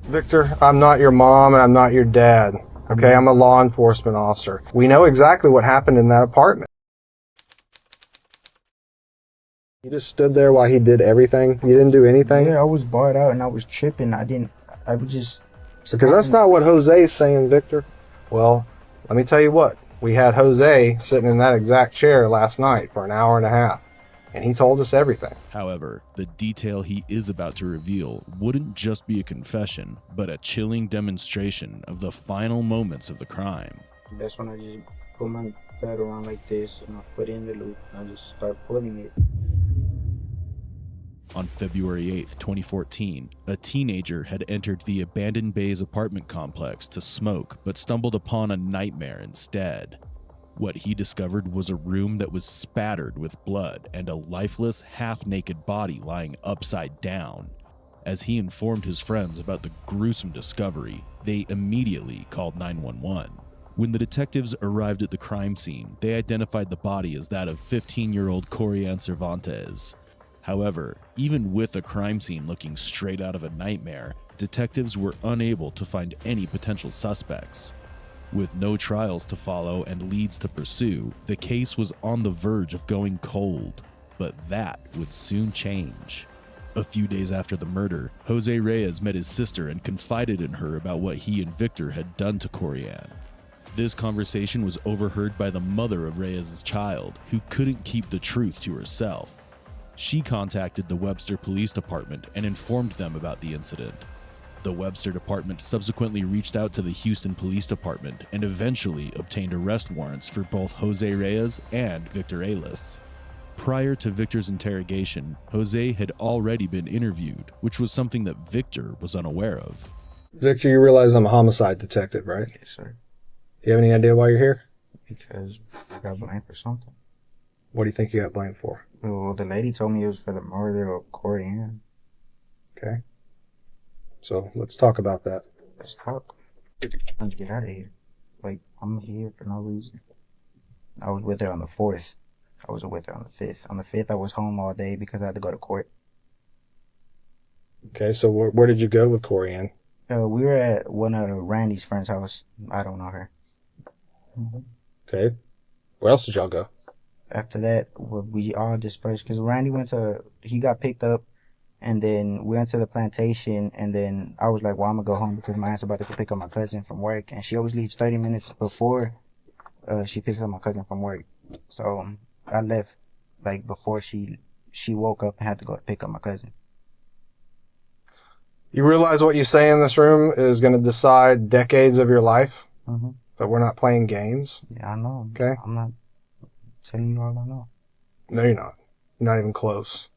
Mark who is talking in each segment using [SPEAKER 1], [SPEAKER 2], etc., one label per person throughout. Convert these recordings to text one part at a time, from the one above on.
[SPEAKER 1] Victor, I'm not your mom and I'm not your dad. Okay, I'm a law enforcement officer. We know exactly what happened in that apartment. You just stood there while he did everything? You didn't do anything?
[SPEAKER 2] Yeah, I was barred out and I was tripping. I was just...
[SPEAKER 1] Because that's not what Jose's saying, Victor. Well, let me tell you what. We had Jose sitting in that exact chair last night for an hour and a half, and he told us everything.
[SPEAKER 3] However, the detail he is about to reveal wouldn't just be a confession, but a chilling demonstration of the final moments of the crime.
[SPEAKER 2] That's when I just put my bed around like this, and I put it in the loop, and I just start pulling it.
[SPEAKER 3] On February 8th, 2014, a teenager had entered the abandoned Bays apartment complex to smoke, but stumbled upon a nightmare instead. What he discovered was a room that was spattered with blood and a lifeless, half-naked body lying upside down. As he informed his friends about the gruesome discovery, they immediately called 911. When the detectives arrived at the crime scene, they identified the body as that of 15-year-old Corianne Cervantes. However, even with a crime scene looking straight out of a nightmare, detectives were unable to find any potential suspects. With no trials to follow and leads to pursue, the case was on the verge of going cold, but that would soon change. A few days after the murder, Jose Reyes met his sister and confided in her about what he and Victor had done to Corianne. This conversation was overheard by the mother of Reyes' child, who couldn't keep the truth to herself. She contacted the Webster Police Department and informed them about the incident. The Webster Department subsequently reached out to the Houston Police Department and eventually obtained arrest warrants for both Jose Reyes and Victor Ailes. Prior to Victor's interrogation, Jose had already been interviewed, which was something that Victor was unaware of.
[SPEAKER 1] Victor, you realize I'm a homicide detective, right?
[SPEAKER 2] Yes, sir.
[SPEAKER 1] Do you have any idea why you're here?
[SPEAKER 2] Because I got blamed for something.
[SPEAKER 1] What do you think you got blamed for?
[SPEAKER 2] Well, the lady told me it was for the murder of Corianne.
[SPEAKER 1] Okay. So, let's talk about that.
[SPEAKER 2] Let's talk. Let's get out of here. Like, I'm here for no reason. I was with her on the 4th. I was with her on the 5th. On the 5th, I was home all day because I had to go to court.
[SPEAKER 1] Okay, so where did you go with Corianne?
[SPEAKER 2] We were at one of Randy's friend's house. I don't know her.
[SPEAKER 1] Okay. Where else did y'all go?
[SPEAKER 2] After that, we all dispersed because Randy he got picked up, and then we went to the plantation, and then I was like, well, I'm going to go home because my aunt's about to pick up my cousin from work, and she always leaves 30 minutes before she picks up my cousin from work. So I left like before she woke up and had to go pick up my cousin.
[SPEAKER 1] You realize what you say in this room is going to decide decades of your life?
[SPEAKER 2] Mm-hmm.
[SPEAKER 1] But we're not playing games?
[SPEAKER 2] Yeah, I know.
[SPEAKER 1] Okay.
[SPEAKER 2] I'm not telling you all I know.
[SPEAKER 1] No, you're not. You're not even close.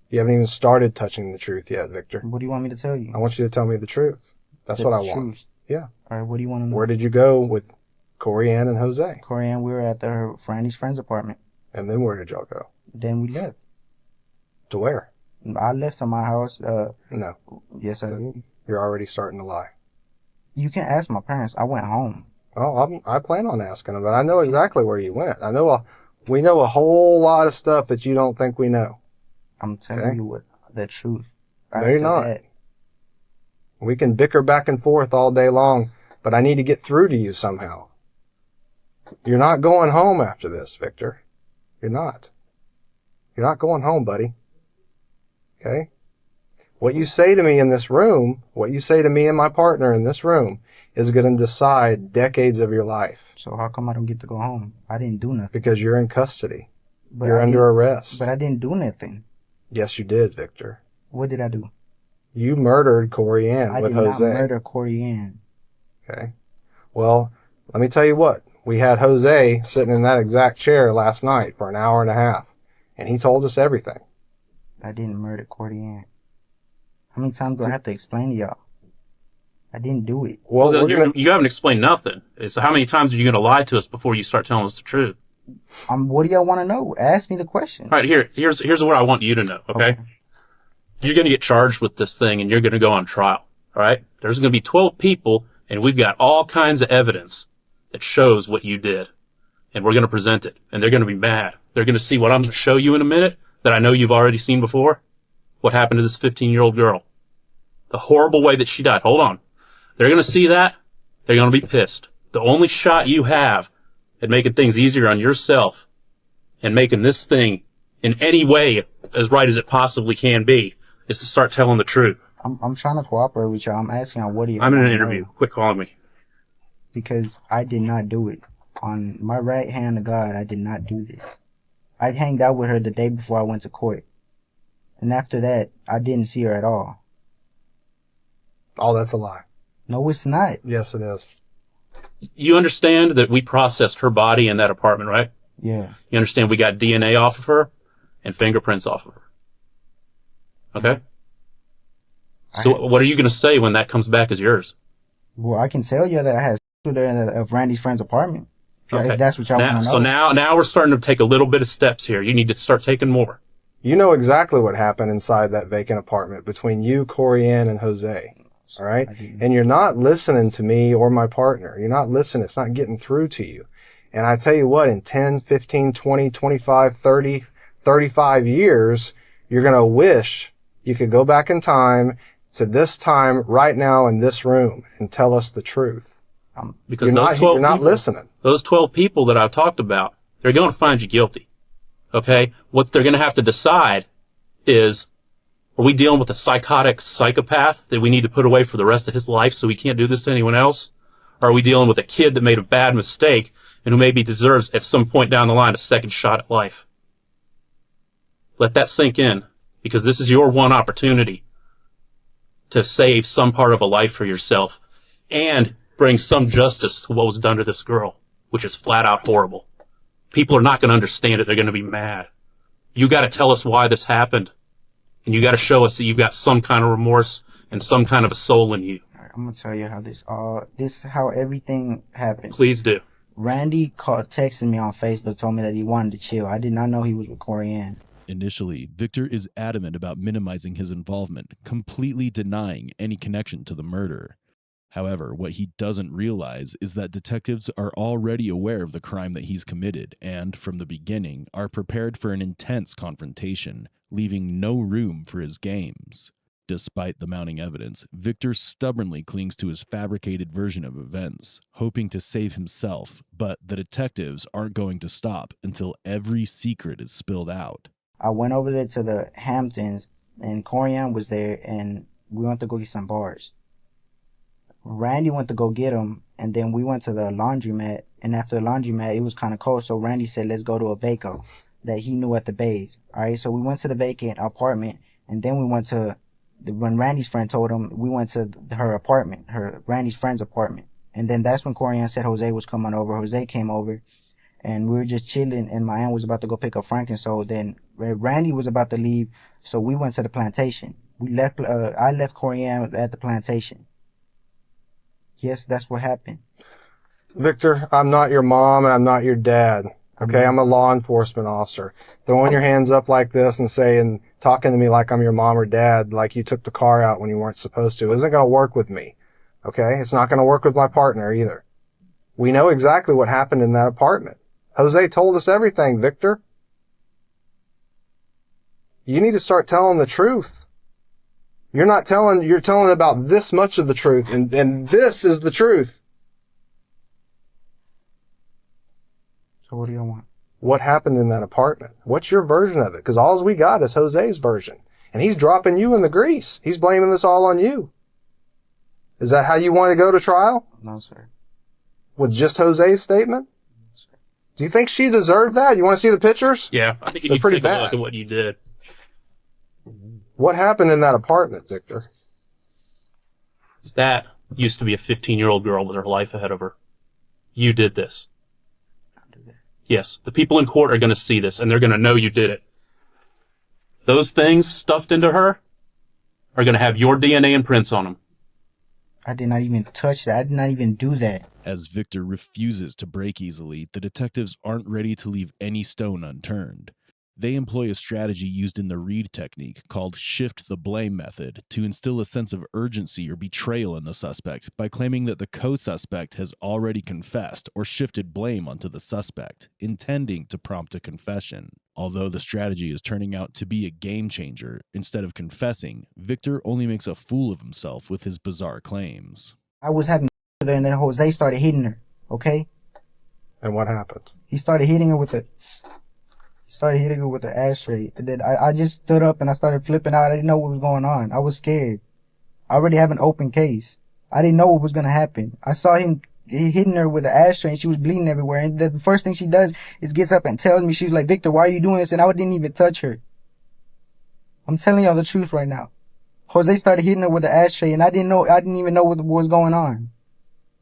[SPEAKER 1] You haven't even started touching the truth yet, Victor.
[SPEAKER 2] What do you want me to tell you?
[SPEAKER 1] I want you to tell me the truth. That's what I want. Yeah.
[SPEAKER 2] All right, what do you want to know?
[SPEAKER 1] Where did you go with Corianne and Jose?
[SPEAKER 2] Corianne, we were at Randy's friend's apartment.
[SPEAKER 1] And then where did y'all go?
[SPEAKER 2] Then we left.
[SPEAKER 1] To where?
[SPEAKER 2] I left to my house.
[SPEAKER 1] No.
[SPEAKER 2] Yes, I did.
[SPEAKER 1] You're already starting to lie.
[SPEAKER 2] You can ask my parents. I went home.
[SPEAKER 1] Oh, I plan on asking them, but I know exactly where you went. We know a whole lot of stuff that you don't think we know.
[SPEAKER 2] I'm telling you what the truth.
[SPEAKER 1] No, you're not. We can bicker back and forth all day long, but I need to get through to you somehow. You're not going home after this, Victor. You're not. You're not going home, buddy. Okay? What you say to me in this room, what you say to me and my partner in this room, is going to decide decades of your life.
[SPEAKER 2] So how come I don't get to go home? I didn't do nothing.
[SPEAKER 1] Because you're in custody. You're under arrest.
[SPEAKER 2] But I didn't do nothing.
[SPEAKER 1] Yes, you did, Victor.
[SPEAKER 2] What did I do?
[SPEAKER 1] You murdered Corianne with Jose.
[SPEAKER 2] I did not murder Corianne.
[SPEAKER 1] Okay. Well, let me tell you what. We had Jose sitting in that exact chair last night for an hour and a half, and he told us everything.
[SPEAKER 2] I didn't murder Corianne. How many times do I have to explain to y'all? I didn't do it.
[SPEAKER 4] Well, you haven't explained nothing. So how many times are you going to lie to us before you start telling us the truth?
[SPEAKER 2] What do y'all want to know? Ask me the question.
[SPEAKER 4] All right, here's what I want you to know, okay? You're going to get charged with this thing, and you're going to go on trial, all right? There's going to be 12 people, and we've got all kinds of evidence that shows what you did, and we're going to present it, and they're going to be mad. They're going to see what I'm going to show you in a minute that I know you've already seen before. What happened to this 15-year-old girl. The horrible way that she died. Hold on. They're going to see that. They're going to be pissed. The only shot you have at making things easier on yourself and making this thing in any way as right as it possibly can be is to start telling the truth.
[SPEAKER 2] I'm trying to cooperate with y'all. I'm asking y'all, what do you...
[SPEAKER 4] I'm in an interview. Quit calling me.
[SPEAKER 2] Because I did not do it. On my right hand to God, I did not do this. I hanged out with her the day before I went to court. And after that, I didn't see her at all.
[SPEAKER 1] Oh, that's a lie.
[SPEAKER 2] No, it's not.
[SPEAKER 1] Yes, it is.
[SPEAKER 4] You understand that we processed her body in that apartment, right?
[SPEAKER 2] Yeah.
[SPEAKER 4] You understand we got DNA off of her and fingerprints off of her. Okay? So what are you going to say when that comes back as yours?
[SPEAKER 2] Well, I can tell you that I had sex with her in Randy's friend's apartment. If that's what y'all want to know.
[SPEAKER 4] So now we're starting to take a little bit of steps here. You need to start taking more.
[SPEAKER 1] You know exactly what happened inside that vacant apartment between you, Corianne, and Jose. All right? And you're not listening to me or my partner. You're not listening. It's not getting through to you. And I tell you what, in 10, 15, 20, 25, 30, 35 years, you're going to wish you could go back in time to this time right now in this room and tell us the truth.
[SPEAKER 4] Because
[SPEAKER 1] you're not listening.
[SPEAKER 4] Those 12 people that I've talked about, they're going to find you guilty. Okay? What they're going to have to decide is, are we dealing with a psychotic psychopath that we need to put away for the rest of his life so he can't do this to anyone else? Or are we dealing with a kid that made a bad mistake and who maybe deserves at some point down the line a second shot at life? Let that sink in, because this is your one opportunity to save some part of a life for yourself and bring some justice to what was done to this girl, which is flat out horrible. People are not going to understand it. They're going to be mad. You got to tell us why this happened. And you got to show us that you've got some kind of remorse and some kind of a soul in you.
[SPEAKER 2] All right, I'm going to tell you how this how everything happened.
[SPEAKER 4] Please do.
[SPEAKER 2] Randy texted me on Facebook, told me that he wanted to chill. I did not know he was with Corianne.
[SPEAKER 3] Initially, Victor is adamant about minimizing his involvement, completely denying any connection to the murder. However, what he doesn't realize is that detectives are already aware of the crime that he's committed and, from the beginning, are prepared for an intense confrontation, leaving no room for his games. Despite the mounting evidence, Victor stubbornly clings to his fabricated version of events, hoping to save himself, but the detectives aren't going to stop until every secret is spilled out.
[SPEAKER 2] I went over there to the Hamptons, and Corianne was there, and we went to go get some bars. Randy went to go get him, and then we went to the laundromat, and after the laundromat, it was kind of cold, so Randy said, let's go to a Vaco that he knew at the base. All right, so we went to the vacant apartment, and then we went to, when Randy's friend told him, we went to her apartment, Randy's friend's apartment. And then that's when Corianne said Jose was coming over. Jose came over, and we were just chilling, and my aunt was about to go pick up Frank, and so then Randy was about to leave, so we went to the plantation. I left Corianne at the plantation. Yes, that's what happened.
[SPEAKER 1] Victor, I'm not your mom and I'm not your dad. Okay, I'm a law enforcement officer. Throwing your hands up like this and talking to me like I'm your mom or dad, like you took the car out when you weren't supposed to, isn't going to work with me. Okay, it's not going to work with my partner either. We know exactly what happened in that apartment. Jose told us everything, Victor. You need to start telling the truth. You're telling about this much of the truth, and this is the truth.
[SPEAKER 2] So what do you want?
[SPEAKER 1] What happened in that apartment? What's your version of it? Because all we got is Jose's version. And he's dropping you in the grease. He's blaming this all on you. Is that how you want to go to trial?
[SPEAKER 2] No, sir.
[SPEAKER 1] With just Jose's statement?
[SPEAKER 2] No, sir.
[SPEAKER 1] Do you think she deserved that? You want to see the pictures?
[SPEAKER 4] Yeah, I think you
[SPEAKER 1] They're
[SPEAKER 4] need to
[SPEAKER 1] pretty
[SPEAKER 4] take a
[SPEAKER 1] bad.
[SPEAKER 4] look at what you did.
[SPEAKER 1] What happened in that apartment, Victor?
[SPEAKER 4] That used to be a 15-year-old girl with her life ahead of her. You did this. Yes, the people in court are going to see this, and they're going to know you did it. Those things stuffed into her are going to have your DNA and prints on them.
[SPEAKER 2] I did not even touch that. I did not even do that.
[SPEAKER 3] As Victor refuses to break easily, the detectives aren't ready to leave any stone unturned. They employ a strategy used in the Reed technique called shift the blame method to instill a sense of urgency or betrayal in the suspect by claiming that the co-suspect has already confessed or shifted blame onto the suspect, intending to prompt a confession. Although the strategy is turning out to be a game changer, instead of confessing, Victor only makes a fool of himself with his bizarre claims.
[SPEAKER 2] I was having with her, and then Jose started hitting her. Okay.
[SPEAKER 1] And what happened?
[SPEAKER 2] He started hitting her with the ashtray. And then I just stood up and I started flipping out. I didn't know what was going on. I was scared. I already have an open case. I didn't know what was going to happen. I saw him hitting her with the ashtray and she was bleeding everywhere. And the first thing she does is gets up and tells me, she's like, Victor, why are you doing this? And I didn't even touch her. I'm telling y'all the truth right now. Jose started hitting her with the ashtray and I didn't even know what was going on.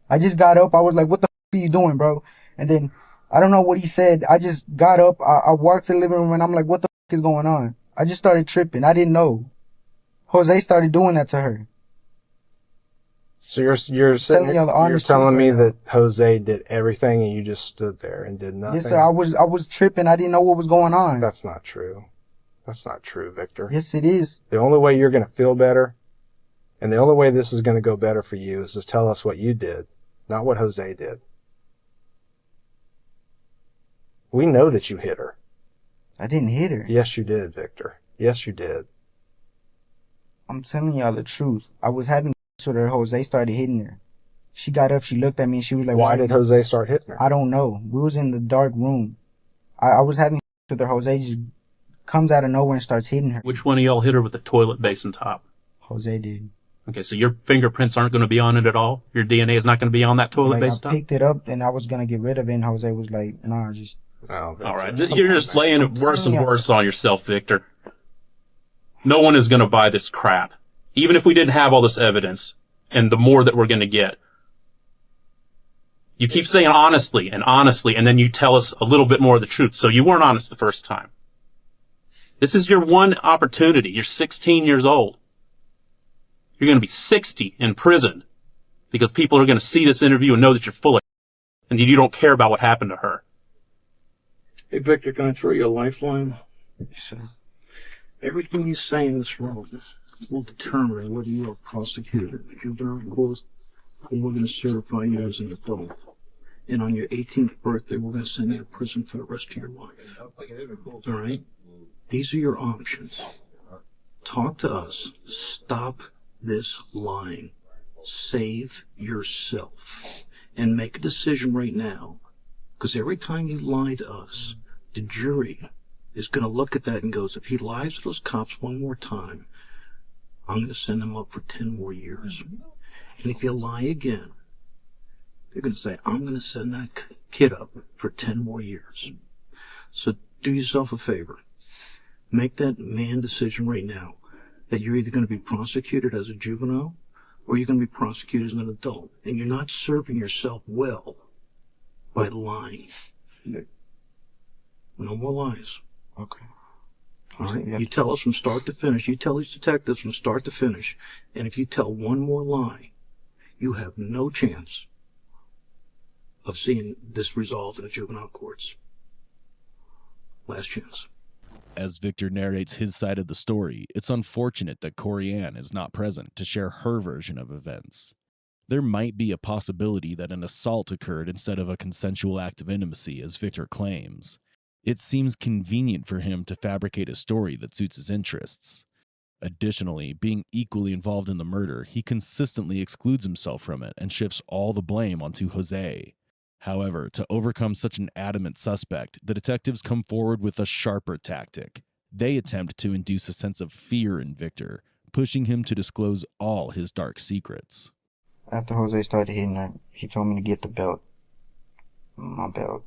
[SPEAKER 2] I just got up. I was like, what the f are you doing, bro? And then I don't know what he said. I just got up. I walked to the living room and I'm like, what the f is going on? I just started tripping. I didn't know. Jose started doing that to her.
[SPEAKER 1] So you're telling me that Jose did everything and you just stood there and did nothing?
[SPEAKER 2] Yes, sir. I was tripping. I didn't know what was going on.
[SPEAKER 1] That's not true. That's not true, Victor.
[SPEAKER 2] Yes, it is.
[SPEAKER 1] The only way you're going to feel better and the only way this is going to go better for you is to tell us what you did, not what Jose did. We know that you hit her.
[SPEAKER 2] I didn't hit her.
[SPEAKER 1] Yes, you did, Victor. Yes, you did.
[SPEAKER 2] I'm telling y'all the truth. I was having with her. Jose started hitting her. She got up. She looked at me and she was like,
[SPEAKER 1] why did Jose start hitting her?
[SPEAKER 2] I don't know. We was in the dark room. I was having with her. Jose just comes out of nowhere and starts hitting her.
[SPEAKER 4] Which one of y'all hit her with the toilet basin top?
[SPEAKER 2] Jose did.
[SPEAKER 4] Okay, so your fingerprints aren't going to be on it at all? Your DNA is not going to be on that toilet basin top?
[SPEAKER 2] I picked it up and I was going to get rid of it and Jose was like, nah, just...
[SPEAKER 1] Oh,
[SPEAKER 4] all right, you're just laying it worse and worse on yourself, Victor. No one is going to buy this crap. Even if we didn't have all this evidence, and the more that we're going to get. You keep saying honestly, and then you tell us a little bit more of the truth. So you weren't honest the first time. This is your one opportunity. You're 16 years old. You're going to be 60 in prison because people are going to see this interview and know that you're full of and that you don't care about what happened to her.
[SPEAKER 5] Hey, Victor, can I throw you a lifeline?
[SPEAKER 2] Yes, sir.
[SPEAKER 5] Everything you say in this role will determine whether you are prosecuted. Juvenile court, and we're going to certify you as an adult. And on your 18th birthday, we're going to send you to prison for the rest of your life. All right? These are your options. Talk to us. Stop this lying. Save yourself. And make a decision right now. Because every time you lie to us, the jury is going to look at that and goes, if he lies to those cops one more time, I'm going to send him up for 10 more years. And if you lie again, they're going to say, I'm going to send that kid up for 10 more years. So do yourself a favor. Make that man decision right now that you're either going to be prosecuted as a juvenile or you're going to be prosecuted as an adult. And you're not serving yourself well by lying. No more lies.
[SPEAKER 2] Okay.
[SPEAKER 5] All right? You tell us from start to finish. You tell these detectives from start to finish. And if you tell one more lie, you have no chance of seeing this resolved in the juvenile courts. Last chance.
[SPEAKER 3] As Victor narrates his side of the story, it's unfortunate that Corianne is not present to share her version of events. There might be a possibility that an assault occurred instead of a consensual act of intimacy, as Victor claims. It seems convenient for him to fabricate a story that suits his interests. Additionally, being equally involved in the murder, he consistently excludes himself from it and shifts all the blame onto Jose. However, to overcome such an adamant suspect, the detectives come forward with a sharper tactic. They attempt to induce a sense of fear in Victor, pushing him to disclose all his dark secrets.
[SPEAKER 2] After Jose started hitting her, he told me to get my belt,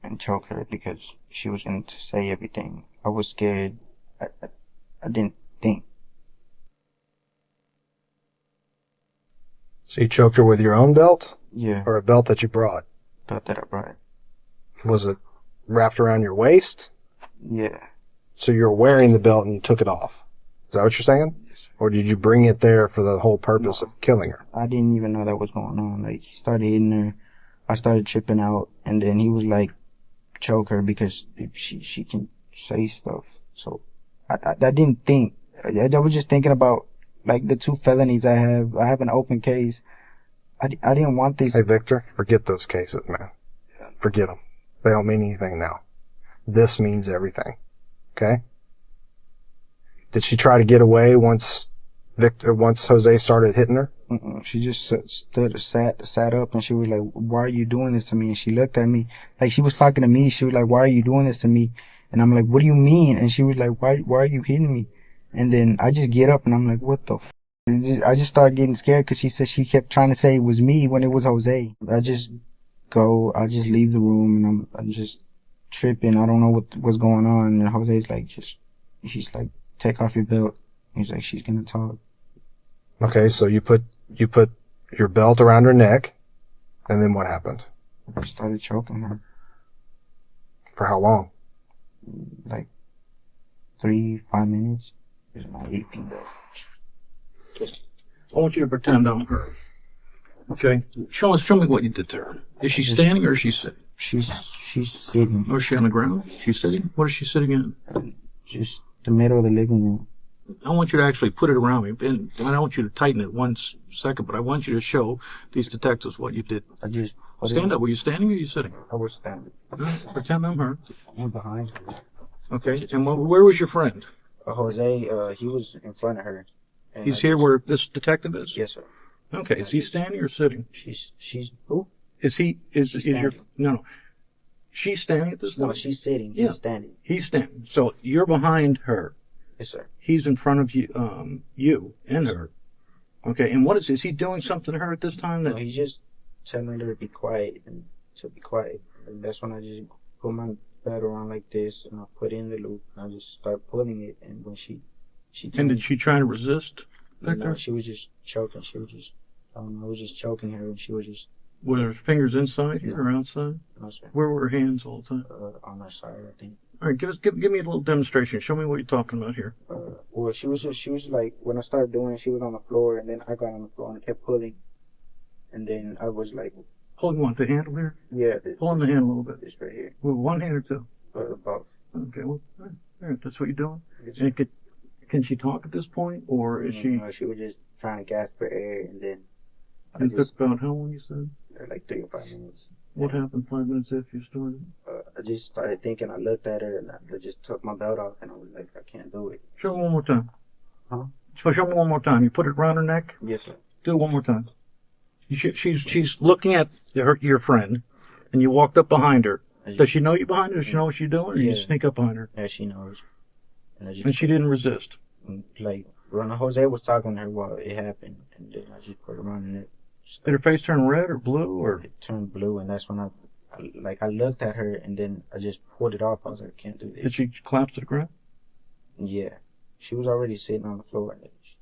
[SPEAKER 2] and choke her because she was going to say everything. I was scared. I didn't think.
[SPEAKER 1] So you choked her with your own belt?
[SPEAKER 2] Yeah.
[SPEAKER 1] Or a belt that you brought?
[SPEAKER 2] Belt that I brought.
[SPEAKER 1] Was it wrapped around your waist?
[SPEAKER 2] Yeah.
[SPEAKER 1] So you're wearing the belt and you took it off? Is that what you're saying?
[SPEAKER 2] Yes.
[SPEAKER 1] Or did you bring it there for the whole purpose of killing her?
[SPEAKER 2] I didn't even know that was going on. Like, he started hitting her. I started tripping out, and then he was like, choke her because she can say stuff. So I didn't think. I was just thinking about, like, the 2 felonies I have. I have an open case. I didn't want this.
[SPEAKER 1] Hey, Victor, forget those cases, man. Forget them. They don't mean anything now. This means everything. Okay? Did she try to get away once Victor, once Jose started hitting her?
[SPEAKER 2] She just sat up, and she was like, "Why are you doing this to me?" And she looked at me like she was talking to me. She was like, "Why are you doing this to me?" And I'm like, "What do you mean?" And she was like, "Why are you hitting me?" And then I just get up, and I'm like, "What the?" I just started getting scared because she said she kept trying to say it was me when it was Jose. I just leave the room, and I'm just tripping. I don't know what's going on. And Jose's like, she's like, "Take off your belt." He's like, "She's gonna talk."
[SPEAKER 1] Okay, so you put your belt around her neck, and then what happened?
[SPEAKER 2] I started choking her.
[SPEAKER 1] For how long?
[SPEAKER 2] Like 3-5 minutes. There's my 8 feet.
[SPEAKER 5] I want you to pretend I'm her. Okay? Show me what you did to her. Is she standing or is she sitting?
[SPEAKER 2] She's sitting.
[SPEAKER 5] Or is she on the ground? She's sitting? What is she sitting in?
[SPEAKER 2] Just the middle of the living room.
[SPEAKER 5] I want you to actually put it around me. And I don't want you to tighten it 1 second, but I want you to show these detectives what you did.
[SPEAKER 2] I just
[SPEAKER 5] Stand up. Were you standing or were you sitting?
[SPEAKER 2] I was standing.
[SPEAKER 5] Pretend I'm her.
[SPEAKER 2] I'm behind her.
[SPEAKER 5] Okay. And where was your friend?
[SPEAKER 2] Jose, he was in front of her.
[SPEAKER 5] He's here where this detective is?
[SPEAKER 2] Yes, sir.
[SPEAKER 5] Okay. Is he standing or sitting?
[SPEAKER 2] She's who?
[SPEAKER 5] Is your no? She's standing at this point?
[SPEAKER 2] No, she's sitting.
[SPEAKER 5] Yeah.
[SPEAKER 2] He's standing.
[SPEAKER 5] He's standing. So you're behind her.
[SPEAKER 2] Yes, sir.
[SPEAKER 5] He's in front of you, you and her. Okay. And what is he doing something to her at this time?
[SPEAKER 2] No, he's just telling her to be quiet and to be quiet. And that's when I just put my belt around like this, and I put in the loop, and I just start pulling it. And when she
[SPEAKER 5] and did she try to resist?
[SPEAKER 2] No, she was just choking. She was just, I was just choking her, and she was just.
[SPEAKER 5] Were her fingers inside here or outside?
[SPEAKER 2] No, sir.
[SPEAKER 5] Where were her hands all the time?
[SPEAKER 2] On her side, I think.
[SPEAKER 5] All right, give me a little demonstration. Show me what you're talking about here.
[SPEAKER 2] Well, she was like, when I started doing it, she was on the floor, and then I got on the floor and kept pulling, and then I was like,
[SPEAKER 5] pulling what, the handle here?
[SPEAKER 2] Yeah.
[SPEAKER 5] Pull on the hand a little bit.
[SPEAKER 2] This right here.
[SPEAKER 5] With one hand or two?
[SPEAKER 2] Both.
[SPEAKER 5] Okay, well, all right, that's what you're doing. And can she talk at this point, or is she?
[SPEAKER 2] No, she was just trying to gasp for air, and then.
[SPEAKER 5] It took about how long, you said?
[SPEAKER 2] Like 3 or 5 minutes.
[SPEAKER 5] What happened 5 minutes after you started?
[SPEAKER 2] I just started thinking. I looked at her, and I just took my belt off, and I was like, I can't do it.
[SPEAKER 5] Show me one more time.
[SPEAKER 2] Huh?
[SPEAKER 5] So show me one more time. You put it around her neck?
[SPEAKER 2] Yes, sir.
[SPEAKER 5] Do it one more time. She's looking at your friend, and you walked up behind her. Does she know you behind her? Does she know what you're doing? Or you sneak up behind her?
[SPEAKER 2] Yeah, she knows.
[SPEAKER 5] And she didn't resist?
[SPEAKER 2] Like, when Jose was talking to her while it happened, and then I just put her around in it.
[SPEAKER 5] Did her face turn red or blue? Or
[SPEAKER 2] it turned blue, and that's when I looked at her, and then I just pulled it off. I was like, I can't do this.
[SPEAKER 5] Did she collapse to the ground?
[SPEAKER 2] Yeah. She was already sitting on the floor, and she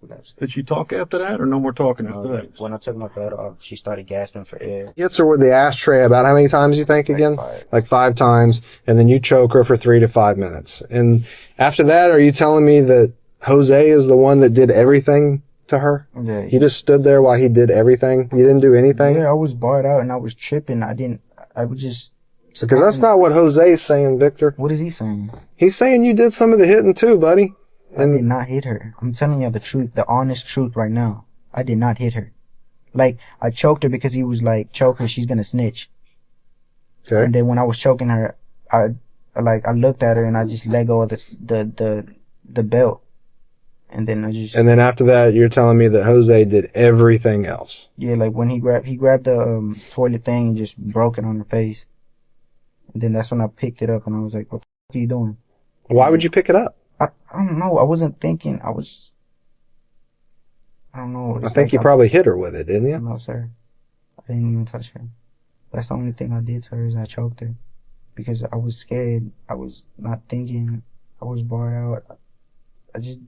[SPEAKER 2] collapsed.
[SPEAKER 5] Did she talk after that, or no more talking after that?
[SPEAKER 2] When I took my belt off, she started gasping for air.
[SPEAKER 1] Hits her with the ashtray about how many times you think again? Like 5 times, and then you choke her for 3 to 5 minutes. And after that, are you telling me that Jose is the one that did everything to her?
[SPEAKER 2] Yeah.
[SPEAKER 1] He just stood there while he did everything? You didn't do anything?
[SPEAKER 2] Yeah, I was barred out and I was tripping. I was just...
[SPEAKER 1] Because that's not what Jose's saying, Victor.
[SPEAKER 2] What is he saying?
[SPEAKER 1] He's saying you did some of the hitting too, buddy.
[SPEAKER 2] I did not hit her. I'm telling you the truth, the honest truth right now. I did not hit her. Like, I choked her because he was like, choke her, she's gonna snitch. Okay. And then when I was choking her, I looked at her and I just let go of the belt. And then
[SPEAKER 1] And then after that, you're telling me that Jose did everything else.
[SPEAKER 2] Yeah, like when he grabbed the toilet thing and just broke it on her face. And then that's when I picked it up and I was like, what the fuck are you doing?
[SPEAKER 1] Why would you pick it up?
[SPEAKER 2] I don't know. I wasn't thinking. I don't know.
[SPEAKER 1] I think you probably hit her with it, didn't you?
[SPEAKER 2] No, sir. I didn't even touch her. That's the only thing I did to her is I choked her. Because I was scared. I was not thinking. I was barred out. I just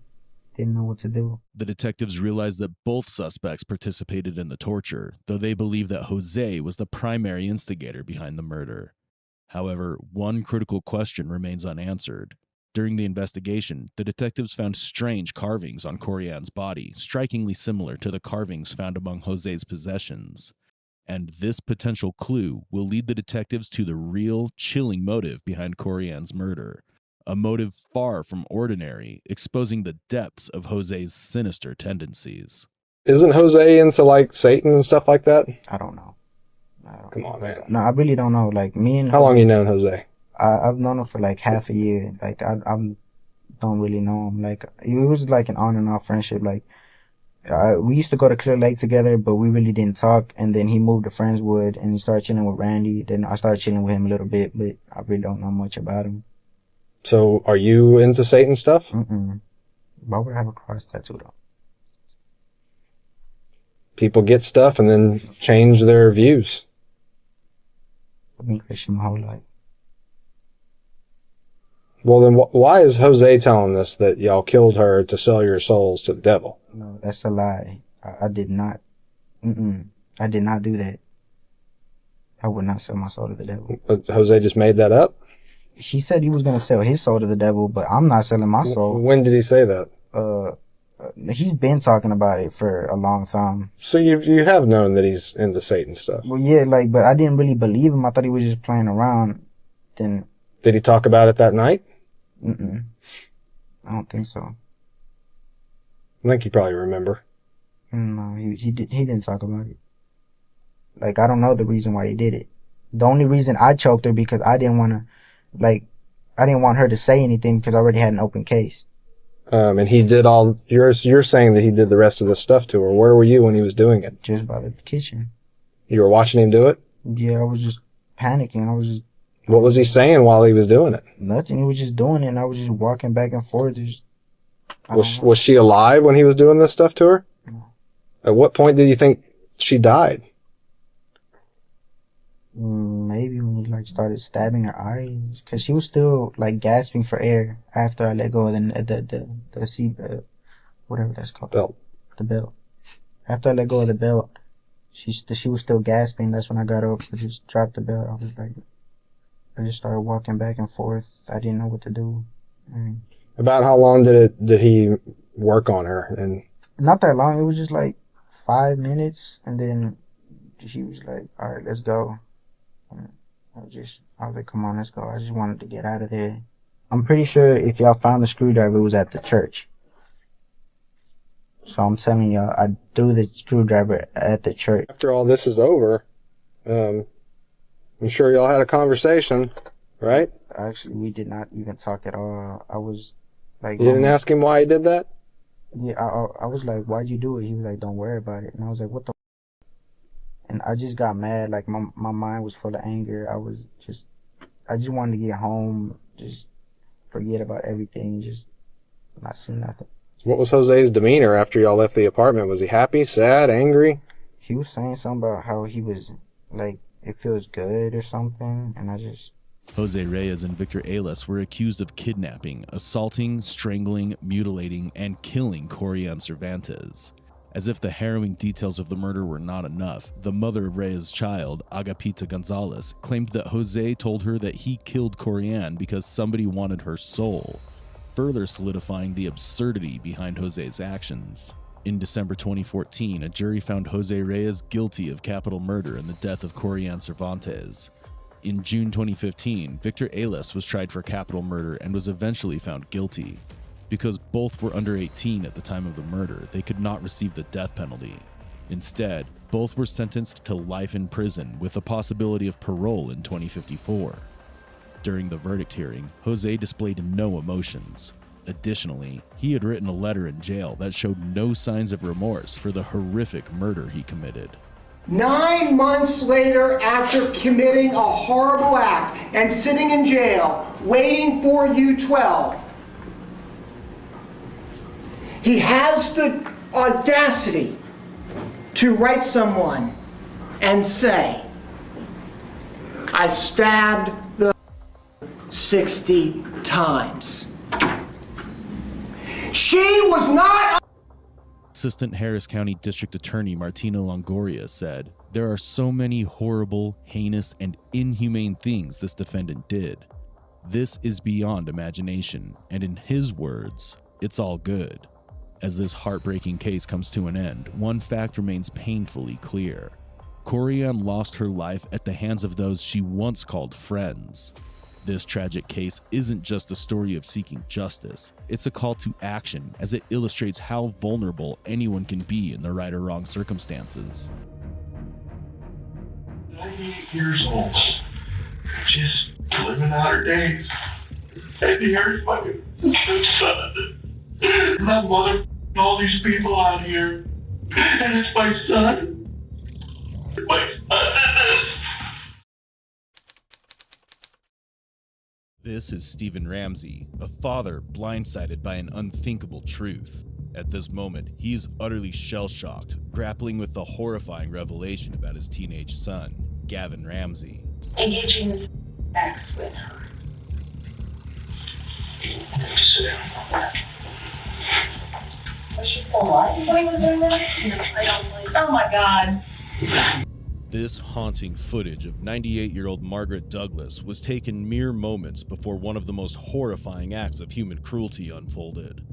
[SPEAKER 2] didn't know what to do.
[SPEAKER 3] The detectives realized that both suspects participated in the torture, though they believe that Jose was the primary instigator behind the murder. However, one critical question remains unanswered. During the investigation, the detectives found strange carvings on Corian's body, strikingly similar to the carvings found among Jose's possessions. And this potential clue will lead the detectives to the real, chilling motive behind Corian's murder. A motive far from ordinary, exposing the depths of Jose's sinister tendencies.
[SPEAKER 1] Isn't Jose into, like, Satan and stuff like that?
[SPEAKER 2] I don't know.
[SPEAKER 1] Come on, man.
[SPEAKER 2] No, I really don't know. Like, me and...
[SPEAKER 1] How long you known Jose?
[SPEAKER 2] I've known him for, like, half a year. Like, I'm don't really know him. Like, it was like an on and off friendship. Like, we used to go to Clear Lake together, but we really didn't talk. And then he moved to Friendswood, and he started chilling with Randy. Then I started chilling with him a little bit, but I really don't know much about him.
[SPEAKER 1] So, are you into Satan stuff?
[SPEAKER 2] Why would I have a cross tattoo, though?
[SPEAKER 1] People get stuff and then change their views.
[SPEAKER 2] I've been Christian my whole life.
[SPEAKER 1] Well, then why is Jose telling us that y'all killed her to sell your souls to the devil?
[SPEAKER 2] No, that's a lie. I did not. I did not do that. I would not sell my soul to the devil.
[SPEAKER 1] But Jose just made that up?
[SPEAKER 2] He said he was going to sell his soul to the devil, but I'm not selling my soul.
[SPEAKER 1] When did he say that?
[SPEAKER 2] He's been talking about it for a long time.
[SPEAKER 1] So you have known that he's into Satan stuff?
[SPEAKER 2] Well, yeah, like, but I didn't really believe him. I thought he was just playing around. Then.
[SPEAKER 1] Did he talk about it that night?
[SPEAKER 2] I don't think so.
[SPEAKER 1] I think you probably remember.
[SPEAKER 2] No, he didn't talk about it. Like, I don't know the reason why he did it. The only reason I choked her because I didn't want her to say anything because I already had an open case.
[SPEAKER 1] And he did all, you're saying that he did the rest of this stuff to her. Where were you when he was doing it?
[SPEAKER 2] Just by the kitchen.
[SPEAKER 1] You were watching him do it?
[SPEAKER 2] Yeah, I was just panicking.
[SPEAKER 1] What was he saying while he was doing it?
[SPEAKER 2] Nothing. He was just doing it, and I was just walking back and forth.
[SPEAKER 1] Was she alive when he was doing this stuff to her?
[SPEAKER 2] No.
[SPEAKER 1] At what point did you think she died?
[SPEAKER 2] Maybe when he started stabbing her eyes, because she was still gasping for air after I let go of the seat, whatever that's called.
[SPEAKER 1] Belt.
[SPEAKER 2] The belt. After I let go of the belt, she was still gasping. That's when I got up. I just dropped the belt. I just started walking back and forth. I didn't know what to do.
[SPEAKER 1] About how long did he work on her? And
[SPEAKER 2] not that long. It was just 5 minutes, and then she was like, "All right, let's go." I was like, "Come on, let's go." I just wanted to get out of there. I'm pretty sure if y'all found the screwdriver, it was at the church. So I'm telling y'all, I threw the screwdriver at the church.
[SPEAKER 1] After all this is over, I'm sure y'all had a conversation, right?
[SPEAKER 2] Actually, we did not even talk at all. I was like...
[SPEAKER 1] You didn't ask him why he did that?
[SPEAKER 2] Yeah, I was like, "Why'd you do it?" He was like, "Don't worry about it." And I was like, "What the f-?" And I just got mad. Like, my mind was full of anger. I just wanted to get home, just forget about everything, just not see nothing.
[SPEAKER 1] What was Jose's demeanor after y'all left the apartment? Was he happy, sad, angry?
[SPEAKER 2] He was saying something about how he was, it feels good or something, and I just...
[SPEAKER 3] Jose Reyes and Victor Ailes were accused of kidnapping, assaulting, strangling, mutilating, and killing Corianne Cervantes. As if the harrowing details of the murder were not enough, the mother of Reyes' child, Agapita Gonzalez, claimed that Jose told her that he killed Corianne because somebody wanted her soul, further solidifying the absurdity behind Jose's actions. In December 2014, a jury found Jose Reyes guilty of capital murder in the death of Corianne Cervantes. In June 2015, Victor Ailes was tried for capital murder and was eventually found guilty. Because both were under 18 at the time of the murder, they could not receive the death penalty. Instead, both were sentenced to life in prison with the possibility of parole in 2054. During the verdict hearing, Jose displayed no emotions. Additionally, he had written a letter in jail that showed no signs of remorse for the horrific murder he committed.
[SPEAKER 6] 9 months later, after committing a horrible act and sitting in jail, waiting for U12, he has the audacity to write someone and say, "I stabbed the 60 times." She was not...
[SPEAKER 3] Assistant Harris County District Attorney Martina Longoria said, "There are so many horrible, heinous, and inhumane things this defendant did. This is beyond imagination, and in his words, it's all good." As this heartbreaking case comes to an end, one fact remains painfully clear. Corianne lost her life at the hands of those she once called friends. This tragic case isn't just a story of seeking justice, it's a call to action as it illustrates how vulnerable anyone can be in the right or wrong circumstances.
[SPEAKER 7] 98 years old, just living out her days. And everybody, son.
[SPEAKER 5] my mother, all these people out here, and it's my son. My son.
[SPEAKER 3] This is Stephen Ramsay, a father blindsided by an unthinkable truth. At this moment, he is utterly shell-shocked, grappling with the horrifying revelation about his teenage son, Gavin Ramsay.
[SPEAKER 7] Engaging in sex with her. Was she still alive when he was doing that? I don't believe. Oh my God.
[SPEAKER 3] This haunting footage of 98-year-old Margaret Douglas was taken mere moments before one of the most horrifying acts of human cruelty unfolded.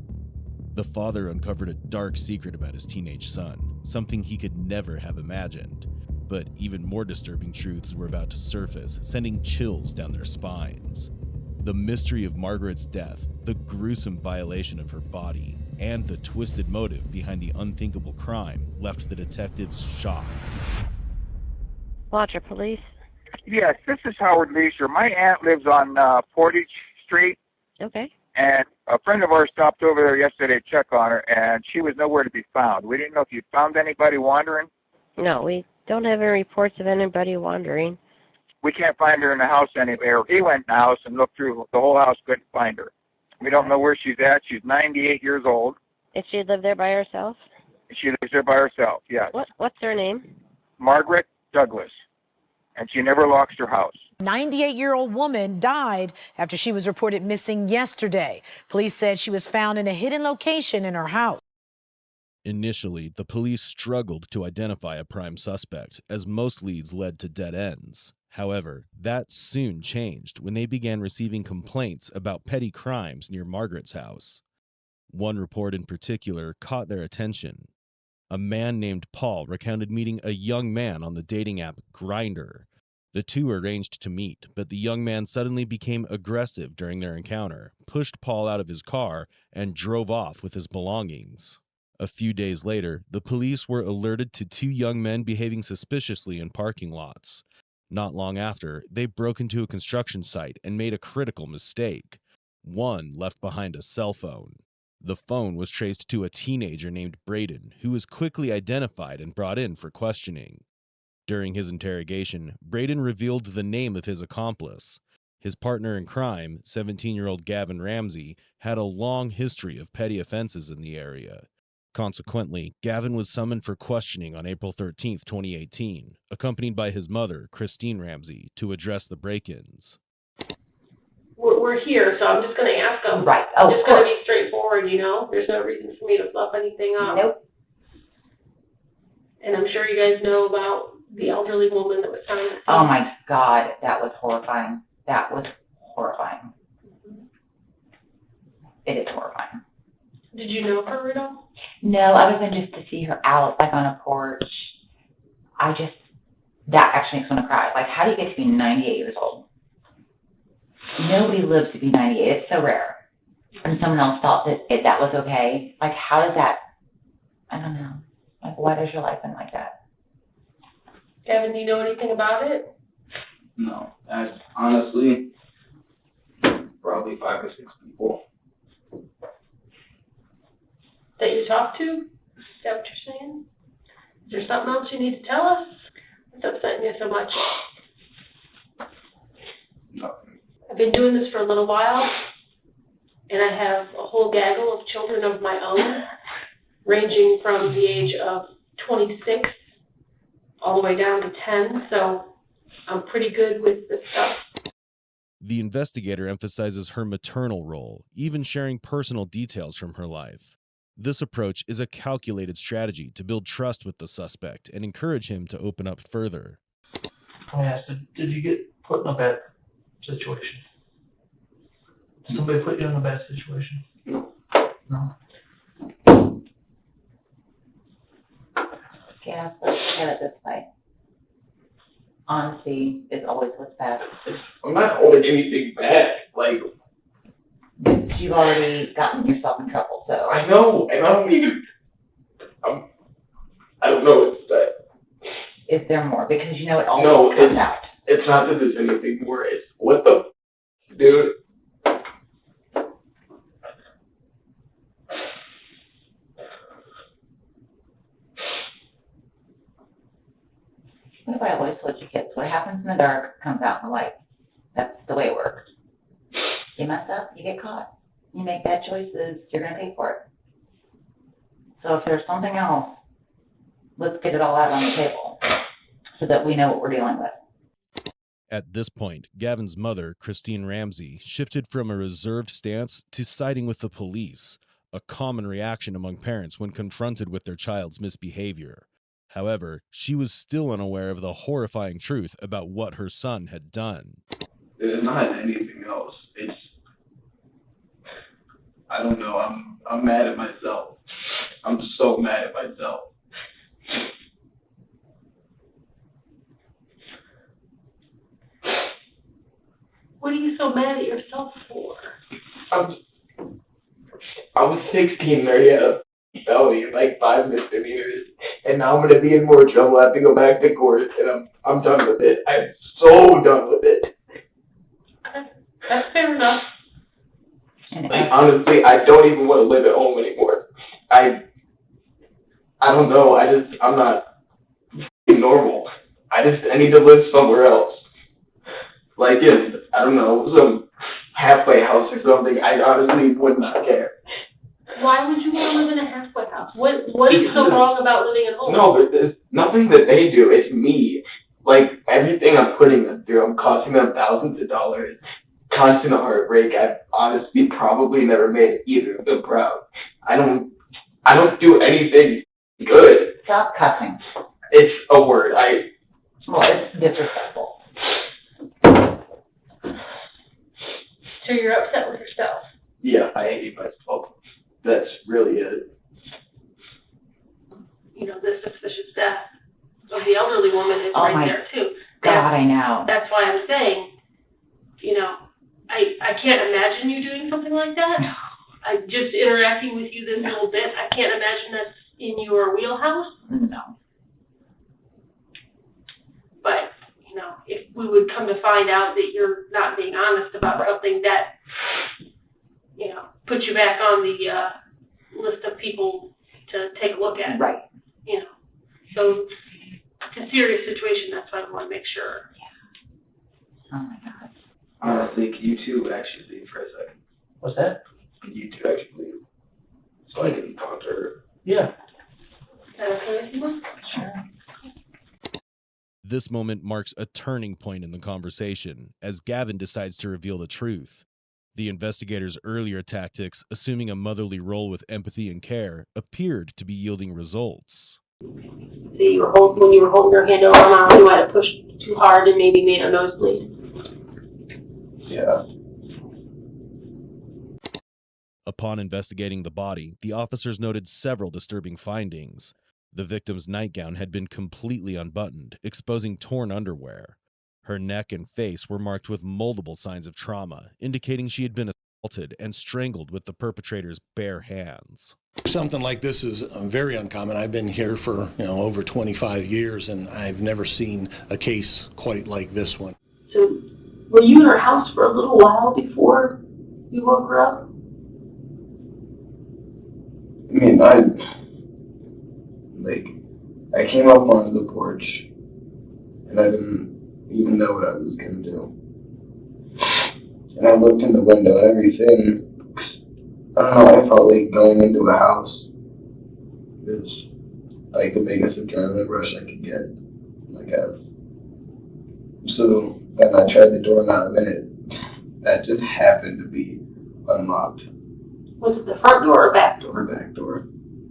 [SPEAKER 3] The father uncovered a dark secret about his teenage son, something he could never have imagined. But even more disturbing truths were about to surface, sending chills down their spines. The mystery of Margaret's death, the gruesome violation of her body, and the twisted motive behind the unthinkable crime left the detectives shocked.
[SPEAKER 8] Watcher Police.
[SPEAKER 9] Yes, this is Howard Leisure. My aunt lives on Portage Street.
[SPEAKER 8] Okay.
[SPEAKER 9] And a friend of ours stopped over there yesterday to check on her, and she was nowhere to be found. We didn't know if you'd found anybody wandering.
[SPEAKER 8] No, we don't have any reports of anybody wandering.
[SPEAKER 9] We can't find her in the house anywhere. He went in the house and looked through the whole house, couldn't find her. We don't know where she's at. She's 98 years old.
[SPEAKER 8] Did she live there by herself?
[SPEAKER 9] She lives there by herself, yes.
[SPEAKER 8] What's her name?
[SPEAKER 9] Margaret Douglas. And she never locks her house.
[SPEAKER 10] 98-year-old woman died after she was reported missing yesterday. Police said she was found in a hidden location in her house.
[SPEAKER 3] Initially, the police struggled to identify a prime suspect, as most leads led to dead ends. However, that soon changed when they began receiving complaints about petty crimes near Margaret's house. One report in particular caught their attention. A man named Paul recounted meeting a young man on the dating app Grindr. The two arranged to meet, but the young man suddenly became aggressive during their encounter, pushed Paul out of his car, and drove off with his belongings. A few days later, the police were alerted to two young men behaving suspiciously in parking lots. Not long after, they broke into a construction site and made a critical mistake. One left behind a cell phone. The phone was traced to a teenager named Braden, who was quickly identified and brought in for questioning. During his interrogation, Braden revealed the name of his accomplice. His partner in crime, 17-year-old Gavin Ramsay, had a long history of petty offenses in the area. Consequently, Gavin was summoned for questioning on April 13, 2018, accompanied by his mother, Christine Ramsay, to address the break-ins.
[SPEAKER 11] We're here, so I'm just going to ask them.
[SPEAKER 7] Right. Oh,
[SPEAKER 11] it's going to be straightforward, you know? There's no reason for me to fluff anything up.
[SPEAKER 7] Nope.
[SPEAKER 11] And I'm sure you guys know about the elderly woman that was found.
[SPEAKER 7] Oh my God, that was horrifying. That was horrifying. It is horrifying.
[SPEAKER 11] Did you know her at all?
[SPEAKER 7] No, other than just to see her out, like on a porch. That actually makes me want to cry. Like, how do you get to be 98 years old? Nobody lives to be 98. It's so rare. And someone else thought that was okay. Like, how does that, I don't know. Like, why does your life end like that?
[SPEAKER 11] Gavin, do you know anything about it?
[SPEAKER 12] No. Honestly, probably 5 or 6 people.
[SPEAKER 11] That you talked to? Is that what you're saying? Is there something else you need to tell us? What's upsetting you so much?
[SPEAKER 12] Nothing.
[SPEAKER 11] I've been doing this for a little while, and I have a whole gaggle of children of my own, ranging from the age of 26 all the way down to 10, so I'm pretty good with this stuff.
[SPEAKER 3] The investigator emphasizes her maternal role, even sharing personal details from her life. This approach is a calculated strategy to build trust with the suspect and encourage him to open up further.
[SPEAKER 5] I asked, did you get put in a bad situation? Did somebody put you in a bad situation? No.
[SPEAKER 7] Yeah, let's get it this way. Honesty is always what's best.
[SPEAKER 12] I'm not holding anything back. Like,
[SPEAKER 7] you've already gotten yourself in trouble, so.
[SPEAKER 12] I know, and I don't even. I don't know what to say.
[SPEAKER 7] Is there more? Because you know it all
[SPEAKER 12] No,
[SPEAKER 7] comes out.
[SPEAKER 12] It's not that there's anything more. It's what the dude.
[SPEAKER 7] what I always told you kids. What happens in the dark comes out in the light. That's the way it works. You mess up, you get caught. You make bad choices, you're going to pay for it. So if there's something else, let's get it all out on the table so that we know what we're dealing with.
[SPEAKER 3] At this point, Gavin's mother, Christine Ramsay, shifted from a reserved stance to siding with the police, a common reaction among parents when confronted with their child's misbehavior. However, she was still unaware of the horrifying truth about what her son had done.
[SPEAKER 12] It's not anything else. It's, I don't know, I'm mad at myself. I'm so mad at myself.
[SPEAKER 11] What are you so mad at yourself for?
[SPEAKER 12] I was 16, already had a felony and like 5 misdemeanors, and now I'm gonna be in more trouble. I have to go back to court, and I'm done with it. I'm so done with it.
[SPEAKER 11] That's fair enough.
[SPEAKER 12] Like, honestly, I don't even want to live at home anymore. I don't know. I'm not normal. I need to live somewhere else. Like in, I don't know, some halfway house or something. I honestly would not care.
[SPEAKER 11] Why would you want to live in a halfway house? What is so wrong about living at home?
[SPEAKER 12] No, but there's nothing that they do. It's me. Like, everything I'm putting them through, I'm costing them thousands of dollars. Constant heartbreak. I've honestly probably never made either of them proud. I don't do anything good.
[SPEAKER 7] Stop cussing.
[SPEAKER 12] It's a word.
[SPEAKER 7] Well, it's disrespectful.
[SPEAKER 11] So you're upset with yourself?
[SPEAKER 12] Yeah, I hate myself. That's really it.
[SPEAKER 11] You know, the suspicious death of the elderly woman is there too.
[SPEAKER 7] God, I know.
[SPEAKER 11] That's why I'm saying, you know, I can't imagine you doing something like that. I just interacting with you this little bit, I can't imagine that's in your wheelhouse.
[SPEAKER 7] No.
[SPEAKER 11] But, you know, if we would come to find out that you're not being honest about something that, you know, puts you back on the list of people to take a look at.
[SPEAKER 7] Right.
[SPEAKER 11] You know, so it's a serious situation. That's why I want to make sure.
[SPEAKER 7] Yeah. Oh my God.
[SPEAKER 12] Honestly, can you two actually leave for a second?
[SPEAKER 13] What's that?
[SPEAKER 12] Can you two actually leave? So I can talk to her.
[SPEAKER 13] Yeah.
[SPEAKER 11] Is that okay with you?
[SPEAKER 7] Sure.
[SPEAKER 3] This moment marks a turning point in the conversation as Gavin decides to reveal the truth. The investigators' earlier tactics, assuming a motherly role with empathy and care, appeared to be yielding results.
[SPEAKER 11] So when you were holding her hand over her mouth, you might have pushed too hard and maybe made her nosebleed.
[SPEAKER 12] Yeah.
[SPEAKER 3] Upon investigating the body, the officers noted several disturbing findings. The victim's nightgown had been completely unbuttoned, exposing torn underwear. Her neck and face were marked with multiple signs of trauma, indicating she had been assaulted and strangled with the perpetrator's bare hands.
[SPEAKER 14] Something like this is very uncommon. I've been here for, over 25 years, and I've never seen a case quite like this one.
[SPEAKER 11] So were you in her house for a little while before you woke her up?
[SPEAKER 12] I mean, I came up onto the porch, and I didn't even know what I was going to do. And I looked in the window, everything, I don't know, I felt like going into a house is like the biggest adrenaline rush I could get, I guess. So then I tried the doorknob, and that just happened to be unlocked.
[SPEAKER 11] Was it the front door or back door?
[SPEAKER 12] Back door.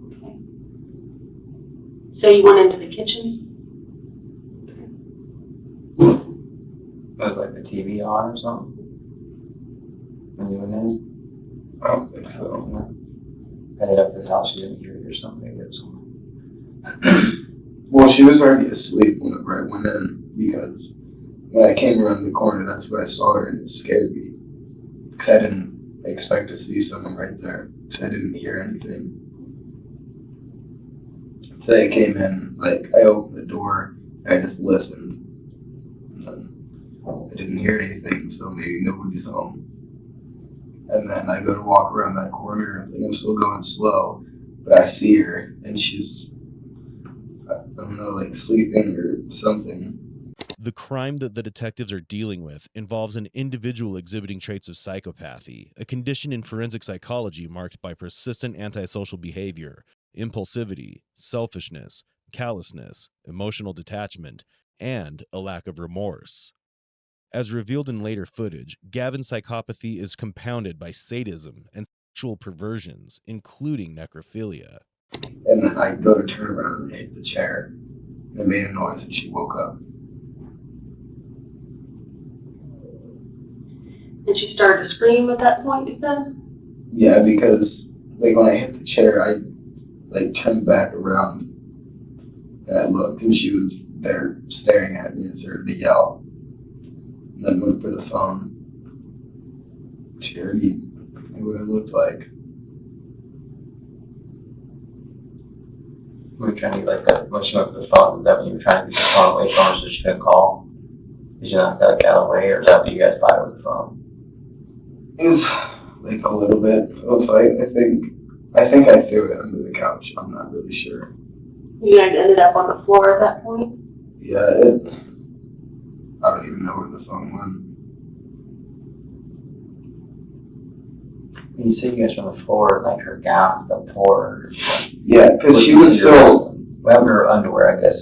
[SPEAKER 11] Okay. So you went into the kitchen?
[SPEAKER 13] Was like the TV on or something? When you went in?
[SPEAKER 12] I don't think so.
[SPEAKER 13] Headed up to the house, you didn't hear it or something? Maybe it's something.
[SPEAKER 12] Well, she was already asleep whenever I went in, because when I came around the corner, that's where I saw her, and it scared me. Because I didn't expect to see someone right there, because I didn't hear anything. So I came in, I opened the door, I just listened. And then I didn't hear anything, so maybe nobody's home. And then I go to walk around that corner, and I'm still going slow, but I see her, and she's, I don't know, sleeping or something.
[SPEAKER 3] The crime that the detectives are dealing with involves an individual exhibiting traits of psychopathy, a condition in forensic psychology marked by persistent antisocial behavior, impulsivity, selfishness, callousness, emotional detachment, and a lack of remorse. As revealed in later footage, Gavin's psychopathy is compounded by sadism and sexual perversions, including necrophilia.
[SPEAKER 12] And then I go to turn around and hit the chair. It made a noise and she woke up.
[SPEAKER 11] And she started to scream at that point, you said?
[SPEAKER 12] Yeah, because like when I hit the chair, I like turned back around and I looked and she was there staring at me and started to yell. And then went for the phone. She already knew what it looked like.
[SPEAKER 13] We were trying to get like that when she went for the phone, was that when you were trying to get the phone away from her so she couldn't call? Did you knock that gal away, or is that what you guys fought with the phone?
[SPEAKER 12] It was like a little bit of a fight, I think. I think I threw it under the couch. I'm not really sure.
[SPEAKER 11] You guys ended up on the floor at that point?
[SPEAKER 12] Yeah, I don't even know where the phone went.
[SPEAKER 13] When you say you guys were on the floor, like her gown got tore.
[SPEAKER 12] Yeah, because she was still...
[SPEAKER 13] What happened to her underwear, I guess?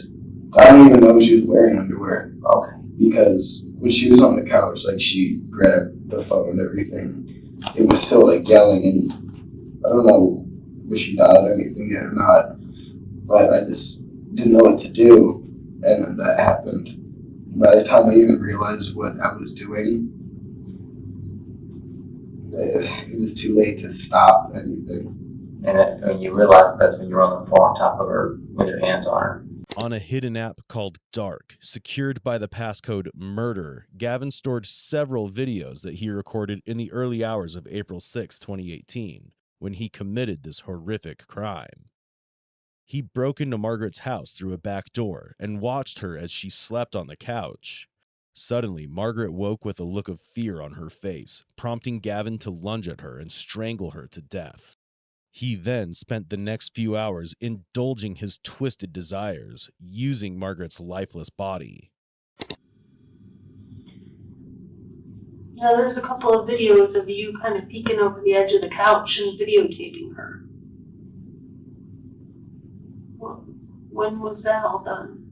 [SPEAKER 12] I don't even know if she was wearing underwear.
[SPEAKER 13] Okay.
[SPEAKER 12] Because when she was on the couch, like, she grabbed the phone and everything. It was still, like, yelling, and I don't know if she died or anything yet or not, but I just didn't know what to do, and then that happened. By the time I even realized what I was doing, it was too late to stop anything.
[SPEAKER 13] And when you realized that's when you were on the floor on top of her with your hands on her.
[SPEAKER 3] On a hidden app called Dark, secured by the passcode MURDER, Gavin stored several videos that he recorded in the early hours of April 6, 2018, when he committed this horrific crime. He broke into Margaret's house through a back door and watched her as she slept on the couch. Suddenly, Margaret woke with a look of fear on her face, prompting Gavin to lunge at her and strangle her to death. He then spent the next few hours indulging his twisted desires, using Margaret's lifeless body.
[SPEAKER 11] Now, there's a couple of videos of you kind of peeking over the edge of the couch and videotaping her. Well, when was that all done?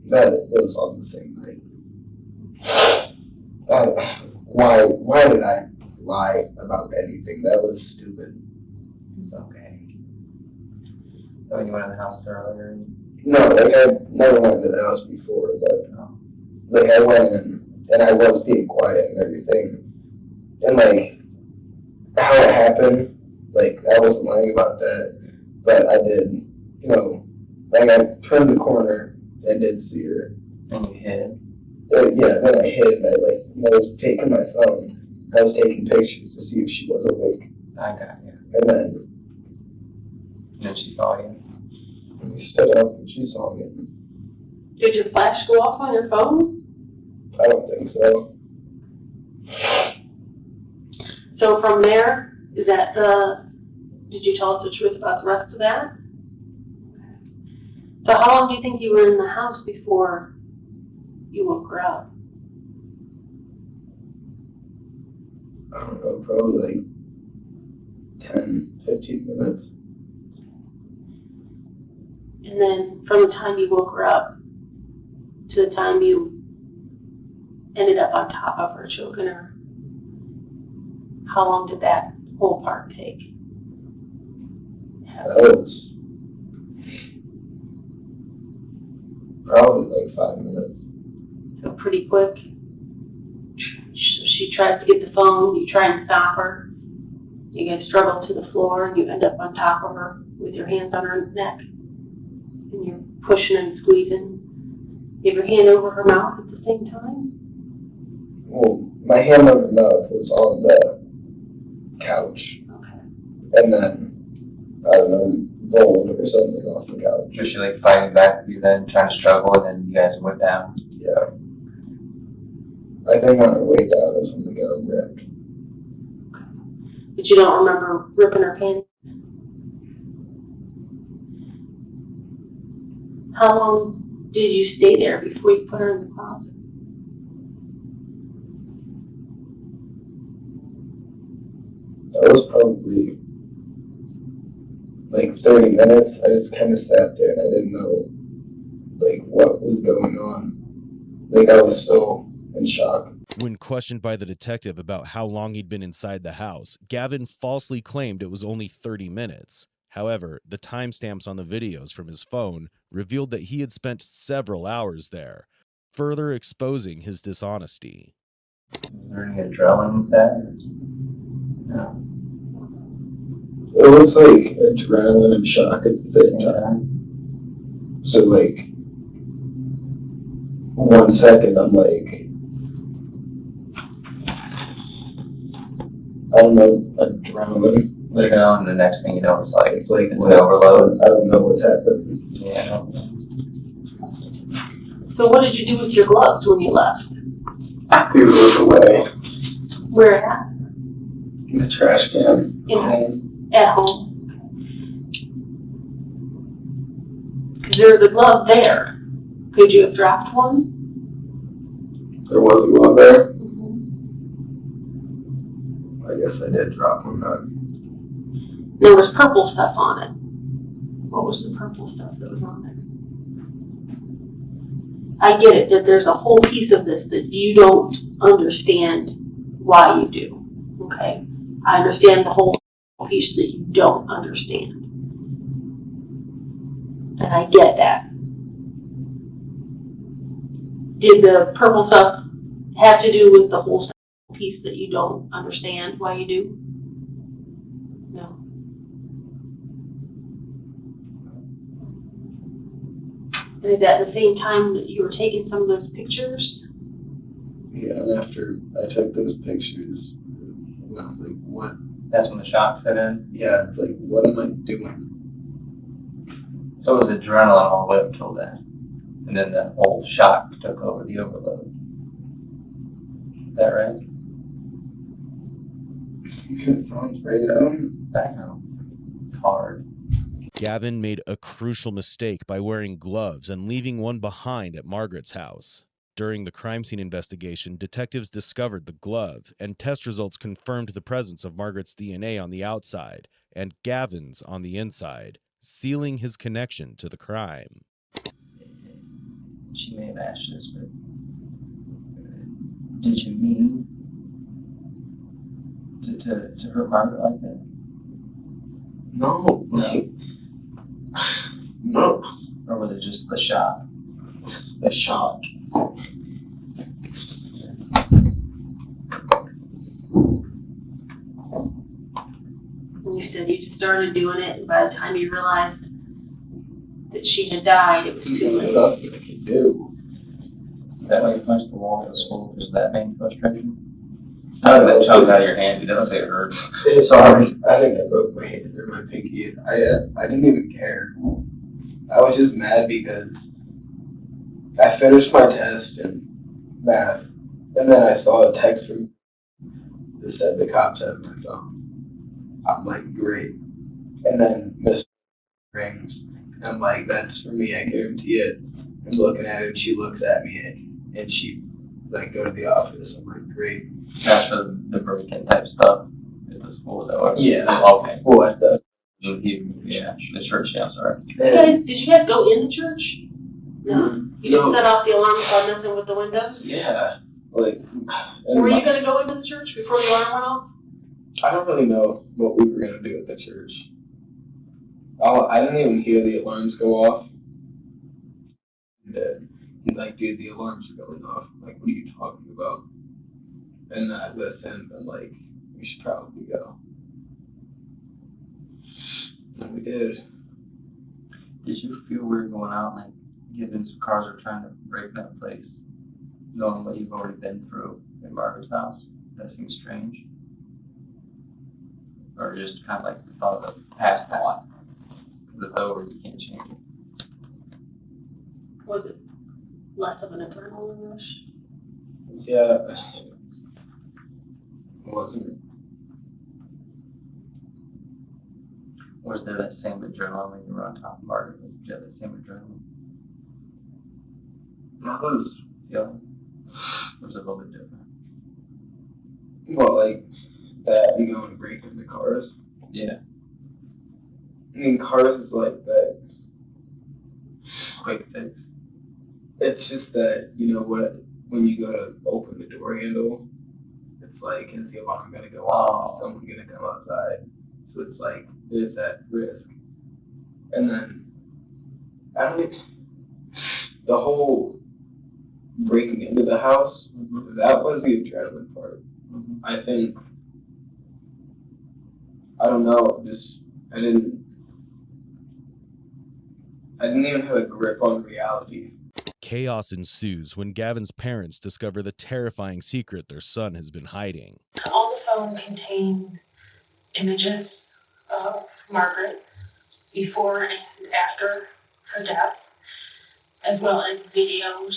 [SPEAKER 12] That was on the same night. Why did I lie about anything? That was stupid.
[SPEAKER 13] It's okay. So when you went in the house earlier?
[SPEAKER 12] No, like I never went to the house before, but like I went in and I was being quiet and everything. And like how it happened, like I wasn't lying about that, but I did, you know, like I turned the corner and did see her.
[SPEAKER 13] And you hid?
[SPEAKER 12] Yeah, then I hid and I was taking my phone. I was taking pictures to see if she was awake.
[SPEAKER 13] I got you.
[SPEAKER 12] And then
[SPEAKER 13] she saw you?
[SPEAKER 12] And we stood up and she saw me.
[SPEAKER 11] Did your flash go off on your phone?
[SPEAKER 12] I don't think so.
[SPEAKER 11] So from there, is that did you tell us the truth about the rest of that? So how long do you think you were in the house before you woke her up?
[SPEAKER 12] I don't know, probably like 10, 15 minutes.
[SPEAKER 11] And then from the time you woke her up to the time you ended up on top of her, choking her, how long did that whole part take?
[SPEAKER 12] That was probably like 5 minutes.
[SPEAKER 11] So pretty quick. She tries to get the phone, you try and stop her. You guys struggle to the floor, and you end up on top of her with your hands on her neck. And you're pushing and squeezing. You have your hand over her mouth at the same time?
[SPEAKER 12] Well, my hand on her mouth was on the couch.
[SPEAKER 11] Okay.
[SPEAKER 12] And then, I don't know, rolled or something off the couch.
[SPEAKER 13] Was she like fighting back with you then, trying to struggle, and then you guys went down?
[SPEAKER 12] Yeah. I think on her way down is when we got ripped.
[SPEAKER 11] But you don't remember ripping her pants? How long did you stay there before you put her in the closet?
[SPEAKER 12] That was probably like 30 minutes. I just kind of sat there and I didn't know like what was going on. Like I was so in shock.
[SPEAKER 3] When questioned by the detective about how long he'd been inside the house, Gavin falsely claimed it was only 30 minutes. However, the timestamps on the videos from his phone revealed that he had spent several hours there, further exposing his dishonesty.
[SPEAKER 13] Is there any adrenaline with that? No.
[SPEAKER 12] It was like adrenaline and shock at the same time. So like 1 second I'm like, I don't know, adrenaline.
[SPEAKER 13] You know, and the next thing you know, it's like
[SPEAKER 12] with overload. I don't know what's happening.
[SPEAKER 13] Yeah.
[SPEAKER 11] So what did you do with your gloves when you left?
[SPEAKER 12] I threw those away
[SPEAKER 11] Where at?
[SPEAKER 12] in the trash can.
[SPEAKER 11] At home. Because there's a glove there. Could you have dropped one?
[SPEAKER 12] There was a glove there. I guess I did drop one though.
[SPEAKER 11] There was purple stuff on it. What was the purple stuff that was on there? I get it that there's a whole piece of this that you don't understand why you do. Okay? I understand the whole piece that you don't understand. And I get that. Did the purple stuff have to do with the whole piece that you don't understand why you do? No. And is that the same time that you were taking some of those pictures?
[SPEAKER 12] Yeah, and after I took those pictures, I was like, what?
[SPEAKER 13] That's when the shock set in?
[SPEAKER 12] Yeah, it's like, what am I doing?
[SPEAKER 13] So it was adrenaline all the way up until then. And then the whole shock took over the overload. Is that right?
[SPEAKER 12] It sounds right.
[SPEAKER 13] I know. It's hard.
[SPEAKER 3] Gavin made a crucial mistake by wearing gloves and leaving one behind at Margaret's house. During the crime scene investigation, detectives discovered the glove, and test results confirmed the presence of Margaret's DNA on the outside and Gavin's on the inside, sealing his connection to the crime.
[SPEAKER 13] She may have asked this, but did you mean to hurt Margaret like that?
[SPEAKER 12] No. No.
[SPEAKER 13] Or was it just the shock?
[SPEAKER 12] The shock.
[SPEAKER 11] You said you just started doing it, and by the time you realized that she had died, it was too late.
[SPEAKER 12] Nothing I can do.
[SPEAKER 13] That way you punched the wall at the school, is that main frustration? How did that chunk out of your hand? You don't say it hurts.
[SPEAKER 12] Sorry, I think I broke my hand or my pinky. I didn't even care. I was just mad because I finished my test in math, and then I saw a text from that said the cops had my phone. I'm like, great. And then Miss rings. I'm like, that's for me, I guarantee it. I'm looking at her, and she looks at me, and she, like, go to the office. I'm like, great.
[SPEAKER 13] That's for the break-in type stuff at the school, though.
[SPEAKER 12] Yeah.
[SPEAKER 13] Okay.
[SPEAKER 12] School and stuff.
[SPEAKER 13] Yeah, the church, yeah, sorry.
[SPEAKER 11] Did you guys go in the church? No. You didn't set off the alarm about nothing with the windows?
[SPEAKER 12] Yeah. Like,
[SPEAKER 11] Were you going to go into the church before the alarm went off?
[SPEAKER 12] I don't really know what we were going to do at the church. I didn't even hear the alarms go off. And he's like, dude, the alarms are going off. I'm like, what are you talking about? And then I listened. I'm like, we should probably go. And we did.
[SPEAKER 13] Did you feel weird going out, like, given some cars are trying to break that place, knowing what you've already been through in Margaret's house? That seems strange. Or just kind of like the thought of the past thought. Because it's over, you can't change it.
[SPEAKER 11] Was it less of an adrenaline rush?
[SPEAKER 12] Yeah. It wasn't.
[SPEAKER 13] Or is there that same adrenaline when you were on top of Margaret? Did you have that same adrenaline? was young. It was a little bit different.
[SPEAKER 12] Well, like that and going to break into cars.
[SPEAKER 13] Yeah.
[SPEAKER 12] I mean, cars is like that.
[SPEAKER 13] Quick fix.
[SPEAKER 12] It's just that, you know what, when you go to open the door handle, it's like, is the alarm going to go off? Is someone going to come outside? So it's like, there's that risk. And then, the whole breaking into the house, that was the adrenaline part. I think, I don't know, I didn't even have a grip on reality.
[SPEAKER 3] Chaos ensues when Gavin's parents discover the terrifying secret their son has been hiding.
[SPEAKER 11] All the phone contained images of Margaret before and after her death, as well as videos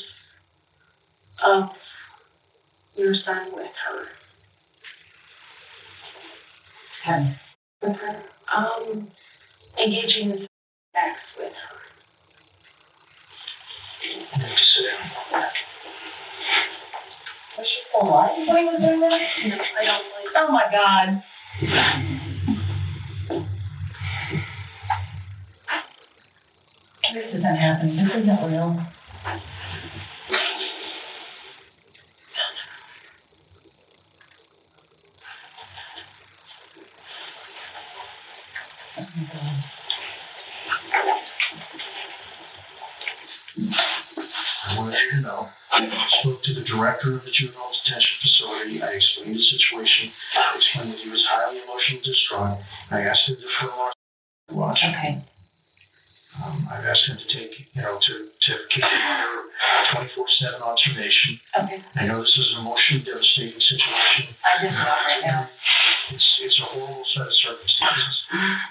[SPEAKER 11] of your son with her. With her. Engaging in sex with her. Was she still alive when he was doing that? No, I don't believe. Oh my God. This isn't happening. This isn't real.
[SPEAKER 15] I wanted you to know, I spoke to the director of the juvenile detention facility. I explained the situation. I explained that he was highly emotionally distraught. I asked him to defer our watch.
[SPEAKER 11] Okay.
[SPEAKER 15] I've asked him to take, to keep him under 24/7 observation.
[SPEAKER 11] Okay.
[SPEAKER 15] I know this is an emotionally devastating situation.
[SPEAKER 11] I just know right now.
[SPEAKER 15] It's a horrible set of circumstances.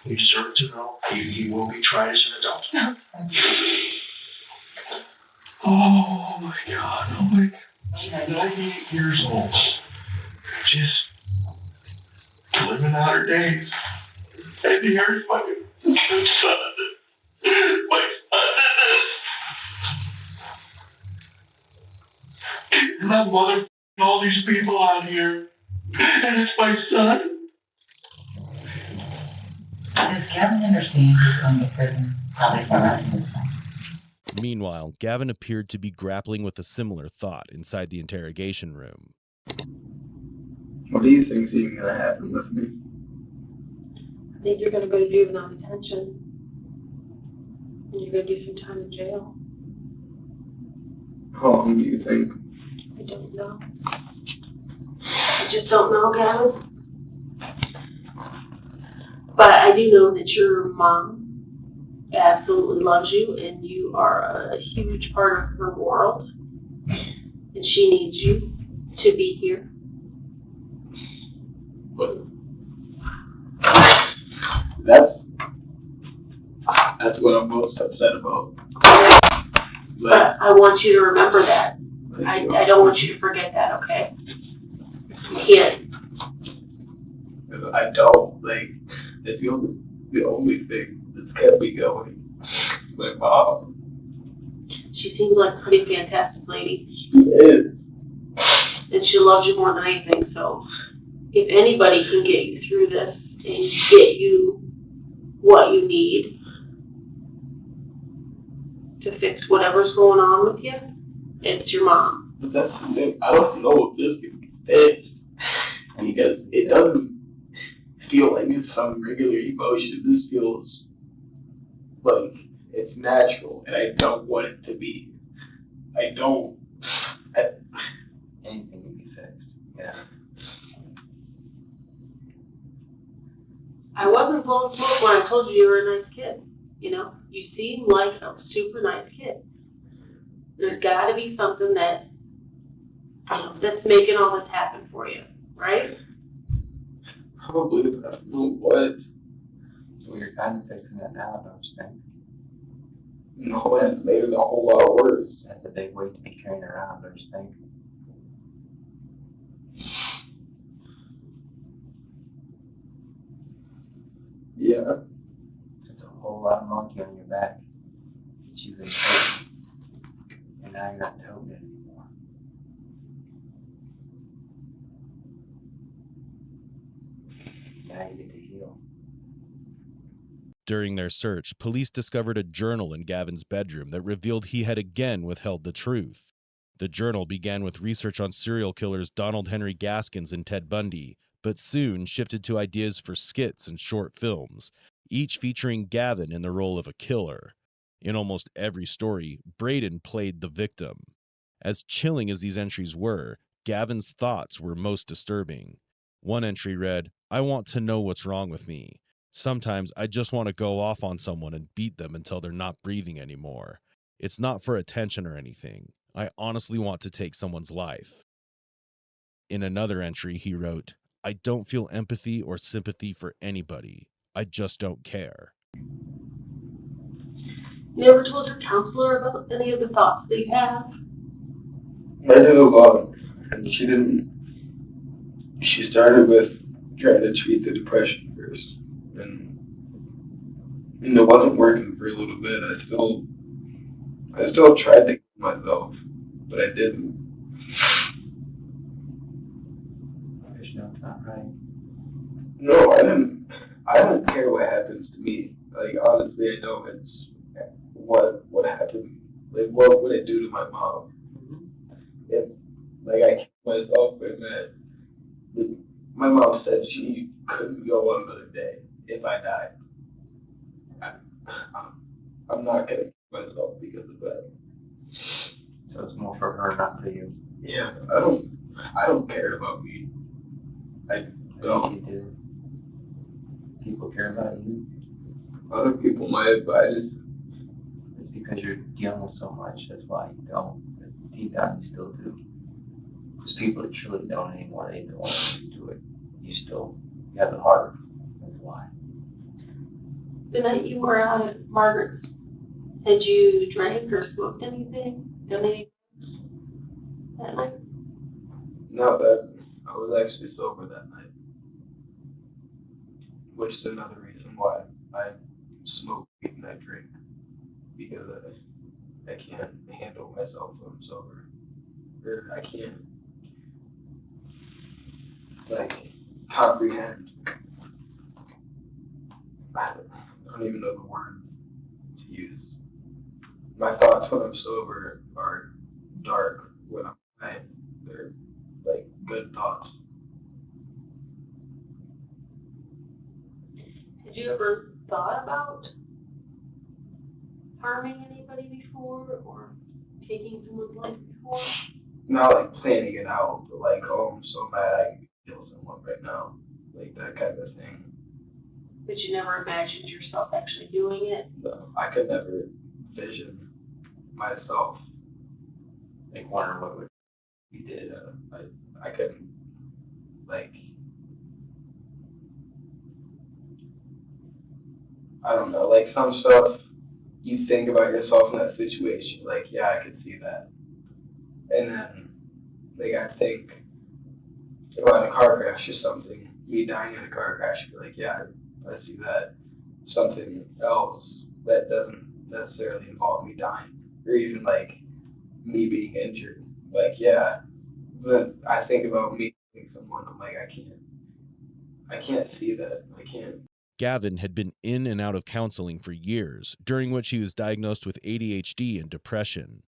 [SPEAKER 15] You deserve to know he will be tried as an adult. Oh my God, oh my God. 98 years old. Just living out her days. And here's my son. My son did this. And I'm mother all these people out here. And it's my son.
[SPEAKER 7] Does Gavin understand he's going to prison? Probably for the rest of his life.
[SPEAKER 3] Meanwhile, Gavin appeared to be grappling with a similar thought inside the interrogation room.
[SPEAKER 12] What do you think's even going to happen with me?
[SPEAKER 11] I think you're going to go to juvenile detention. And you're going to do some time in jail.
[SPEAKER 12] How long do you think?
[SPEAKER 11] I don't know. I just don't know, Gavin. But I do know that your mom absolutely loves you, and you are a huge part of her world, and she needs you to be here.
[SPEAKER 12] But that's what I'm most upset about.
[SPEAKER 11] But I want you to remember that. I don't want you to forget that, okay? You can't.
[SPEAKER 12] I don't, it's the only thing that's kept me going. My mom.
[SPEAKER 11] She seems like a pretty fantastic lady.
[SPEAKER 12] She is.
[SPEAKER 11] And she loves you more than anything, so if anybody can get you through this and get you what you need to fix whatever's going on with you, it's your mom.
[SPEAKER 12] But that's the thing. I don't know if this can be fixed. Because it doesn't feel like it's some regular emotion. This feels like it's natural, and I don't want it to be.
[SPEAKER 13] Anything can be fixed. Yeah.
[SPEAKER 11] I wasn't blowing smoke when I told you were a nice kid. You seem like a super nice kid. There's got to be something that that's making all this happen for you, right?
[SPEAKER 12] Probably, but I don't know what.
[SPEAKER 13] So you're kind of fixing that now, don't you think?
[SPEAKER 12] No, that's made it a whole lot worse.
[SPEAKER 13] That's a big weight to be carrying around, don't you think?
[SPEAKER 12] Yeah.
[SPEAKER 13] It's a whole lot of monkey on your back that you've been taking. And now you're not toting how you get to heal.
[SPEAKER 3] During their search, police discovered a journal in Gavin's bedroom that revealed he had again withheld the truth. The journal began with research on serial killers Donald Henry Gaskins and Ted Bundy, but soon shifted to ideas for skits and short films, each featuring Gavin in the role of a killer. In almost every story, Braden played the victim. As chilling as these entries were, Gavin's thoughts were most disturbing. One entry read, "I want to know what's wrong with me. Sometimes I just want to go off on someone and beat them until they're not breathing anymore. It's not for attention or anything. I honestly want to take someone's life." In another entry, he wrote, "I don't feel empathy or sympathy for anybody. I just don't care."
[SPEAKER 11] You ever told your counselor about any of the thoughts that you have?
[SPEAKER 12] I did a lot, and she didn't. She started with trying to treat the depression first, and it wasn't working for a little bit. I still tried to kill myself, but I didn't.
[SPEAKER 13] No, it's not right.
[SPEAKER 12] No, I didn't. I don't care what happens to me. Like, honestly, I don't. It's what happened. Like, what would it do to my mom? If, like, I killed myself and that my mom said she couldn't go another day if I died. I'm not gonna kill myself because of that.
[SPEAKER 13] So it's more for her, not for you.
[SPEAKER 12] Yeah, I don't care about me. I don't.
[SPEAKER 13] You do. People care about you.
[SPEAKER 12] Other people might, but I just.
[SPEAKER 13] It's because you're dealing with so much. That's why you don't. Deep down, you still do. Because people that truly don't anymore, they don't want to do it. You have the heart. That's why.
[SPEAKER 11] The night you were out at Margaret's, had you drank or smoked anything? Done any that night?
[SPEAKER 12] No, I was actually sober that night. Which is another reason why I smoke weed and I drink. Because I can't handle myself when I'm sober. Or I can't, like, comprehend. I don't even know the word to use. My thoughts when I'm sober are dark. When I'm high, they're, like, good thoughts.
[SPEAKER 11] Had you ever thought about harming anybody before or taking someone's life before?
[SPEAKER 12] Not like planning it out, but like, oh, I'm so mad I can kill someone right now. Like that kind of thing.
[SPEAKER 11] But you never imagined yourself actually doing it?
[SPEAKER 12] No, I could never vision myself.
[SPEAKER 13] Like, wonder what would you did.
[SPEAKER 12] I couldn't, like, I don't know, like some stuff you think about yourself in that situation, like, yeah, I could see that. And then, like, I think about a car crash or something, me dying in a car crash, I'd be like, yeah, I see that. Something else that doesn't necessarily involve me dying, or even, like, me being injured. Like, yeah, but I think about me killing someone, I'm like, I can't see that. I can't.
[SPEAKER 3] Gavin had been in and out of counseling for years, during which he was diagnosed with ADHD and depression.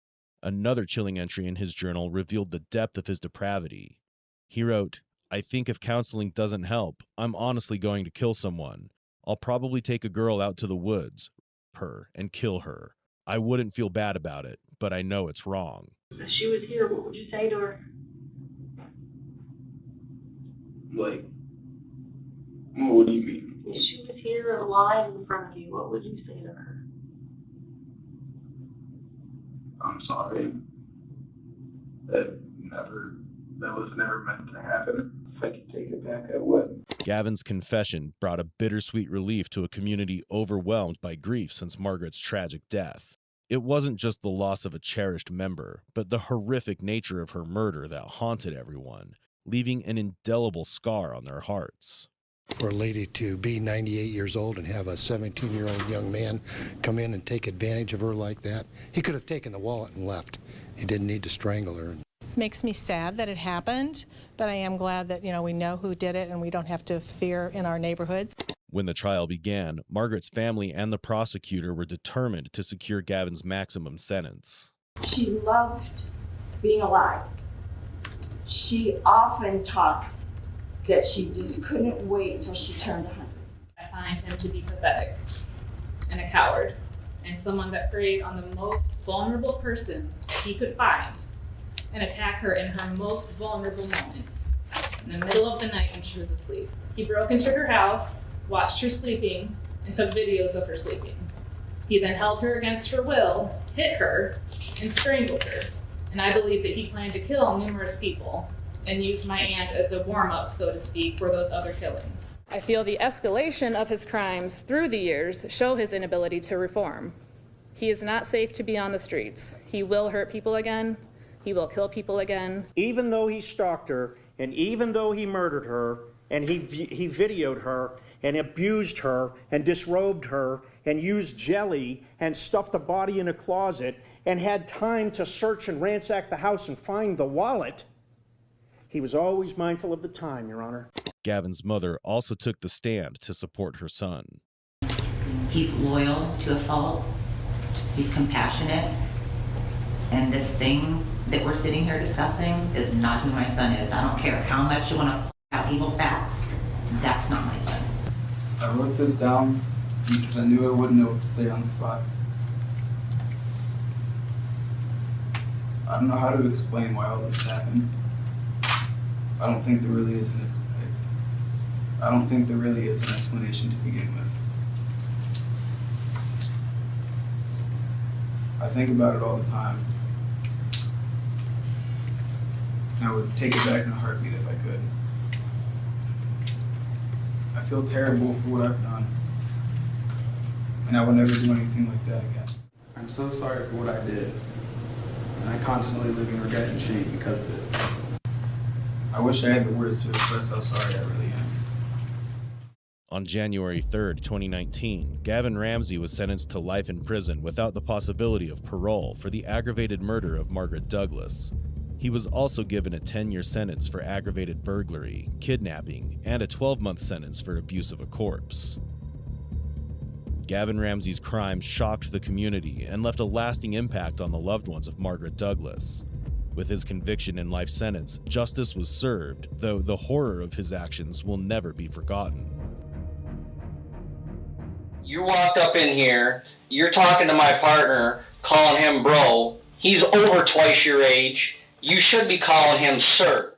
[SPEAKER 3] Another chilling entry in his journal revealed the depth of his depravity. He wrote, "I think if counseling doesn't help, I'm honestly going to kill someone. I'll probably take a girl out to the woods, rape her, and kill her. I wouldn't feel bad about it, but I know it's wrong."
[SPEAKER 11] If she was here, what would you say to her?
[SPEAKER 12] Like, what do you mean?
[SPEAKER 11] If she was here alive in front of you, what would you say to her?
[SPEAKER 12] I'm sorry. That was never meant to happen. If I could take it back, I would.
[SPEAKER 3] Gavin's confession brought a bittersweet relief to a community overwhelmed by grief since Margaret's tragic death. It wasn't just the loss of a cherished member, but the horrific nature of her murder that haunted everyone, leaving an indelible scar on their hearts.
[SPEAKER 14] For a lady to be 98 years old and have a 17-year-old young man come in and take advantage of her like that, he could have taken the wallet and left. He didn't need to strangle her.
[SPEAKER 16] Makes me sad that it happened, but I am glad that, we know who did it and we don't have to fear in our neighborhoods.
[SPEAKER 3] When the trial began, Margaret's family and the prosecutor were determined to secure Gavin's maximum sentence.
[SPEAKER 17] She loved being alive. She often talked that she just couldn't wait until she turned 100.
[SPEAKER 18] I find him to be pathetic and a coward and someone that preyed on the most vulnerable person he could find and attack her in her most vulnerable moment, in the middle of the night when she was asleep. He broke into her house, watched her sleeping, and took videos of her sleeping. He then held her against her will, hit her, and strangled her. And I believe that he planned to kill numerous people and used my aunt as a warm-up, so to speak, for those other killings. I feel the escalation of his crimes through the years show his inability to reform. He is not safe to be on the streets. He will hurt people again. He will kill people again.
[SPEAKER 19] Even though he stalked her, and even though he murdered her, and he videoed her, and abused her, and disrobed her, and used jelly, and stuffed a body in a closet, and had time to search and ransack the house and find the wallet, he was always mindful of the time, Your Honor.
[SPEAKER 3] Gavin's mother also took the stand to support her son.
[SPEAKER 7] He's loyal to a fault. He's compassionate. And this thing that we're sitting here discussing is not who my son is. I don't care how much you want to point out evil facts. That's not my son.
[SPEAKER 20] I wrote this down because I knew I wouldn't know what to say on the spot. I don't know how to explain why all this happened. I don't think there really is an explanation to begin with. I think about it all the time. I would take it back in a heartbeat if I could. I feel terrible for what I've done, and I will never do anything like that again. I'm so sorry for what I did, and I constantly live in regret and shame because of it. I wish I had the words to express how sorry I really am.
[SPEAKER 3] On January 3rd, 2019, Gavin Ramsay was sentenced to life in prison without the possibility of parole for the aggravated murder of Margaret Douglas. He was also given a 10-year sentence for aggravated burglary, kidnapping, and a 12-month sentence for abuse of a corpse. Gavin Ramsay's crimes shocked the community and left a lasting impact on the loved ones of Margaret Douglas. With his conviction and life sentence, justice was served, though the horror of his actions will never be forgotten.
[SPEAKER 21] You walked up in here, you're talking to my partner, calling him bro. He's over twice your age. You should be calling him sir.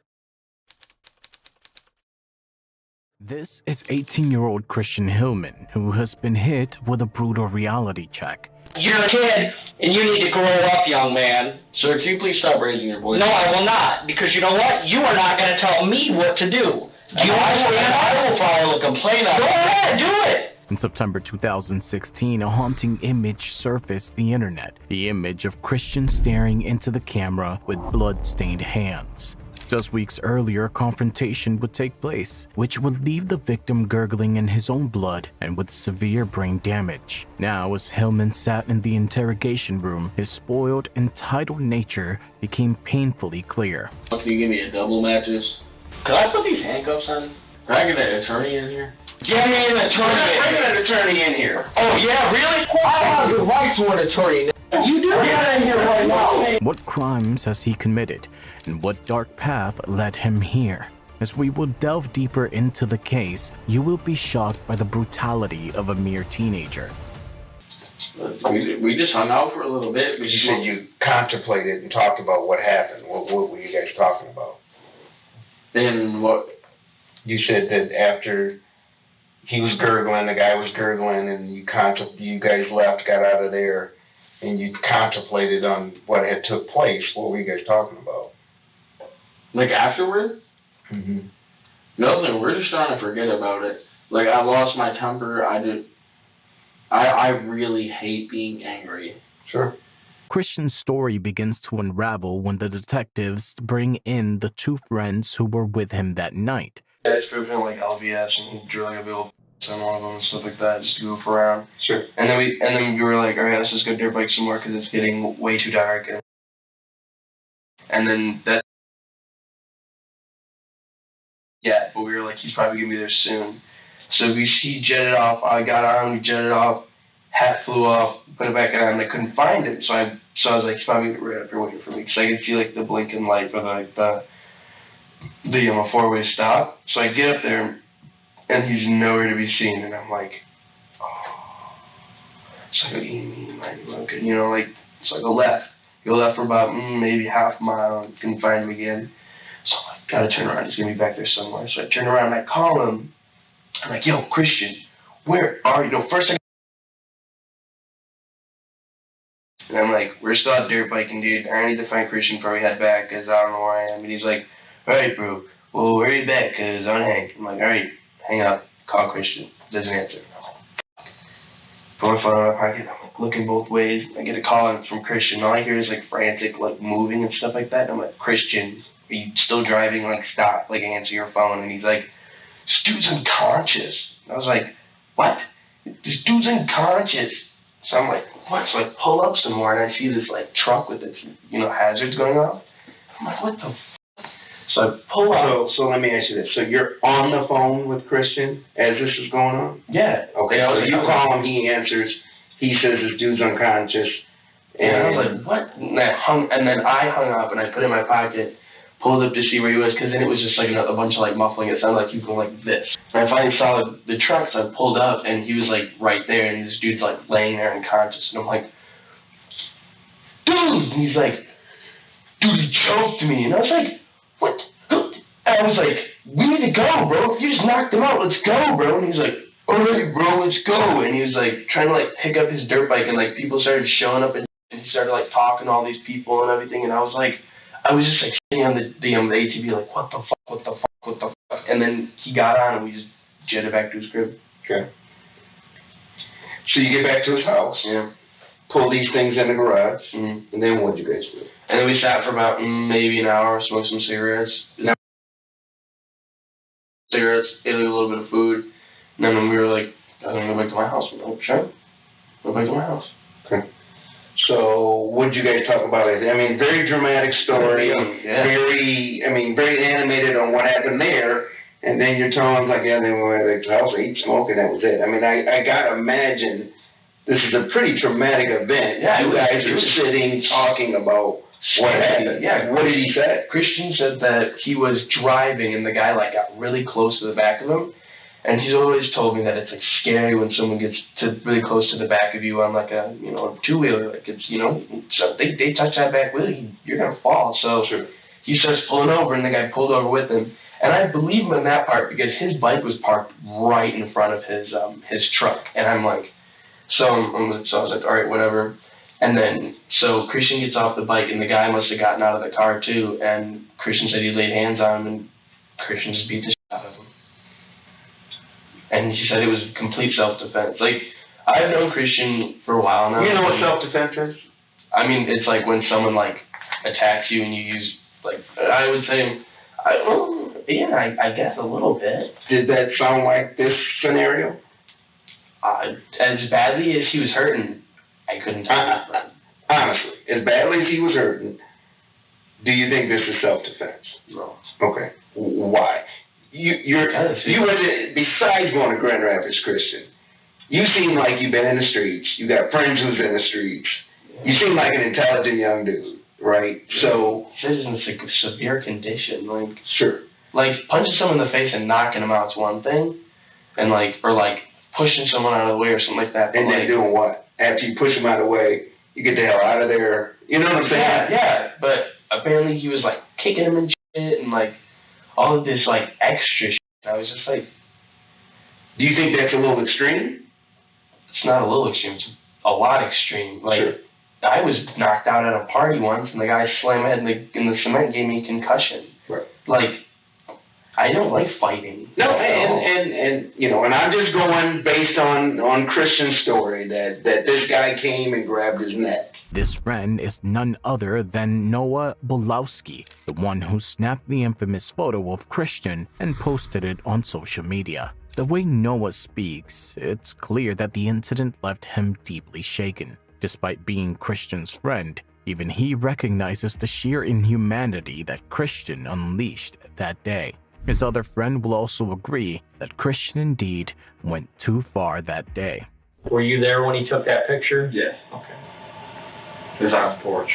[SPEAKER 22] This is 18-year-old Christian Hillman, who has been hit with a brutal reality check.
[SPEAKER 21] You're a kid, and you need to grow up, young man.
[SPEAKER 13] Sir, can you please stop raising your voice?
[SPEAKER 21] No, I will not, because you know what? You are not going to tell me what to do. Do you understand?
[SPEAKER 13] I will file a complaint on
[SPEAKER 21] Go ahead, do it!
[SPEAKER 22] In September 2016, a haunting image surfaced the internet. The image of Christian staring into the camera with blood-stained hands. Just weeks earlier, a confrontation would take place, which would leave the victim gurgling in his own blood and with severe brain damage. Now, as Hillman sat in the interrogation room, his spoiled, entitled nature became painfully clear.
[SPEAKER 13] Can you give me a double mattress? Could I put these handcuffs on? Can I get an attorney in here?
[SPEAKER 21] Get me an attorney.
[SPEAKER 13] Bring an attorney in here.
[SPEAKER 21] Oh, yeah, really?
[SPEAKER 13] I have the right to an attorney.
[SPEAKER 21] You do? Get in here right now.
[SPEAKER 22] What crimes has he committed, and what dark path led him here? As we will delve deeper into the case, you will be shocked by the brutality of a mere teenager.
[SPEAKER 13] We just hung out for a little bit.
[SPEAKER 23] You said you contemplated and talked about what happened. What were you guys talking about?
[SPEAKER 13] Then what?
[SPEAKER 23] You said that after he was gurgling, the guy was gurgling, and you guys left, got out of there, and you contemplated on what had took place. What were you guys talking about?
[SPEAKER 13] Like afterward?
[SPEAKER 23] Mm-hmm.
[SPEAKER 13] Nothing. We're just trying to forget about it. Like, I lost my temper. I really hate being angry.
[SPEAKER 23] Sure.
[SPEAKER 22] Christian's story begins to unravel when the detectives bring in the two friends who were with him that night.
[SPEAKER 24] I just moved in like LVS and drew like a bill on one of them and stuff like that just to goof around.
[SPEAKER 23] Sure.
[SPEAKER 24] And then we were like, all right, let's just go dirt bike some more because it's getting way too dark. And then that yet, but we were like, he's probably gonna be there soon. So he jetted off. I got on, we jetted off. Hat flew off, put it back on, and I couldn't find it. So I was like, he's probably right up here waiting for me, because I could see like the blinking light for like the four-way stop. So I get up there, and he's nowhere to be seen, and I'm like, oh. So I go, you know, like, so I go left. Go left for about maybe half a mile, and couldn't find him again. So I'm like, gotta turn around, he's gonna be back there somewhere. So I turn around and I call him. I'm like, yo, Christian, where are you? No, first and I'm like, we're still out dirt biking, dude. I need to find Christian before we head back, because I don't know where I am. And he's like, all right, bro, well, where are you back? Because I'm Hank. I'm like, all right, hang up, call Christian. Doesn't answer. Put my phone in my pocket. I'm like, looking both ways. I get a call from Christian. All I hear is like frantic, like moving and stuff like that. And I'm like, Christian, are you still driving? Like, stop, like answer your phone. And he's like, this dude's unconscious. And I was like, what? This dude's unconscious. So I'm like, what? So I pull up some more, and I see this like truck with its, you know, hazards going off. I'm like, what the f? So I pull up. So let me ask you this. So you're on the phone with Christian as this is going on? Yeah. Okay, so you call him, he answers. He says this dude's unconscious. And I was like, what? And then I hung up, and I put it in my pocket, pulled up to see where he was, because then it was just like a bunch of like muffling. It sounded like he was going like this. And I finally saw the truck, so I pulled up, and he was like right there, and this dude's like laying there unconscious. And I'm like, dude! And he's like, dude, he choked me. And I was like, what? And I was like, we need to go, bro. You just knocked him out. Let's go, bro. And he's like, all right, bro, let's go. And he was like trying to like pick up his dirt bike, and like people started showing up, and he started like talking to all these people and everything. And I was just like sitting on the ATV like, what the fuck, what the fuck, what the fuck. And then he got on, and we just jetted back to his crib. Okay. So you get back to his house. Yeah. Pull these things in the garage. Mm-hmm. And then what'd you guys do? And then we sat for about maybe an hour, smoked some cigarettes. Ate a little bit of food, and then we were like, I'm gonna go back to my house. We're like, sure, go back to my house. Okay. So, what did you guys talk about? I mean, very dramatic story, very animated on what happened there, and then you're telling like, yeah, they went to the house, ate, smoked, and that was it. I mean, I gotta imagine this is a pretty traumatic event. Yeah, you guys are sitting talking about what happened. Yeah, what did he say? Christian said that he was driving and the guy like got really close to the back of him. And he's always told me that it's like scary when someone gets to really close to the back of you on like a, you know, a two-wheeler. Like it's, you know, so they touch that back wheel, you're gonna fall. So he starts pulling over, and the guy pulled over with him. And I believe him in that part because his bike was parked right in front of his truck. And I'm like, so I was like, all right, whatever. And then so Christian gets off the bike, and the guy must have gotten out of the car too. And Christian said he laid hands on him, and Christian just beat the shit out of him. And he said it was complete self-defense. Like, I've known Christian for a while now. You know what self-defense is? I mean, it's like when someone like attacks you and you use like, I would say, I guess a little bit. Did that sound like this scenario? As badly as he was hurting, I couldn't tell you. Honestly, as badly as he was hurting, do you think this is self-defense? No. Okay. Why? Besides going to Grand Rapids Christian, you seem like you've been in the streets. You got friends who's in the streets. You seem like an intelligent young dude, right? So this is in a severe condition. Like, sure. Like punching someone in the face and knocking them out is one thing, and like, or like pushing someone out of the way or something like that. And then doing what? After you push them out of the way, you get the hell out of there. You know what I'm saying? Yeah. But apparently he was like kicking him and shit, and like all of this like extra shit. I was just like, do you think that's a little extreme? It's not a little extreme. It's a lot extreme. Like, sure. I was knocked out at a party once, and the guy slammed my head in the cement, gave me a concussion. Right. Like, I don't like fighting. No, and you know, and I'm just going based on Christian's story that this guy came and grabbed his neck.
[SPEAKER 22] This friend is none other than Noah Bolowski, the one who snapped the infamous photo of Christian and posted it on social media. The way Noah speaks, it's clear that the incident left him deeply shaken. Despite being Christian's friend, even he recognizes the sheer inhumanity that Christian unleashed that day. His other friend will also agree that Christian indeed went too far that day.
[SPEAKER 1] Were you there when he took that picture?
[SPEAKER 24] Yes.
[SPEAKER 1] Okay.
[SPEAKER 24] It was on the porch.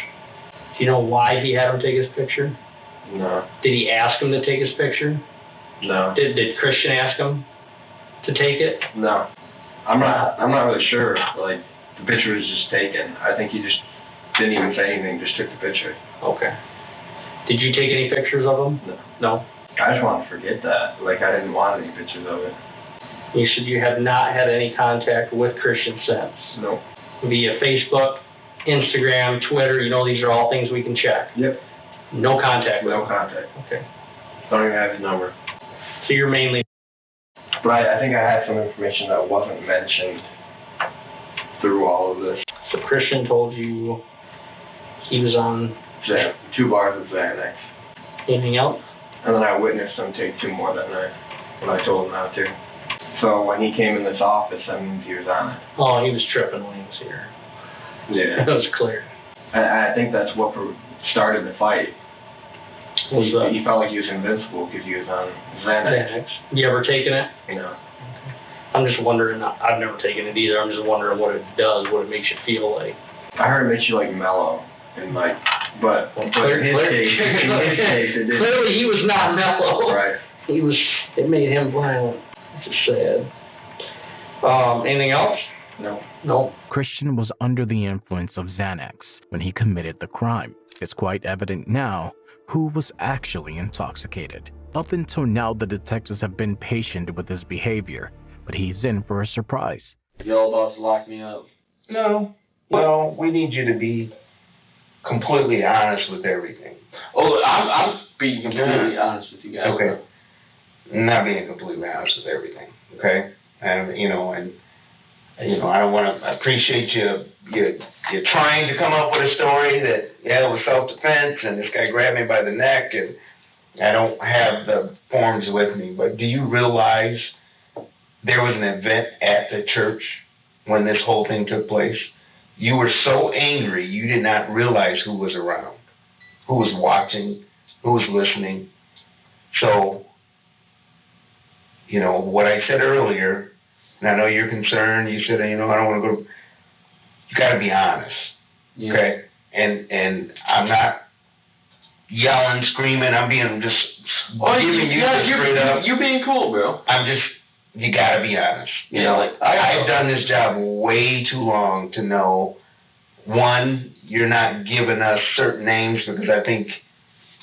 [SPEAKER 1] Do you know why he had him take his picture?
[SPEAKER 24] No.
[SPEAKER 1] Did he ask him to take his picture?
[SPEAKER 24] No.
[SPEAKER 1] Did Christian ask him to take it?
[SPEAKER 24] No. I'm not really sure. Like, the picture was just taken. I think he just didn't even say anything, just took the picture.
[SPEAKER 1] Okay. Did you take any pictures of him?
[SPEAKER 24] No.
[SPEAKER 1] No?
[SPEAKER 24] I just want to forget that. Like, I didn't want any pictures of it.
[SPEAKER 1] You said you have not had any contact with Christian since?
[SPEAKER 24] No.
[SPEAKER 1] Via Facebook, Instagram, Twitter, you know these are all things we can check?
[SPEAKER 24] Yep.
[SPEAKER 1] No contact with him?
[SPEAKER 24] No contact.
[SPEAKER 1] Okay.
[SPEAKER 24] Don't even have his number.
[SPEAKER 1] So you're mainly...
[SPEAKER 24] But I think I had some information that wasn't mentioned through all of this.
[SPEAKER 1] So Christian told you he was on...
[SPEAKER 24] 2 bars of Xanax.
[SPEAKER 1] Anything else?
[SPEAKER 24] And then I witnessed him take 2 more that night when I told him not to. So when he came in this office, that means he was on it.
[SPEAKER 1] Oh, he was tripping when he was here.
[SPEAKER 24] Yeah.
[SPEAKER 1] That was clear.
[SPEAKER 24] And I think that's what started the fight. He felt like he was invincible because he was on Xanax.
[SPEAKER 1] You ever taken it?
[SPEAKER 24] No.
[SPEAKER 1] I'm just wondering, I've never taken it either. I'm just wondering what it does, what it makes you feel like.
[SPEAKER 24] I heard it makes you like mellow and like, but in his case, it didn't.
[SPEAKER 1] Clearly he was not mellow.
[SPEAKER 24] Right.
[SPEAKER 1] It made him violent. It's just sad. Anything else?
[SPEAKER 24] No.
[SPEAKER 1] No.
[SPEAKER 22] Christian was under the influence of Xanax when he committed the crime. It's quite evident now who was actually intoxicated. Up until now, the detectives have been patient with his behavior, but he's in for a surprise.
[SPEAKER 24] Y'all about to lock me up?
[SPEAKER 23] No. Well, we need you to be completely honest with everything.
[SPEAKER 24] Oh, I'm being completely honest with you guys.
[SPEAKER 23] Okay. Not being completely honest with everything. Okay. And I don't want to appreciate you're trying to come up with a story that it was self-defense and this guy grabbed me by the neck and I don't have the forms with me. But do you realize there was an event at the church when this whole thing took place? You were so angry you did not realize who was around, who was watching, who was listening. So, what I said earlier, and I know you're concerned, you said, I don't want to go, you got to be honest, okay? And I'm not yelling, screaming, I'm being just giving you straight up.
[SPEAKER 24] You're being cool, bro.
[SPEAKER 23] You got to be honest. I've done this job way too long to know, one, you're not giving us certain names because I think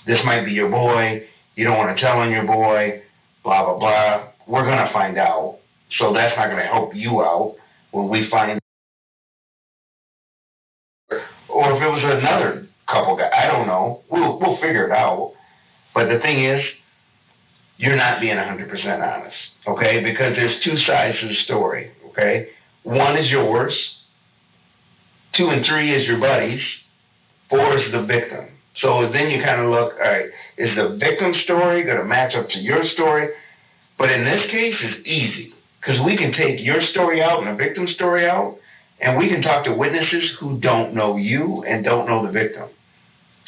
[SPEAKER 23] this might be your boy, you don't want to tell on your boy, blah, blah, blah. We're going to find out. So that's not going to help you out when we find, or if it was another couple guys, I don't know. We'll figure it out. But the thing is, you're not being 100% honest, okay? Because there's 2 sides to the story, okay? 1 is yours, 2 and 3 is your buddies, 4 is the victim. So then you kind of look, all right, is the victim story going to match up to your story? But in this case, it's easy. Because we can take your story out and the victim's story out, and we can talk to witnesses who don't know you and don't know the victim.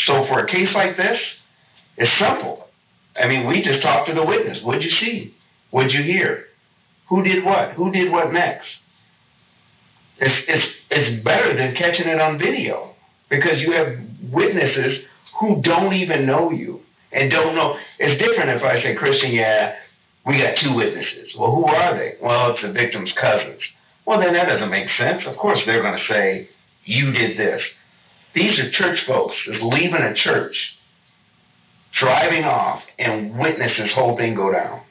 [SPEAKER 23] So for a case like this, it's simple. I mean, we just talk to the witness. What'd you see? What'd you hear? Who did what? Who did what next? It's better than catching it on video because you have witnesses who don't even know you and don't know. It's different if I say, Christian, yeah, we got 2 witnesses. Well, who are they? Well, it's the victim's cousins. Well, then that doesn't make sense. Of course, they're going to say, you did this. These are church folks just leaving a church, driving off, and witness this whole thing go down.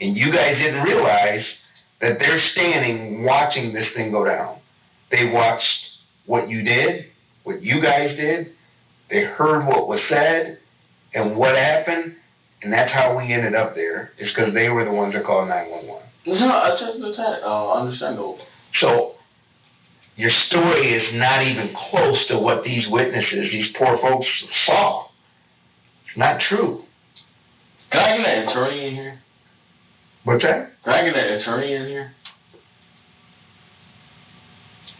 [SPEAKER 23] And you guys didn't realize that they're standing watching this thing go down. They watched what you did, what you guys did. They heard what was said and what happened. And that's how we ended up there, is because they were the ones that called 911.
[SPEAKER 24] No, understandable.
[SPEAKER 23] So your story is not even close to what these witnesses, these poor folks, saw. It's not true.
[SPEAKER 24] Can I get an attorney in here?
[SPEAKER 23] What's that?
[SPEAKER 24] Can I get an attorney in here?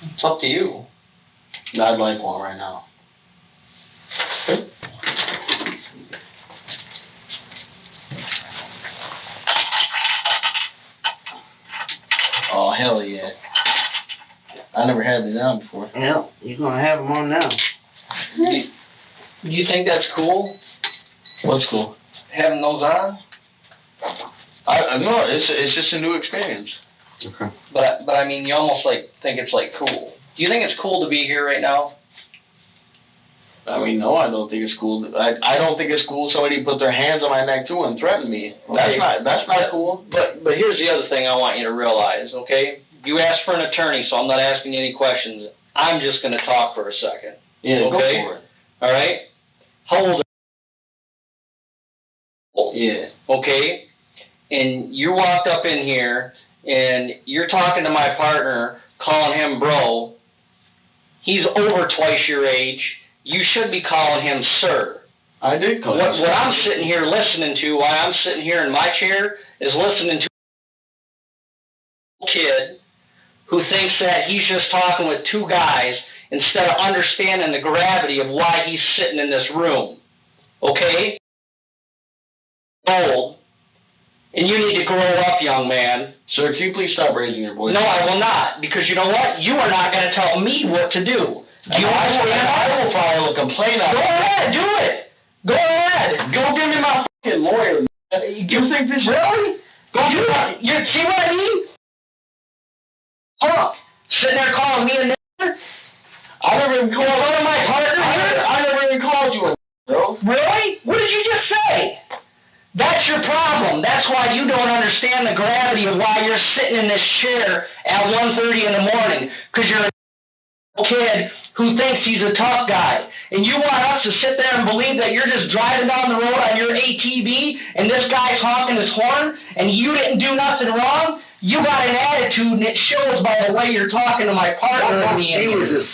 [SPEAKER 1] It's up to you.
[SPEAKER 24] I'd like one right now.
[SPEAKER 2] Oh, hell yeah. I never had it on before.
[SPEAKER 4] Yeah, you're gonna have them on now.
[SPEAKER 21] Do you think that's cool?
[SPEAKER 2] What's cool?
[SPEAKER 21] Having those on?
[SPEAKER 2] No, it's just a new experience.
[SPEAKER 23] Okay.
[SPEAKER 21] But I mean, you almost like think it's like cool. Do you think it's cool to be here right now?
[SPEAKER 2] I mean, no, I don't think it's cool. I don't think it's cool somebody put their hands on my neck too and threaten me.
[SPEAKER 21] Okay.
[SPEAKER 2] That's not cool.
[SPEAKER 21] But here's the other thing I want you to realize, okay? You asked for an attorney, so I'm not asking you any questions. I'm just going to talk for a second.
[SPEAKER 2] Yeah,
[SPEAKER 21] okay?
[SPEAKER 2] Go for it.
[SPEAKER 21] All right? How old are you?
[SPEAKER 2] Yeah.
[SPEAKER 21] Okay? And you walked up in here, and you're talking to my partner, calling him bro. He's over twice your age. You should be calling him sir.
[SPEAKER 2] I did call him
[SPEAKER 21] What I'm sitting here listening to, while I'm sitting here in my chair, is listening to a kid who thinks that he's just talking with two guys instead of understanding the gravity of why he's sitting in this room. Okay? Old. And you need to grow up, young man.
[SPEAKER 2] Sir, can you please stop raising your voice?
[SPEAKER 21] No, I will not, because you know what? You are not going to tell me what to do. Do you understand?
[SPEAKER 2] I will file a complaint on
[SPEAKER 21] Go ahead, do it. Go ahead.
[SPEAKER 2] Go give me my fucking lawyer. You think this
[SPEAKER 21] really? Go do it. You see what I mean? Huh? Sitting there calling me a nigger?
[SPEAKER 2] I never even called
[SPEAKER 21] one of my partners here?
[SPEAKER 2] I never even called you a bro.
[SPEAKER 21] Really? What did you just say? That's your problem. That's why you don't understand the gravity of why you're sitting in this chair at 1:30 in the morning. Because you're a kid who thinks he's a tough guy. And you want us to sit there and believe that you're just driving down the road on your ATV and this guy's honking his horn and you didn't do nothing wrong? You got an attitude, and it shows by the way you're talking to my partner.
[SPEAKER 2] He was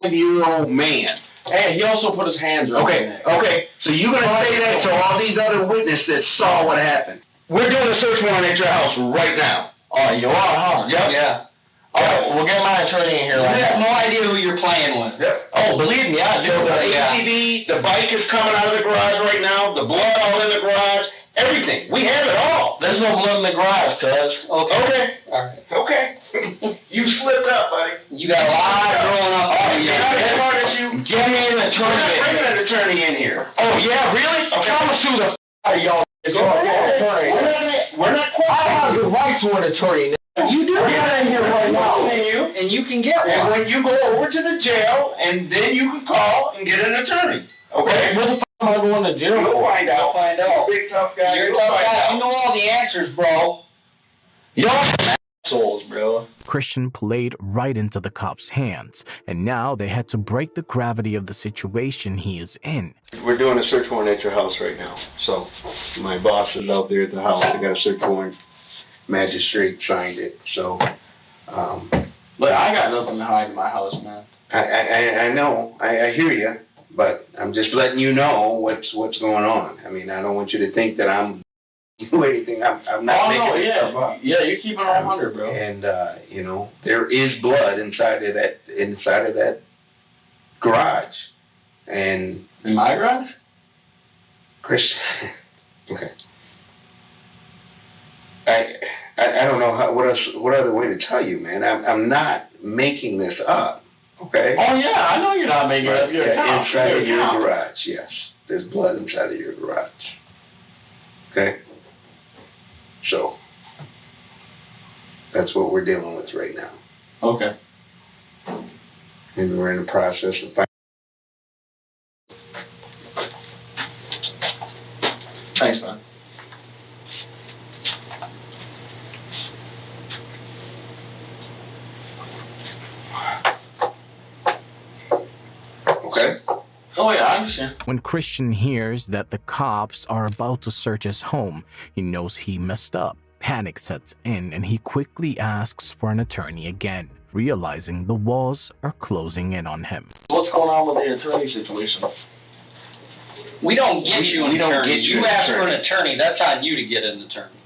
[SPEAKER 2] a 7-year-old man. And he also put his hands around me.
[SPEAKER 4] Okay. So you're going to say that to all these other witnesses saw what happened?
[SPEAKER 2] We're doing a search warrant at your house right now.
[SPEAKER 21] Oh, you are, huh?
[SPEAKER 2] Yep.
[SPEAKER 21] Yeah.
[SPEAKER 2] All right, we'll get my attorney in here right
[SPEAKER 21] You have
[SPEAKER 2] now.
[SPEAKER 21] no idea who you're playing with.
[SPEAKER 2] Yep.
[SPEAKER 21] Oh, believe me, I do.
[SPEAKER 2] So the
[SPEAKER 21] Yeah.
[SPEAKER 2] ATV, the bike is coming out of the garage right now, the blood all in the garage, everything. We have it all.
[SPEAKER 21] There's no blood in the garage, cuz.
[SPEAKER 2] Okay.
[SPEAKER 21] All right.
[SPEAKER 2] Okay. You slipped up, buddy.
[SPEAKER 21] You got a lot growing up on you.
[SPEAKER 2] Not as smart as you.
[SPEAKER 21] Give me an attorney.
[SPEAKER 2] We're not bringing an attorney in here.
[SPEAKER 21] Oh, yeah, really?
[SPEAKER 2] Okay.
[SPEAKER 21] Tell us who the f*** are y'all.
[SPEAKER 2] We're not
[SPEAKER 21] I have the right to an attorney. You do get in here right now. And you can get one.
[SPEAKER 2] And when you go over to the jail, and then you can call and get an attorney. Okay?
[SPEAKER 21] What the f*** am I going to jail?
[SPEAKER 2] You'll find out.
[SPEAKER 21] You'll find out.
[SPEAKER 2] Big tough guy.
[SPEAKER 21] You're a
[SPEAKER 2] You'll
[SPEAKER 21] tough
[SPEAKER 2] find
[SPEAKER 21] guy.
[SPEAKER 2] out.
[SPEAKER 21] You know all the answers, bro. Y'all some assholes, bro.
[SPEAKER 22] Christian played right into the cops' hands, and now they had to break the gravity of the situation he is in.
[SPEAKER 23] We're doing a search warrant at your house right now. So my boss is out there at the house. I got a search warrant. Magistrate signed it. So,
[SPEAKER 2] But I got nothing to hide in my house, man.
[SPEAKER 23] I know. I hear you. But I'm just letting you know what's going on. I mean, I don't want you to think that I'm doing anything. I'm not making this stuff up.
[SPEAKER 2] Yeah, you're keeping it 100, bro.
[SPEAKER 23] And you know, there is blood inside of that garage. And
[SPEAKER 2] in my garage?
[SPEAKER 23] Christian. Okay. I don't know what other way to tell you, man. I'm not making this up. Okay.
[SPEAKER 2] Oh yeah, I know you're not making it up. You're
[SPEAKER 23] inside of your garage. Yes, there's blood inside of your garage. Okay. So that's what we're dealing with right now.
[SPEAKER 2] Okay.
[SPEAKER 23] And we're in the process of finding.
[SPEAKER 2] Thanks, man.
[SPEAKER 23] Okay.
[SPEAKER 2] Oh yeah, I understand.
[SPEAKER 22] When Christian hears that the cops are about to search his home, he knows he messed up. Panic sets in and he quickly asks for an attorney again, realizing the walls are closing in on him.
[SPEAKER 2] What's going on with the attorney situation?
[SPEAKER 21] We don't get you an
[SPEAKER 2] We don't
[SPEAKER 21] attorney.
[SPEAKER 2] get you
[SPEAKER 21] You
[SPEAKER 2] an
[SPEAKER 21] ask for an
[SPEAKER 2] attorney.
[SPEAKER 21] attorney. That's on you to get an attorney.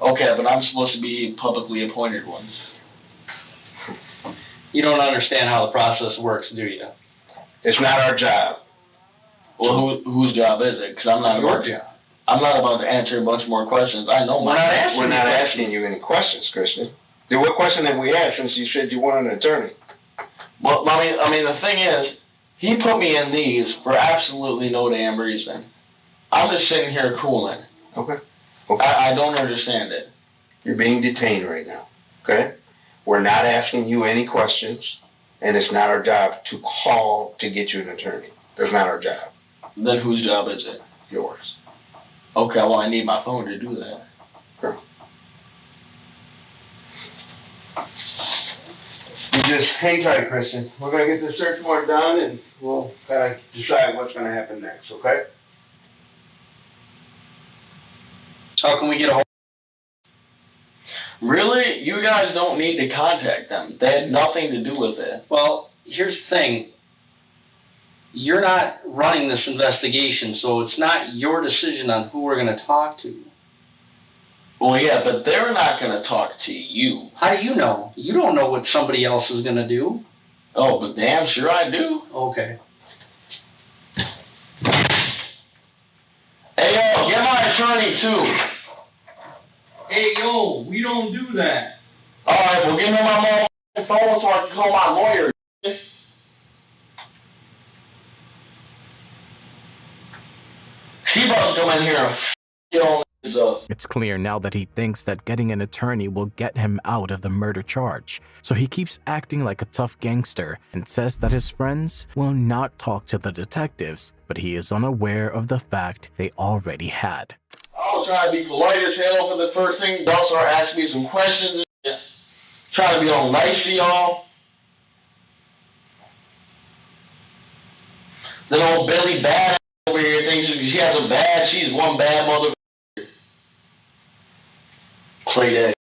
[SPEAKER 2] Okay, but I'm supposed to be publicly appointed ones.
[SPEAKER 21] You don't understand how the process works, do you?
[SPEAKER 23] It's not our job.
[SPEAKER 2] Well, whose job is it? Because I'm not
[SPEAKER 23] Your
[SPEAKER 2] about to.
[SPEAKER 23] job.
[SPEAKER 2] I'm not about to answer a bunch more questions. I know
[SPEAKER 23] We're
[SPEAKER 2] my.
[SPEAKER 23] not asking you any questions, Christian. Then what question have we asked since you said you wanted an attorney?
[SPEAKER 2] Well, I mean, the thing is, he put me in these for absolutely no damn reason. I'm just sitting here cooling.
[SPEAKER 23] Okay.
[SPEAKER 2] I don't understand it.
[SPEAKER 23] You're being detained right now, okay? We're not asking you any questions, and it's not our job to call to get you an attorney. That's not our job.
[SPEAKER 2] Then whose job is it?
[SPEAKER 23] Yours.
[SPEAKER 2] Okay, well, I need my phone to do that.
[SPEAKER 23] Sure. You just hang tight, Christian. We're going to get the search warrant done, and we'll kind of decide what's going to happen next, okay?
[SPEAKER 2] How can we get a hold? Really? You guys don't need to contact them. They had nothing to do with it.
[SPEAKER 1] Well, here's the thing. You're not running this investigation, so it's not your decision on who we're going to talk to.
[SPEAKER 2] Well, yeah, but they're not going to talk to you.
[SPEAKER 1] How do you know? You don't know what somebody else is going to do.
[SPEAKER 2] Oh, but damn sure I do.
[SPEAKER 1] Okay.
[SPEAKER 2] Hey, yo, get my attorney, too.
[SPEAKER 1] Hey, yo, we don't do that.
[SPEAKER 2] All right, well, give me my phone so I can call my lawyer. He about to come in here and get all this up.
[SPEAKER 22] It's clear now that he thinks that getting an attorney will get him out of the murder charge, so he keeps acting like a tough gangster and says that his friends will not talk to the detectives, but he is unaware of the fact they already had.
[SPEAKER 2] I was trying to be polite as hell for the first thing. Y'all start asking me some questions. Trying to be all nice to y'all. Then old Billy Bad over here thinks she has a bad, she's one bad mother. Play that.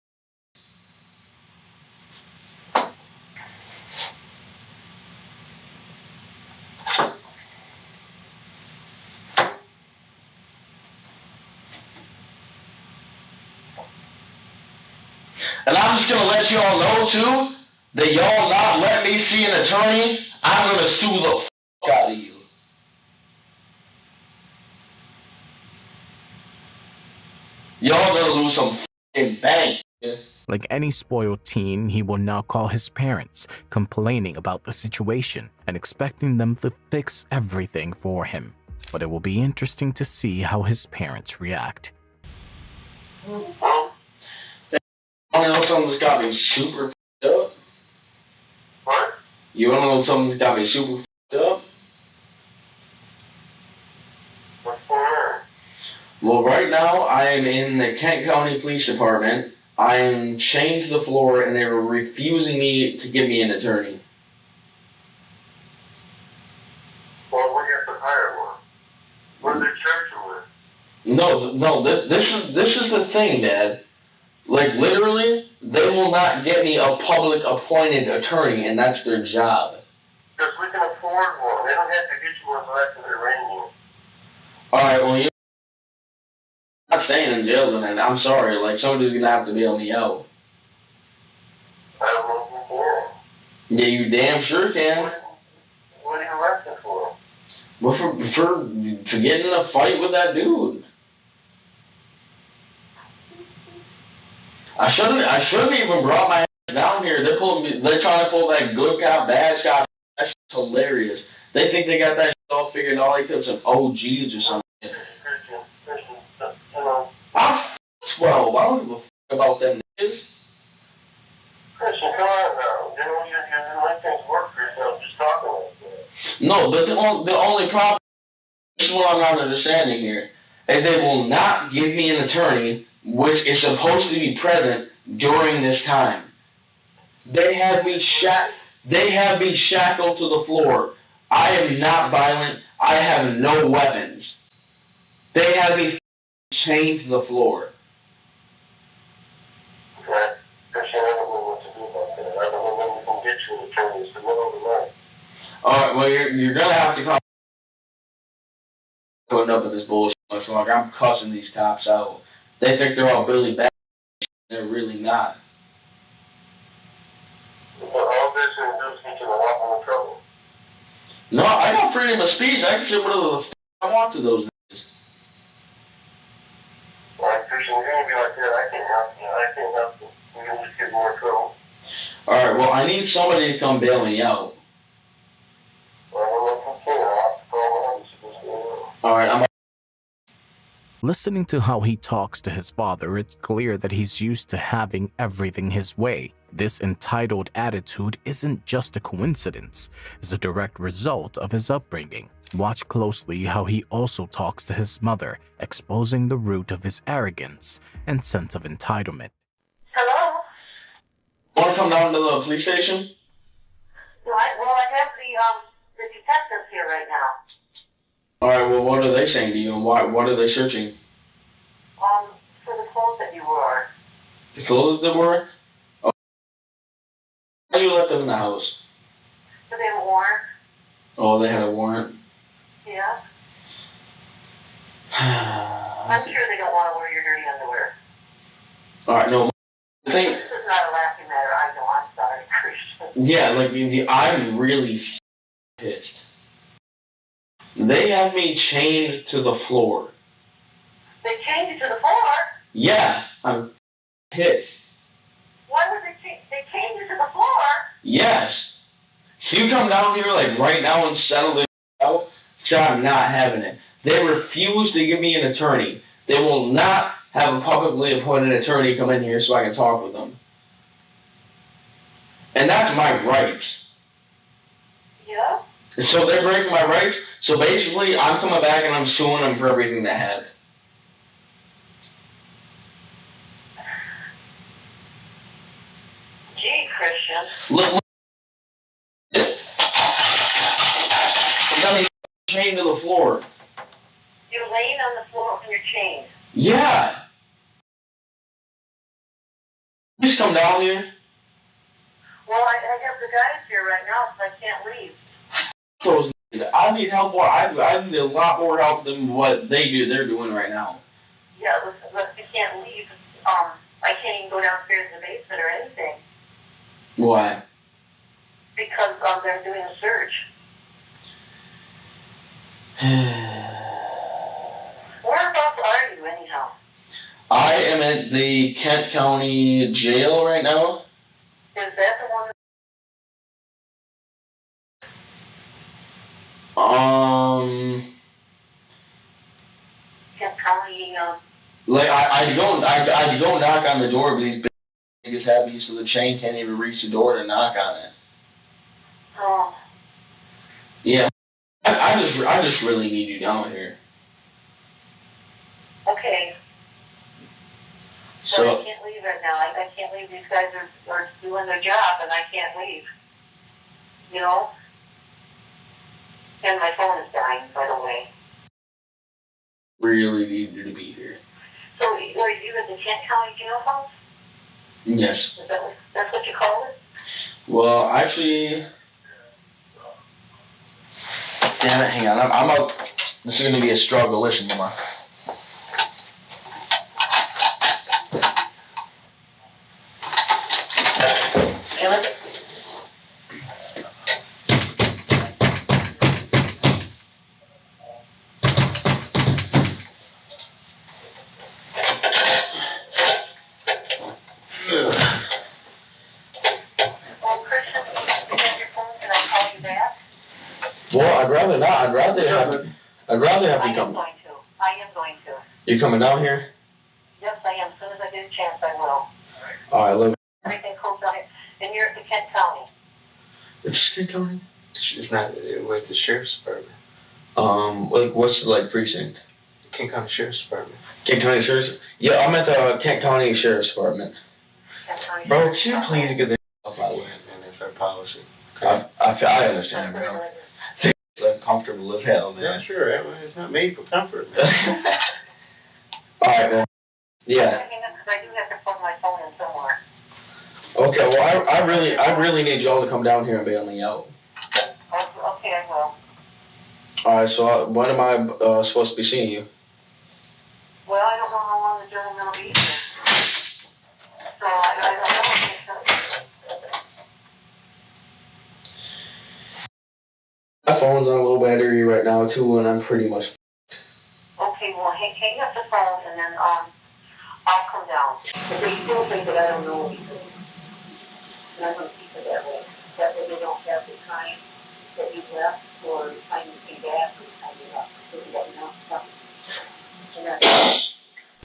[SPEAKER 2] And I'm just going to let y'all know, too, that y'all not let me see an attorney, I'm going to sue the f*** out of you. Y'all going to lose some f***ing bank.
[SPEAKER 22] Like any spoiled teen, he will now call his parents, complaining about the situation and expecting them to fix everything for him. But it will be interesting to see how his parents react.
[SPEAKER 2] You want to know something that's got me super f***ed up? What? You want to know something that's got me super f***ed up?
[SPEAKER 23] What's going on?
[SPEAKER 2] Well, right now, I am in the Kent County Police Department. I am chained to the floor, and they were refusing me to give me an attorney.
[SPEAKER 23] Well, we have to hire one. What are they charging with?
[SPEAKER 2] No, this is the thing, Dad. Like, literally, they will not get me a public appointed attorney, and that's their job.
[SPEAKER 23] Because we can afford one. They don't have to get you one until after they're arraigned.
[SPEAKER 2] Alright, well, you're not staying in jail tonight. I'm sorry. Like, somebody's going to have to bail me out.
[SPEAKER 23] I don't know if you can.
[SPEAKER 2] Yeah, you damn sure can.
[SPEAKER 23] What are you arrested for?
[SPEAKER 2] Well, for getting in a fight with that dude. I shouldn't even brought my ass down here. They're trying to pull that good cop, bad cop. That's hilarious. They think they got that all figured out like there's some OGs or something. I'm 12. I don't give a f*** about them niggas.
[SPEAKER 23] Christian, come on now. You know, you're letting things work for yourself. Just talking like that.
[SPEAKER 2] No, but the only problem, this is what I'm not understanding here, is they will not give me an attorney which is supposed to be present during this time. They have me shackled to the floor. I am not violent. I have no weapons. They have me chained to the floor.
[SPEAKER 23] Okay. Christian, I don't know what to do about that. I don't know when we can get you an attorney. It's the middle of the night.
[SPEAKER 2] Alright, well, you're going to have to come putting up with this bullshit much longer. I'm cussing these cops out. They think they're all really bad. They're really not.
[SPEAKER 23] But all this is just get you in a lot more trouble.
[SPEAKER 2] No, I got freedom of speech. I can say whatever the f*** I want to those niggas.
[SPEAKER 23] Alright, Christian, you're going to be like that. I can't help you. We're going to just get more trouble.
[SPEAKER 2] Alright, well, I need somebody to come bail me out. Alright, I'm...
[SPEAKER 22] Listening to how he talks to his father, it's clear that he's used to having everything his way. This entitled attitude isn't just a coincidence, it's a direct result of his upbringing. Watch closely how he also talks to his mother, exposing the root of his arrogance and sense of entitlement.
[SPEAKER 6] Hello?
[SPEAKER 2] Want to come down to the police station?
[SPEAKER 6] Well, I have the detectives here right now.
[SPEAKER 2] Alright, well, what are they saying to you, and what are they searching?
[SPEAKER 6] For the clothes that you wore.
[SPEAKER 2] The clothes that were? Oh. How you left them in the house?
[SPEAKER 6] So they have a warrant?
[SPEAKER 2] Oh, they had a warrant?
[SPEAKER 6] Yeah. I'm sure they don't want to wear your dirty underwear.
[SPEAKER 2] Alright, no.
[SPEAKER 6] This is not a laughing matter. I know. I'm sorry, Christian.
[SPEAKER 2] Yeah, like, I'm really pissed. They have me chained to the floor.
[SPEAKER 6] They chained you to the floor?
[SPEAKER 2] Yeah, I'm pissed.
[SPEAKER 6] Why would they chained you to the floor?
[SPEAKER 2] Yes. So you come down here, like, right now and settle this out? So I'm not having it. They refuse to give me an attorney. They will not have a publicly appointed attorney come in here so I can talk with them. And that's my rights.
[SPEAKER 6] Yeah?
[SPEAKER 2] And so they're breaking my rights? So basically, I'm coming back and I'm suing them for everything they had.
[SPEAKER 6] Gee, Christian.
[SPEAKER 2] Look. They got me chained to the floor.
[SPEAKER 6] You're laying on the floor when you're chained.
[SPEAKER 2] Yeah. Just come down here.
[SPEAKER 6] Well, I have the guys here right now, so I can't leave.
[SPEAKER 2] I need help more. I need a lot more help than what they're doing right now.
[SPEAKER 6] Yeah, listen, you can't leave. I can't even go downstairs in the basement or anything.
[SPEAKER 2] Why?
[SPEAKER 6] Because they're doing a search. Whereabouts are you, anyhow?
[SPEAKER 2] I am at the Kent County Jail right now.
[SPEAKER 6] Is that the one? Kent County,
[SPEAKER 2] like I'd go knock on the door, but these niggas have me so the chain can't even reach the door to knock on it.
[SPEAKER 6] Oh.
[SPEAKER 2] Yeah, I just really need you down here.
[SPEAKER 6] Okay. So I can't leave right now. I can't leave. These guys are doing their job, and I can't leave. You know? And my phone is dying, by the way.
[SPEAKER 2] Really need you to be here.
[SPEAKER 6] So are you at the Kent County Jail House?
[SPEAKER 2] Yes.
[SPEAKER 6] That's what you call it?
[SPEAKER 2] Well, actually... Damn it, hang on. I'm up. This is going to be a struggle. Listen, come on. Well, I'd rather not. I'd rather have you come.
[SPEAKER 6] I am going to.
[SPEAKER 2] You coming down here?
[SPEAKER 6] Yes, I am. As soon as I get a chance, I will.
[SPEAKER 2] All right, look.
[SPEAKER 6] Everything comes down here. And you're at the Kent County.
[SPEAKER 2] It's Kent County? It's not like the sheriff's department. Like what's the precinct?
[SPEAKER 24] Kent County Sheriff's Department.
[SPEAKER 2] Kent County Sheriff's? Yeah, I'm at the Kent County Sheriff's Department. Bro, can you please get this off my way?
[SPEAKER 24] And that's our policy.
[SPEAKER 2] I understand, bro. It's comfortable as hell, man.
[SPEAKER 24] Yeah, sure. It's not made for comfort, man.
[SPEAKER 2] All right, man. Yeah.
[SPEAKER 6] Because I do have to plug my phone in somewhere.
[SPEAKER 2] Okay, well, I really need y'all to come down here and bail me out.
[SPEAKER 6] Okay, I will.
[SPEAKER 2] All right, so when am I supposed to be seeing you?
[SPEAKER 6] Well, I don't know how long the gentleman will be here. So I don't know.
[SPEAKER 2] My phone's on a low battery right now too, and I'm pretty much.
[SPEAKER 6] Okay, well, hang up the phone and then I'll come down. If they still think that I don't know. And I'm gonna keep it that way. That way they don't have the time that you left, or the time you came back, or the time you left. So you got enough stuff. And that's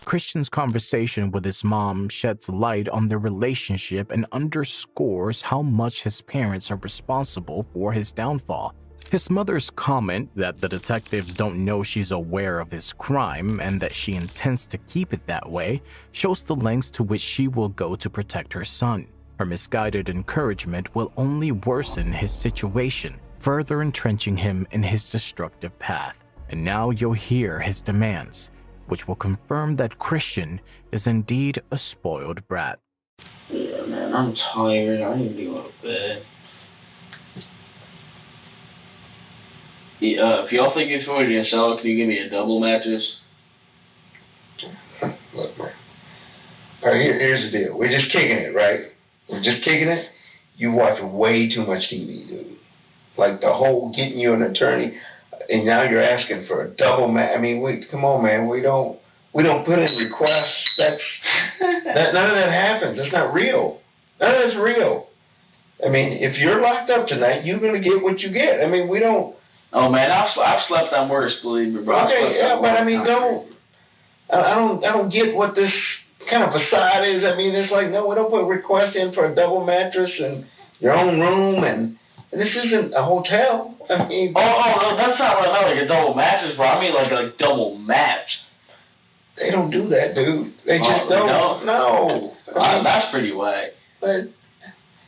[SPEAKER 22] Christian's conversation with his mom sheds light on their relationship and underscores how much his parents are responsible for his downfall. His mother's comment that the detectives don't know she's aware of his crime and that she intends to keep it that way shows the lengths to which she will go to protect her son. Her misguided encouragement will only worsen his situation, further entrenching him in his destructive path. And now you'll hear his demands, which will confirm that Christian is indeed a spoiled brat.
[SPEAKER 2] Yeah, man, I'm tired. I need to go to bed. Yeah, if y'all think it's going to sell, can you give me a double mattress?
[SPEAKER 23] Look, man. All right, here's the deal. We're just kicking it, right? We're just kicking it. You watch way too much TV, dude. Like the whole getting you an attorney, and now you're asking for a double I mean, come on, man. We don't put in requests. None of that happens. That's not real. None of that's real. I mean, if you're locked up tonight, you're gonna get what you get. I mean, we don't.
[SPEAKER 2] Oh man, I've slept on worse, believe me, bro.
[SPEAKER 23] Okay, yeah, but I mean, I don't get what this kind of facade is. I mean, it's like, no, we don't put a request in for a double mattress and your own room, and this isn't a hotel. I mean,
[SPEAKER 2] oh, that's not what I meant, like a double mattress, bro. I mean like a double match.
[SPEAKER 23] They don't do that, dude. They just don't. No.
[SPEAKER 2] That's pretty whack.
[SPEAKER 23] But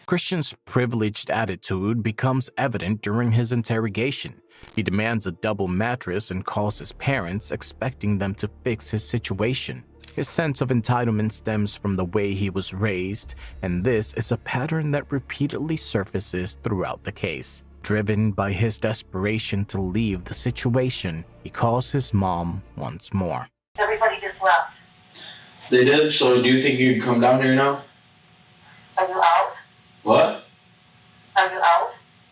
[SPEAKER 22] Christian's privileged attitude becomes evident during his interrogation. He demands a double mattress and calls his parents, expecting them to fix his situation. His sense of entitlement stems from the way he was raised, and this is a pattern that repeatedly surfaces throughout the case. Driven by his desperation to leave the situation, he calls his mom once more.
[SPEAKER 6] everybody just left.
[SPEAKER 2] They did, so do you think you can come down here now?
[SPEAKER 6] Are you out?
[SPEAKER 2] What?
[SPEAKER 6] Are you out?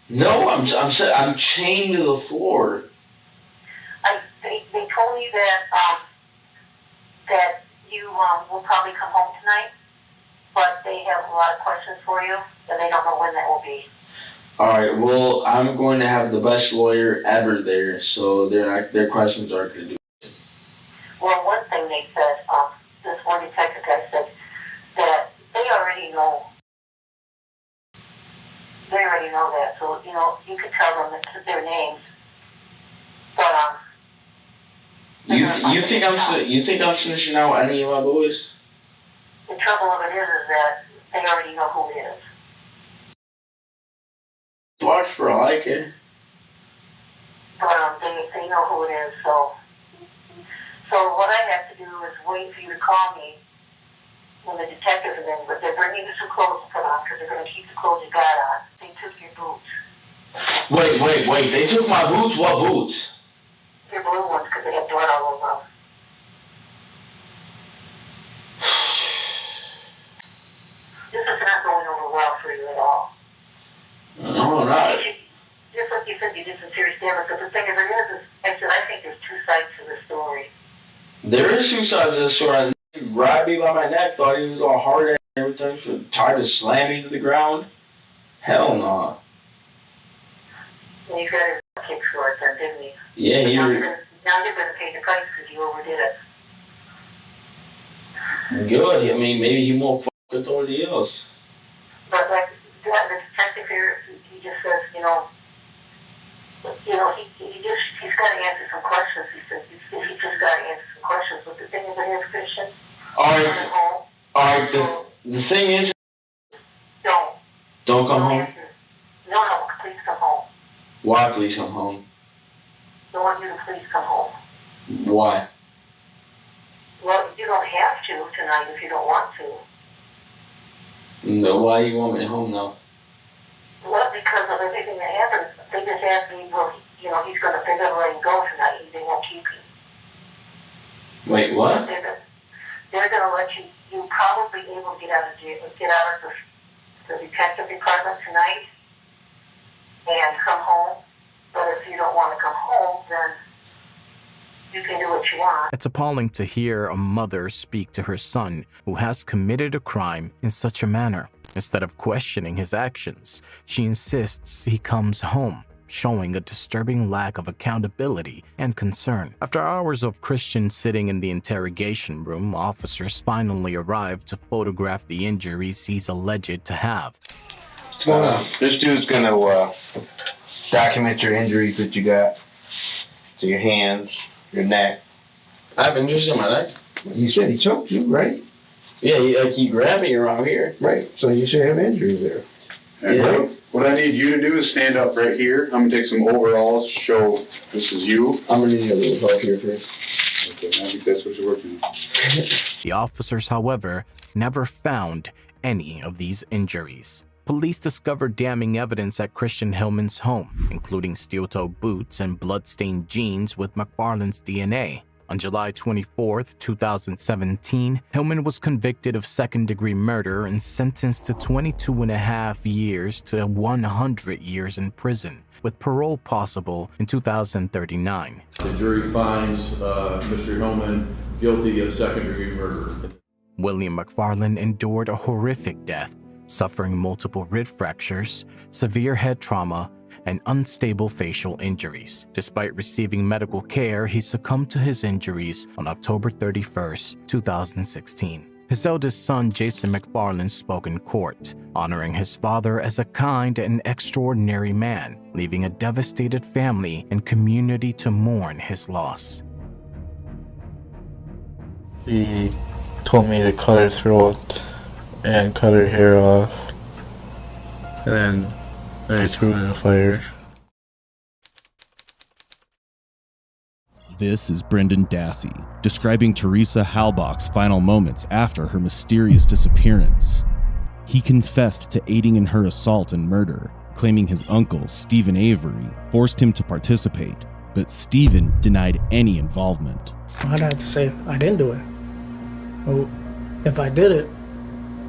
[SPEAKER 2] No, I'm chained to the floor.
[SPEAKER 6] They told me that you will probably come home tonight, but they have a lot of questions for you, and they don't know when that will be.
[SPEAKER 2] All right. Well, I'm going to have the best lawyer ever there, so their questions aren't going to do it.
[SPEAKER 6] Well, one thing they said, this one detective guy said that they already know. They already know that, so you could tell them their names. But
[SPEAKER 2] you think I'm snitching out any of my boys?
[SPEAKER 6] the trouble of it is that they already know who it is.
[SPEAKER 2] Watch for I like it.
[SPEAKER 6] But they know who it is. So what I have to do is wait for you to call me when the detectives are in. But they're bringing you some clothes to put on because they're going to keep the clothes you got on. They took your boots.
[SPEAKER 2] Wait. They took my boots? What boots?
[SPEAKER 6] Your blue ones because they have blood all over them. This is not going over well for you at all.
[SPEAKER 2] No, not.
[SPEAKER 6] Just like you said, you did some serious damage. But the thing of it is I think there's two sides to the story.
[SPEAKER 2] There is two sides of the story. He grabbed me by my neck, thought he was all hard and everything, so tried to slam me to the ground. Hell no.
[SPEAKER 6] And you got his kick short then, didn't you?
[SPEAKER 2] Yeah,
[SPEAKER 6] Now you're going to pay the price because you overdid it.
[SPEAKER 2] Good. I mean, maybe he won't fuck with somebody else.
[SPEAKER 6] But like the detective here, he just says, he's got to answer some questions. He says he's just got to answer some questions. But the thing is, it is Christian.
[SPEAKER 2] All right. The thing is, don't come home.
[SPEAKER 6] No, please come home.
[SPEAKER 2] Why please come home?
[SPEAKER 6] I want you to please come home.
[SPEAKER 2] Why?
[SPEAKER 6] Well, you don't have to tonight if you don't want to.
[SPEAKER 2] No, why you want me home now?
[SPEAKER 6] Well, because of everything that happened. They just asked me, they're going to let him go tonight. They won't keep him.
[SPEAKER 2] Wait, what?
[SPEAKER 6] They're going to let you. You'll probably be able to get out of the detective department tonight and come home. But if you don't want to come home, then you can do what you want.
[SPEAKER 22] It's appalling to hear a mother speak to her son who has committed a crime in such a manner. Instead of questioning his actions, she insists he comes home, showing a disturbing lack of accountability and concern. After hours of Christian sitting in the interrogation room, officers finally arrive to photograph the injuries he's alleged to have.
[SPEAKER 23] This dude's gonna document your injuries that you got to your hands, your neck.
[SPEAKER 2] I have injuries on my neck.
[SPEAKER 23] You said he choked you, right?
[SPEAKER 2] Yeah, he grabbed me around here.
[SPEAKER 23] Right, so you should have injuries there.
[SPEAKER 2] Yeah.
[SPEAKER 5] What I need you to do is stand up right here. I'm gonna take some overalls, show this is you.
[SPEAKER 2] I'm gonna need a little help here first.
[SPEAKER 5] Okay, I think that's what you're working on.
[SPEAKER 22] The officers, however, never found any of these injuries. Police discovered damning evidence at Christian Hillman's home, including steel-toe boots and blood-stained jeans with McFarland's DNA. On July 24, 2017, Hillman was convicted of second-degree murder and sentenced to 22.5 years to 100 years in prison, with parole possible in 2039.
[SPEAKER 8] The jury finds Mr. Hillman guilty of second-degree murder.
[SPEAKER 22] William McFarland endured a horrific death, suffering multiple rib fractures, severe head trauma, and unstable facial injuries. Despite receiving medical care, he succumbed to his injuries on October 31st, 2016. His eldest son, Jason McFarland, spoke in court, honoring his father as a kind and extraordinary man, leaving a devastated family and community to mourn his loss.
[SPEAKER 9] He told me to cut her throat and cut her hair off, and then I threw it in the fire.
[SPEAKER 3] This is Brendan Dassey, describing Teresa Halbach's final moments after her mysterious disappearance. He confessed to aiding in her assault and murder, claiming his uncle, Stephen Avery, forced him to participate, but Stephen denied any involvement.
[SPEAKER 10] I'd have to say I didn't do it. Well, if I did it,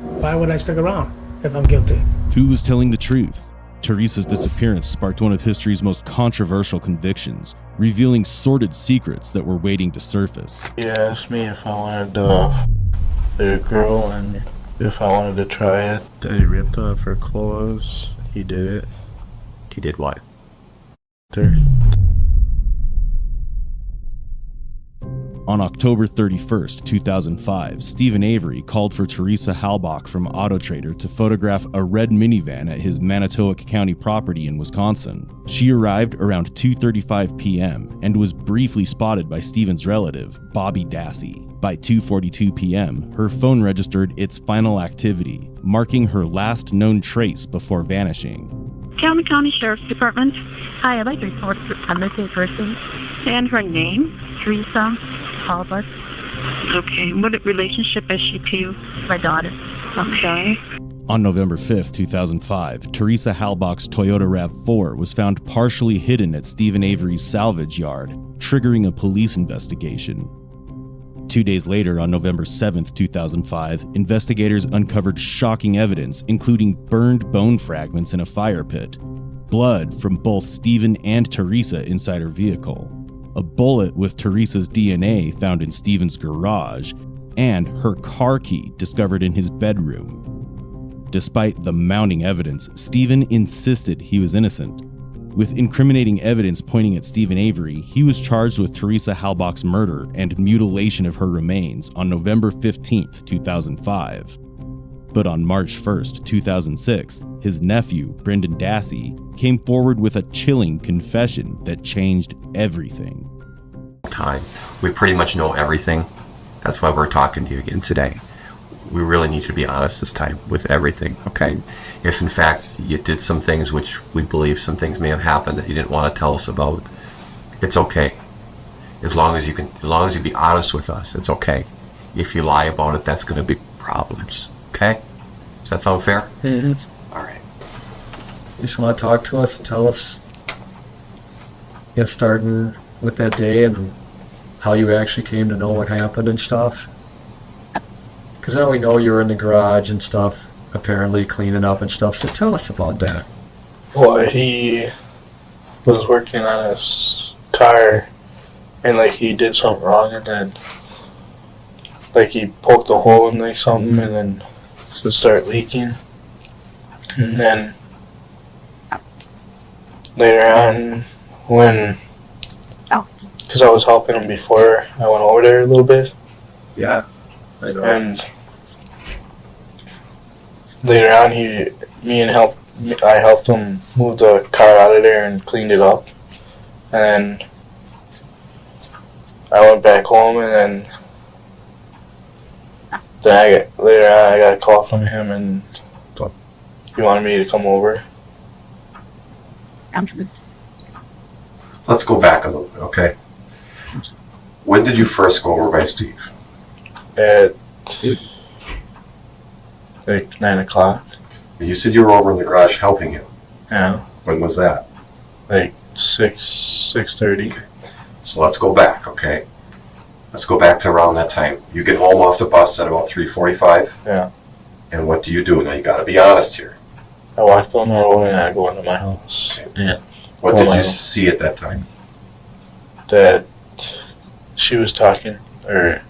[SPEAKER 10] why would I stick around if I'm guilty?
[SPEAKER 3] Who was telling the truth? Teresa's disappearance sparked one of history's most controversial convictions, revealing sordid secrets that were waiting to surface.
[SPEAKER 9] He asked me if I wanted to be a girl and if I wanted to try it. Then he ripped off her clothes. He did it.
[SPEAKER 25] He did what?
[SPEAKER 3] On October 31st, 2005, Stephen Avery called for Teresa Halbach from Auto Trader to photograph a red minivan at his Manitowoc County property in Wisconsin. She arrived around 2:35 p.m. and was briefly spotted by Stephen's relative, Bobby Dassey. By 2:42 p.m., her phone registered its final activity, marking her last known trace before vanishing.
[SPEAKER 26] Calumet County Sheriff's Department. Hi, I'd like to report a missing person. And her name, Teresa Halbach. Okay, what relationship is she to my daughter? Okay.
[SPEAKER 3] On November 5th, 2005, Teresa Halbach's Toyota RAV4 was found partially hidden at Stephen Avery's salvage yard, triggering a police investigation. 2 days later, on November 7th, 2005, investigators uncovered shocking evidence, including burned bone fragments in a fire pit, blood from both Stephen and Teresa inside her vehicle, a bullet with Teresa's DNA found in Stephen's garage, and her car key discovered in his bedroom. Despite the mounting evidence, Stephen insisted he was innocent. With incriminating evidence pointing at Stephen Avery, he was charged with Teresa Halbach's murder and mutilation of her remains on November 15, 2005. But on March 1, 2006, his nephew, Brendan Dassey, came forward with a chilling confession that changed everything.
[SPEAKER 25] Time. We pretty much know everything. That's why we're talking to you again today. We really need to be honest this time with everything, okay? If in fact you did some things which we believe some things may have happened that you didn't want to tell us about, it's okay. As long as you be honest with us, it's okay. If you lie about it, that's going to be problems, okay? Does that sound fair?
[SPEAKER 9] Mm-hmm.
[SPEAKER 25] All right.
[SPEAKER 9] You just want to talk to us and tell us, starting with that day and how you actually came to know what happened and stuff. Because now we know you were in the garage and stuff, apparently cleaning up and stuff, so tell us about that.
[SPEAKER 27] Well, he was working on his car and he did something wrong and then he poked a hole in something and then it started leaking And then later on, when, because I was helping him before I went over there a little bit.
[SPEAKER 9] Yeah, I know.
[SPEAKER 27] And later on, I helped him move the car out of there and cleaned it up. And then I went back home, and then later on I got a call from him, and he wanted me to come over.
[SPEAKER 25] Let's go back a little bit, okay? When did you first go over by Steve?
[SPEAKER 27] At like 9 o'clock.
[SPEAKER 25] You said you were over in the garage helping him.
[SPEAKER 27] Yeah.
[SPEAKER 25] When was that?
[SPEAKER 27] Like 6:30.
[SPEAKER 25] So let's go back, okay? Let's go back to around that time. You get home off the bus at about 3:45.
[SPEAKER 27] Yeah.
[SPEAKER 25] And what do you do? Now you got to be honest here.
[SPEAKER 27] I walked on the road and I go into my house. Yeah.
[SPEAKER 25] What did you see at that time?
[SPEAKER 27] That she was talking, or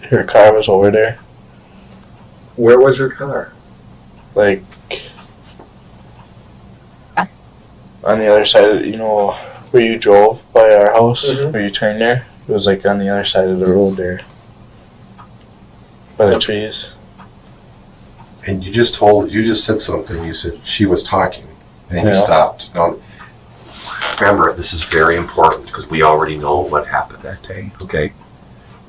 [SPEAKER 27] her car was over there.
[SPEAKER 9] Where was her car?
[SPEAKER 27] Like on the other side of, where you drove by our house, where you turned there. It was like on the other side of the road there, by the trees.
[SPEAKER 25] And you just said something. You said she was talking, and then you
[SPEAKER 27] Yeah.
[SPEAKER 25] stopped. Now, remember, this is very important because we already know what happened that day. Okay,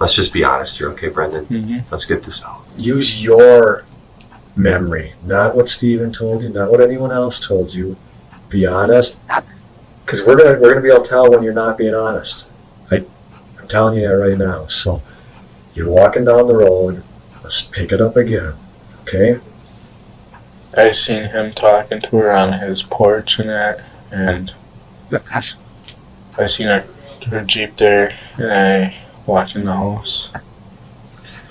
[SPEAKER 25] let's just be honest here, okay, Brendan?
[SPEAKER 27] Mm-hmm.
[SPEAKER 25] Let's get this out.
[SPEAKER 9] Use your memory, not what Steven told you, not what anyone else told you. Be honest, because we're gonna be able to tell when you're not being honest. I'm telling you that right now. So you're walking down the road. Let's pick it up again, okay?
[SPEAKER 27] I seen him talking to her on his porch and that, and I seen her Jeep there, and I walked in the house.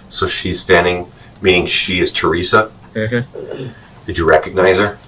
[SPEAKER 25] So she's standing, meaning she is Teresa?
[SPEAKER 27] Mm-hmm.
[SPEAKER 25] Did you recognize her?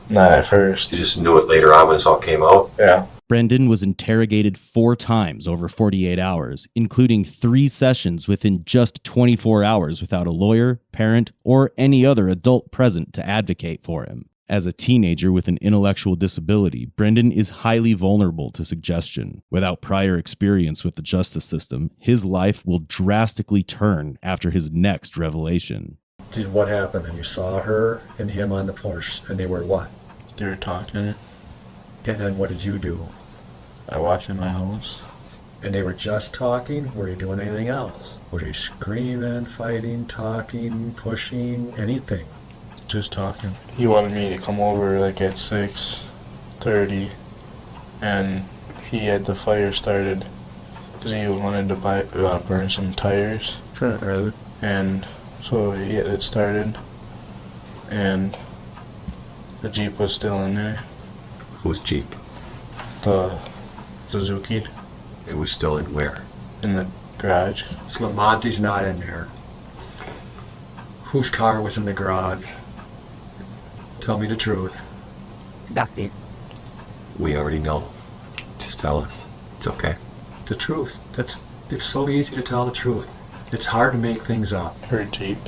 [SPEAKER 27] Not at first.
[SPEAKER 25] You just knew it later on when this all came out?
[SPEAKER 27] Yeah.
[SPEAKER 3] Brendan was interrogated 4 times over 48 hours, including 3 sessions within just 24 hours without a lawyer, parent, or any other adult present to advocate for him. As a teenager with an intellectual disability, Brendan is highly vulnerable to suggestion. Without prior experience with the justice system, his life will drastically turn after his next revelation.
[SPEAKER 9] Dude, what happened? And you saw her and him on the porch, and they were what?
[SPEAKER 27] They were talking.
[SPEAKER 9] And then what did you do?
[SPEAKER 27] I watched in my house.
[SPEAKER 9] And they were just talking? Were you doing anything else? Were you screaming, fighting, talking, pushing, anything?
[SPEAKER 27] Just talking. He wanted me to come over like at 6:30, and he had the fire started because he wanted to burn some tires. And so he had it started, and the Jeep was still in there.
[SPEAKER 25] Whose Jeep?
[SPEAKER 27] The Suzuki.
[SPEAKER 25] It was still in where?
[SPEAKER 27] In the garage.
[SPEAKER 9] So Monty's not in there. Whose car was in the garage? Tell me the truth.
[SPEAKER 25] Nothing. We already know. Just tell us. It's okay.
[SPEAKER 9] The truth. It's so easy to tell the truth. It's hard to make things up.
[SPEAKER 27] Her Jeep.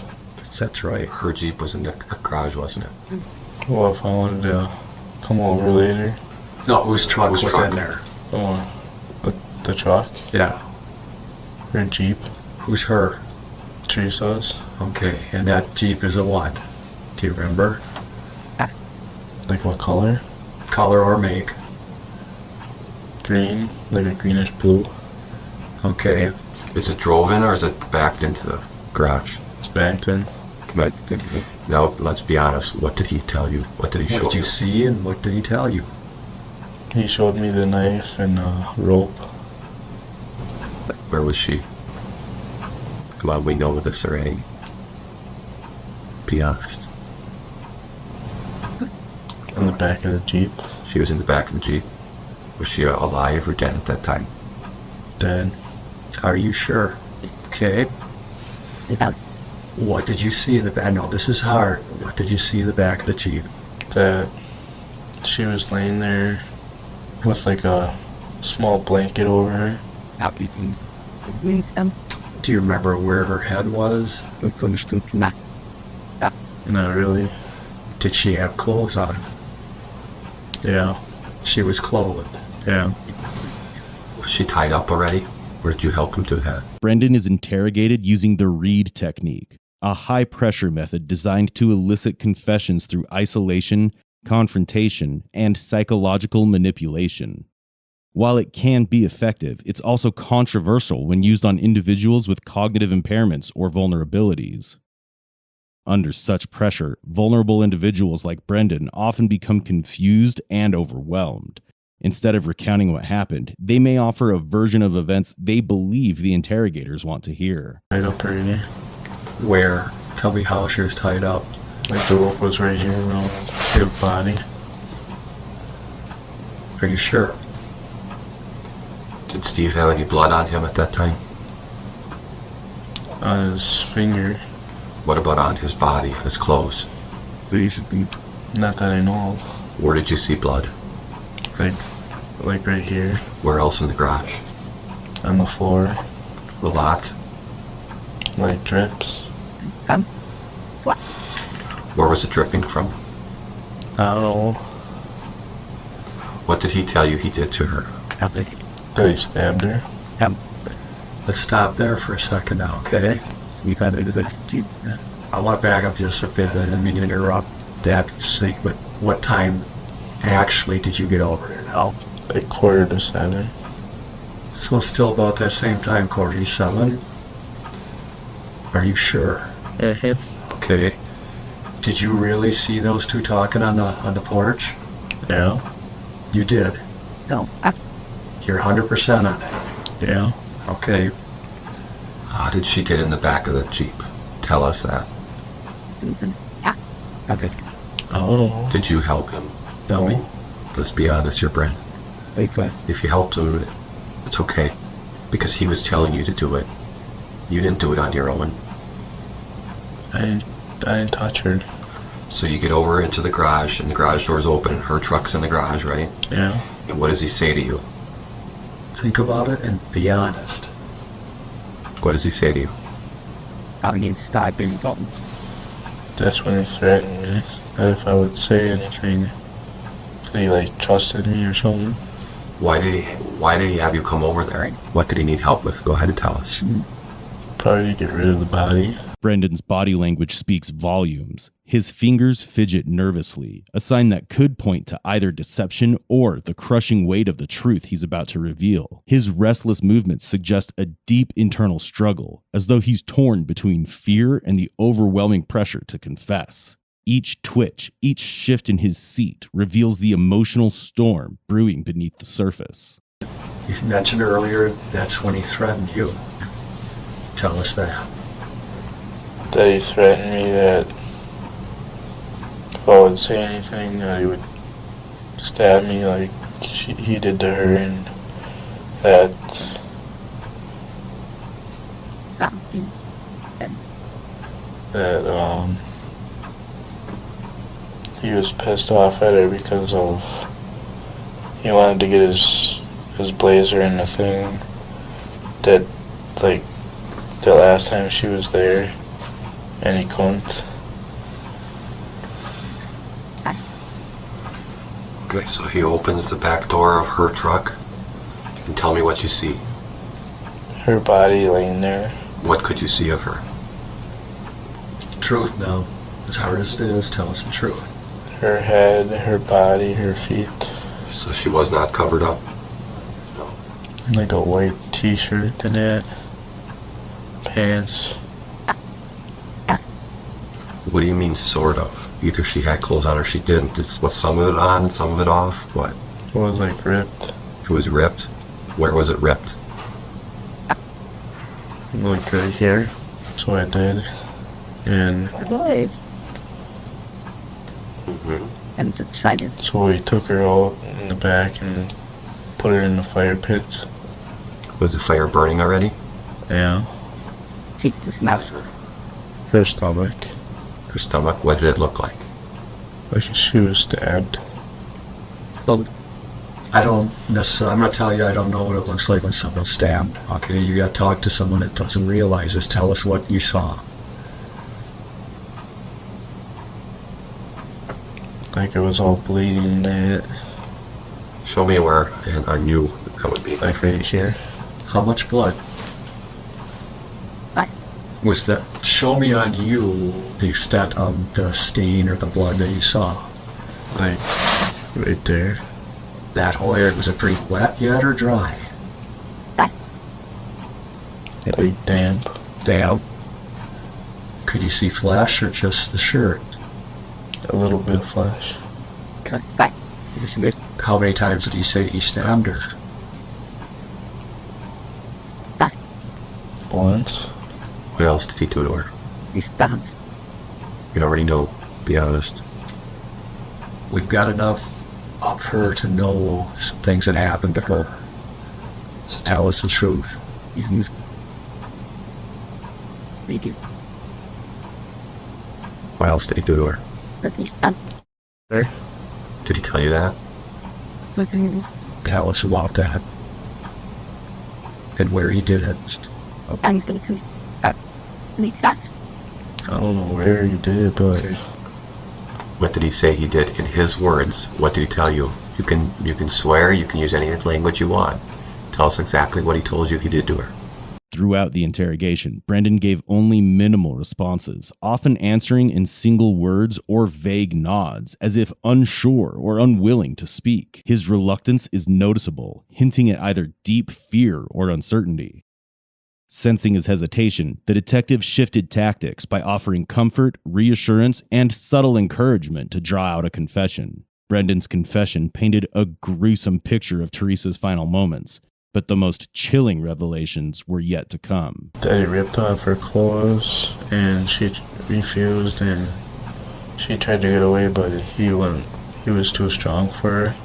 [SPEAKER 9] That's right.
[SPEAKER 25] Her Jeep was in the garage, wasn't it?
[SPEAKER 27] Well, if I wanted to come over later.
[SPEAKER 9] No, whose truck was in there?
[SPEAKER 27] The truck?
[SPEAKER 9] Yeah.
[SPEAKER 27] Her Jeep.
[SPEAKER 9] Who's her?
[SPEAKER 27] Teresa's.
[SPEAKER 9] Okay, and that Jeep is a what? Do you remember?
[SPEAKER 27] Like what color?
[SPEAKER 9] Color or make?
[SPEAKER 27] Green, like a greenish blue.
[SPEAKER 9] Okay.
[SPEAKER 25] Is it drove in or is it backed into the garage?
[SPEAKER 27] It's backed in.
[SPEAKER 25] But no, let's be honest. What did he tell you? What did he show you?
[SPEAKER 9] What did you see and what did he tell you?
[SPEAKER 27] He showed me the knife and rope.
[SPEAKER 25] Where was she? Come on, we know this already. Be honest.
[SPEAKER 27] In the back of the Jeep.
[SPEAKER 25] She was in the back of the Jeep. Was she alive or dead at that time?
[SPEAKER 27] Dead.
[SPEAKER 9] Are you sure? Okay. What did you see in the back? No, this is hard. What did you see in the back of the Jeep?
[SPEAKER 27] That she was laying there with like a small blanket over her.
[SPEAKER 9] Do you remember where her head was?
[SPEAKER 27] Not really.
[SPEAKER 9] Did she have clothes on?
[SPEAKER 27] Yeah.
[SPEAKER 9] She was clothed.
[SPEAKER 27] Yeah.
[SPEAKER 25] Was she tied up already? Or did you help him do that?
[SPEAKER 3] Brendan is interrogated using the read technique, a high-pressure method designed to elicit confessions through isolation, confrontation, and psychological manipulation. While it can be effective, it's also controversial when used on individuals with cognitive impairments or vulnerabilities. Under such pressure, vulnerable individuals like Brendan often become confused and overwhelmed. Instead of recounting what happened, they may offer a version of events they believe the interrogators want to hear.
[SPEAKER 27] Right up her ear.
[SPEAKER 9] Where? Tell me how she was tied up.
[SPEAKER 27] Like the rope was right here around her body.
[SPEAKER 9] Are you sure?
[SPEAKER 25] Did Steve have any blood on him at that time?
[SPEAKER 27] On his finger.
[SPEAKER 25] What about on his body, his clothes?
[SPEAKER 27] They should be. Not that I know of.
[SPEAKER 25] Where did you see blood?
[SPEAKER 27] Like right here.
[SPEAKER 25] Where else in the garage?
[SPEAKER 27] On the floor.
[SPEAKER 25] A lot?
[SPEAKER 27] Like drips.
[SPEAKER 9] What?
[SPEAKER 25] Where was it dripping from?
[SPEAKER 27] I don't know.
[SPEAKER 25] What did he tell you he did to her?
[SPEAKER 27] That he stabbed her.
[SPEAKER 9] Let's stop there for a second now, okay? I want to back up just a bit. I didn't mean to interrupt that sake, but what time actually did you get over there now?
[SPEAKER 27] Like 6:45.
[SPEAKER 9] So still about that same time, 6:47? Are you sure? Okay. Did you really see those two talking on the porch?
[SPEAKER 27] Yeah.
[SPEAKER 9] You did?
[SPEAKER 7] No.
[SPEAKER 9] You're 100% on it?
[SPEAKER 27] Yeah.
[SPEAKER 9] Okay.
[SPEAKER 25] How did she get in the back of the Jeep? Tell us that.
[SPEAKER 9] Okay.
[SPEAKER 27] Oh.
[SPEAKER 25] Did you help him?
[SPEAKER 9] No.
[SPEAKER 25] Let's be honest, you're Brendan. If you helped him, it's okay. Because he was telling you to do it. You didn't do it on your own.
[SPEAKER 27] I didn't touch her.
[SPEAKER 25] So you get over into the garage, and the garage door's open, and her truck's in the garage, right?
[SPEAKER 27] Yeah.
[SPEAKER 25] And what does he say to you?
[SPEAKER 9] Think about it and be honest.
[SPEAKER 25] What does he say to you?
[SPEAKER 9] I need to stop being dumb.
[SPEAKER 27] That's when he threatened me. That if I would say anything, he trusted me or something.
[SPEAKER 25] Why did he have you come over there? What did he need help with? Go ahead and tell us.
[SPEAKER 27] Probably to get rid of the body.
[SPEAKER 3] Brendan's body language speaks volumes. His fingers fidget nervously, a sign that could point to either deception or the crushing weight of the truth he's about to reveal. His restless movements suggest a deep internal struggle, as though he's torn between fear and the overwhelming pressure to confess. Each twitch, each shift in his seat reveals the emotional storm brewing beneath the surface.
[SPEAKER 9] You mentioned earlier that's when he threatened you. Tell us that.
[SPEAKER 27] That he threatened me that if I would say anything, that he would stab me like he did to her, and that he was pissed off at her because of he wanted to get his blazer in the thing that the last time she was there, and he couldn't.
[SPEAKER 25] Okay, so he opens the back door of her truck, and tell me what you see.
[SPEAKER 27] Her body laying there.
[SPEAKER 25] What could you see of her?
[SPEAKER 9] Truth now. As hard as it is, tell us the truth.
[SPEAKER 27] Her head, her body, her feet.
[SPEAKER 25] So she was not covered up?
[SPEAKER 27] No. Like a white t-shirt and that. Pants.
[SPEAKER 25] What do you mean, sort of? Either she had clothes on or she didn't. Was some of it on and some of it off? What?
[SPEAKER 27] It was ripped.
[SPEAKER 25] It was ripped? Where was it ripped?
[SPEAKER 27] Like right here. That's what I did. And
[SPEAKER 7] and it's excited.
[SPEAKER 27] So we took her out in the back and put her in the fire pits.
[SPEAKER 25] Was the fire burning already?
[SPEAKER 27] Yeah.
[SPEAKER 7] See this mouse.
[SPEAKER 27] Her stomach.
[SPEAKER 25] Her stomach? What did it look like?
[SPEAKER 27] Like she was stabbed.
[SPEAKER 9] Well, I don't necessarily, I'm not telling you I don't know what it looks like when someone's stabbed. Okay, you gotta talk to someone that doesn't realize this. Tell us what you saw.
[SPEAKER 27] Like it was all bleeding and
[SPEAKER 25] Show me where, and on you, that would be.
[SPEAKER 27] like right here.
[SPEAKER 9] How much blood? Was that? Show me on you the extent of the stain or the blood that you saw.
[SPEAKER 27] Like right there.
[SPEAKER 9] That whole area, was it pretty wet yet or dry?
[SPEAKER 27] Like damp.
[SPEAKER 9] Damp. Could you see flesh or just the shirt?
[SPEAKER 27] A little bit of flesh.
[SPEAKER 9] Okay. How many times did he say he stabbed her?
[SPEAKER 27] Once.
[SPEAKER 25] What else did he do to her?
[SPEAKER 9] He stabbed.
[SPEAKER 25] We already know, be honest.
[SPEAKER 9] We've got enough of her to know some things that happened to her. So tell us the truth. Thank you.
[SPEAKER 25] What else did he do to her?
[SPEAKER 9] There.
[SPEAKER 25] Did he tell you that?
[SPEAKER 9] Tell us about that. And where he did it.
[SPEAKER 27] I don't know where you did, but
[SPEAKER 25] What did he say he did in his words? What did he tell you? You can swear, you can use any language you want. Tell us exactly what he told you he did to her.
[SPEAKER 3] Throughout the interrogation, Brendan gave only minimal responses, often answering in single words or vague nods, as if unsure or unwilling to speak. His reluctance is noticeable, hinting at either deep fear or uncertainty. Sensing his hesitation, the detective shifted tactics by offering comfort, reassurance, and subtle encouragement to draw out a confession. Brendan's confession painted a gruesome picture of Teresa's final moments, but the most chilling revelations were yet to come.
[SPEAKER 27] Daddy ripped off her clothes and she refused, and she tried to get away, but he was too strong for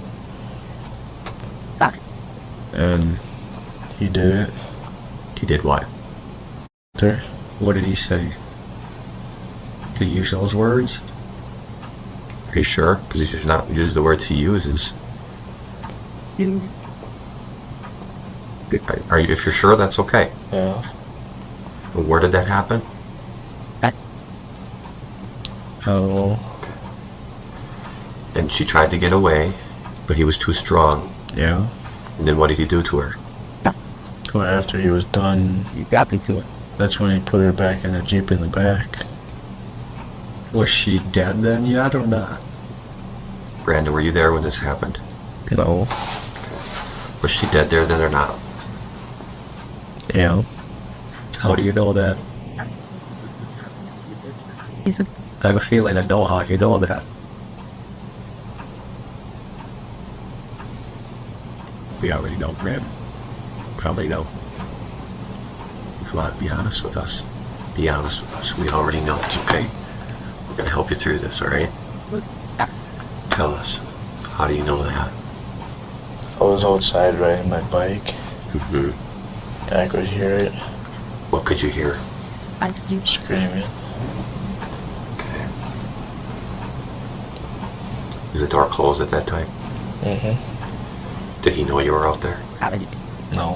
[SPEAKER 27] her. And he did it.
[SPEAKER 25] He did what?
[SPEAKER 27] There.
[SPEAKER 9] What did he say? Did he use those words?
[SPEAKER 25] Are you sure? Because he does not use the words he uses. Are you? If you're sure, that's okay.
[SPEAKER 27] Yeah.
[SPEAKER 25] Well, where did that happen?
[SPEAKER 27] Oh.
[SPEAKER 25] And she tried to get away, but he was too strong.
[SPEAKER 27] Yeah.
[SPEAKER 25] And then what did he do to her?
[SPEAKER 27] Well, after he was done,
[SPEAKER 9] You got me to it.
[SPEAKER 27] that's when he put her back in the Jeep in the back.
[SPEAKER 9] Was she dead then yet or not?
[SPEAKER 25] Brandon, were you there when this happened?
[SPEAKER 27] No.
[SPEAKER 25] Was she dead there then or not?
[SPEAKER 27] Yeah.
[SPEAKER 9] How do you know that? I have a feeling I know how you know that. We already know, Brad. Probably know.
[SPEAKER 25] Come on, be honest with us. Be honest with us. We already know it's okay. We're going to help you through this, alright? Tell us. How do you know that?
[SPEAKER 27] I was outside riding my bike.
[SPEAKER 25] Mm-hmm.
[SPEAKER 27] And I could hear it.
[SPEAKER 25] What could you hear?
[SPEAKER 27] Screaming.
[SPEAKER 25] Okay. Was the door closed at that time?
[SPEAKER 27] Mm-hmm.
[SPEAKER 25] Did he know you were out there?
[SPEAKER 27] No.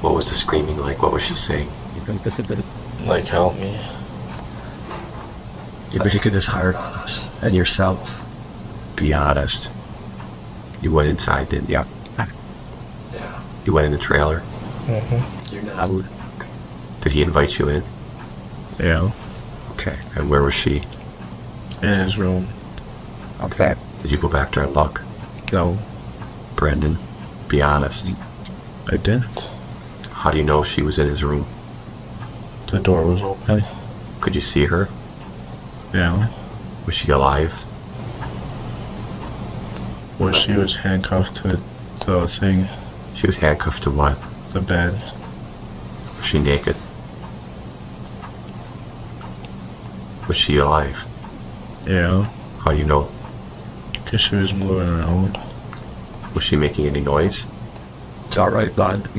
[SPEAKER 25] What was the screaming like? What was she saying?
[SPEAKER 27] Like, help me.
[SPEAKER 9] You're making this hard on us and yourself.
[SPEAKER 25] Be honest. You went inside, didn't you?
[SPEAKER 9] Yeah.
[SPEAKER 25] You went in the trailer?
[SPEAKER 27] Mm-hmm.
[SPEAKER 9] You're not.
[SPEAKER 25] Did he invite you in?
[SPEAKER 27] Yeah.
[SPEAKER 25] Okay. And where was she?
[SPEAKER 27] In his room.
[SPEAKER 9] Okay.
[SPEAKER 25] Did you go back there and look?
[SPEAKER 27] No.
[SPEAKER 25] Brendan, be honest.
[SPEAKER 27] I didn't.
[SPEAKER 25] How do you know she was in his room?
[SPEAKER 27] The door was open.
[SPEAKER 25] Could you see her?
[SPEAKER 27] Yeah.
[SPEAKER 25] Was she alive?
[SPEAKER 27] Well, she was handcuffed to the thing.
[SPEAKER 25] She was handcuffed to what?
[SPEAKER 27] The bed.
[SPEAKER 25] Was she naked? Was she alive?
[SPEAKER 27] Yeah.
[SPEAKER 25] How do you know?
[SPEAKER 27] Because she was moving around.
[SPEAKER 25] Was she making any noise?
[SPEAKER 9] It's alright, bud.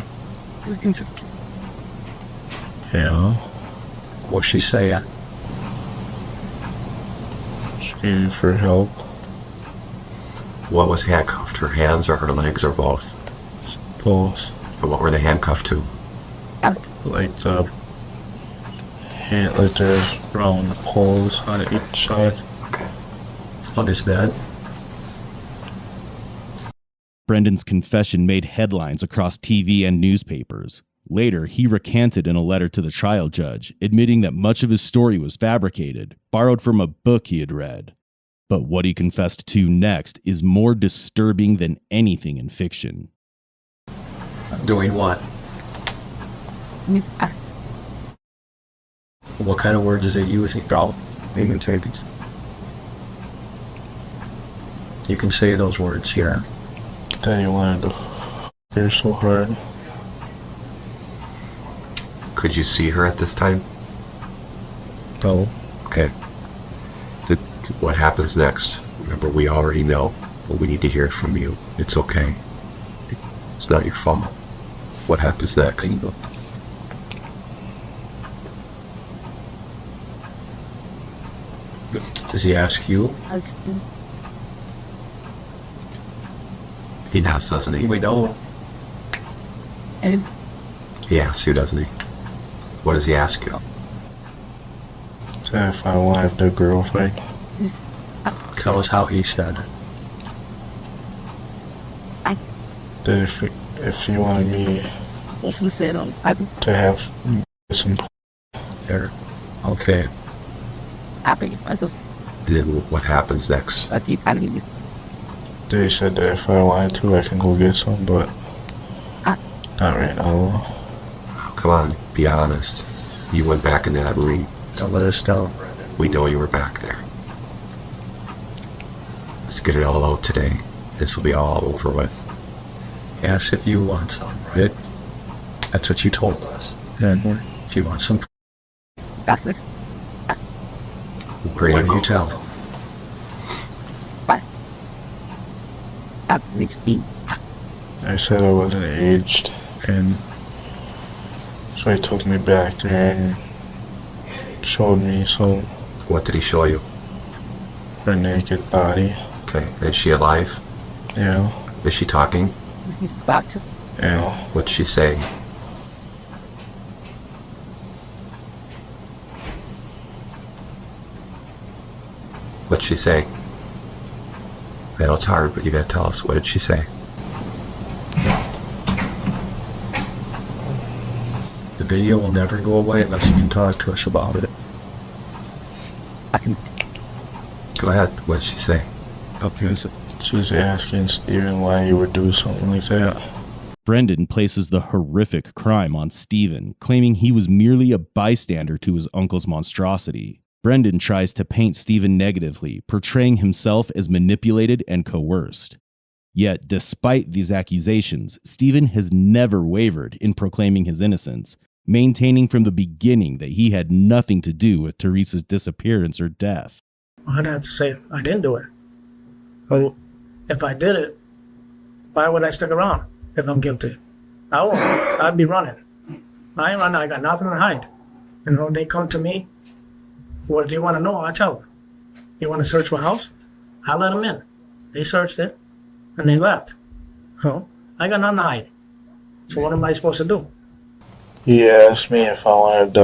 [SPEAKER 27] Yeah.
[SPEAKER 9] What's she saying?
[SPEAKER 27] Screaming for help.
[SPEAKER 25] What was handcuffed? Her hands or her legs or both?
[SPEAKER 27] Both.
[SPEAKER 25] And what were they handcuffed to?
[SPEAKER 27] Like the hand, like there's round poles on each side.
[SPEAKER 25] Okay.
[SPEAKER 9] on his bed.
[SPEAKER 3] Brendan's confession made headlines across TV and newspapers. Later, he recanted in a letter to the trial judge, admitting that much of his story was fabricated, borrowed from a book he had read. But what he confessed to next is more disturbing than anything in fiction.
[SPEAKER 9] Doing what? What kind of words is it using? You can say those words here.
[SPEAKER 27] That you wanted to her so hard.
[SPEAKER 25] Could you see her at this time?
[SPEAKER 9] No.
[SPEAKER 25] Okay. What happens next? Remember, we already know, but we need to hear it from you. It's okay. It's not your fault. What happens next?
[SPEAKER 9] Does he ask you?
[SPEAKER 25] He does, doesn't he?
[SPEAKER 9] We don't.
[SPEAKER 25] He asks you, doesn't he? What does he ask you?
[SPEAKER 27] If I wanted a girlfriend.
[SPEAKER 9] Tell us how he said it.
[SPEAKER 27] That if you wanted me to have some
[SPEAKER 9] there. Okay.
[SPEAKER 25] Then what happens next?
[SPEAKER 27] They said that if I wanted to, I can go get some, but not right now.
[SPEAKER 25] Come on, be honest. You went back in that room.
[SPEAKER 9] Don't let us down.
[SPEAKER 25] We know you were back there. Let's get it all out today. This will be all over with.
[SPEAKER 9] Ask if you want some, right? That's what you told us. And if you want some, what do you tell them?
[SPEAKER 27] I said I wasn't aged, and so he took me back there and showed me some.
[SPEAKER 25] What did he show you?
[SPEAKER 27] Her naked body.
[SPEAKER 25] Okay, is she alive?
[SPEAKER 27] Yeah.
[SPEAKER 25] Is she talking?
[SPEAKER 27] Yeah.
[SPEAKER 25] What's she saying? What's she saying? I know it's hard, but you gotta tell us. What did she say?
[SPEAKER 9] The video will never go away unless you can talk to us about it.
[SPEAKER 25] Go ahead. What did she say?
[SPEAKER 27] Okay. She was asking Stephen why he would do something like that.
[SPEAKER 3] Brendan places the horrific crime on Stephen, claiming he was merely a bystander to his uncle's monstrosity. Brendan tries to paint Stephen negatively, portraying himself as manipulated and coerced. Yet, despite these accusations, Stephen has never wavered in proclaiming his innocence, maintaining from the beginning that he had nothing to do with Teresa's disappearance or death.
[SPEAKER 10] I'd have to say I didn't do it. Well, if I did it, why would I stick around if I'm guilty? I won't. I'd be running. I ain't running. I got nothing to hide. You know, they come to me. What do you want to know? I tell them. You want to search my house? I let them in. They searched it, and they left. Oh, I got nothing to hide. So what am I supposed to do?
[SPEAKER 27] He asked me if I wanted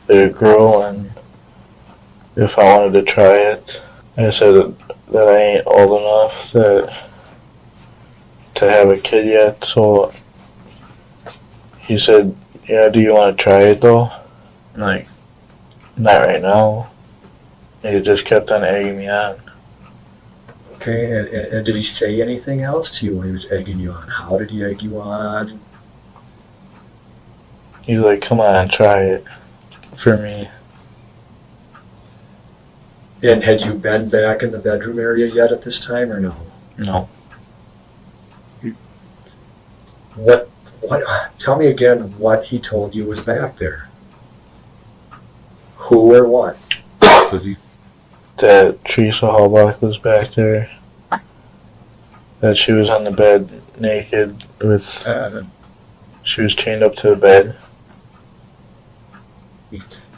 [SPEAKER 27] the girl and if I wanted to try it. I said that I ain't old enough to have a kid yet, so he said, yeah, do you want to try it though? I'm like, not right now. He just kept on egging me on.
[SPEAKER 9] Okay, and did he say anything else to you when he was egging you on? How did he egg you on?
[SPEAKER 27] He's like, come on, try it for me.
[SPEAKER 9] And had you been back in the bedroom area yet at this time, or no?
[SPEAKER 27] No.
[SPEAKER 9] What, tell me again what he told you was back there. Who or what?
[SPEAKER 27] That Teresa Hallbach was back there. That she was on the bed naked with, she was chained up to the bed.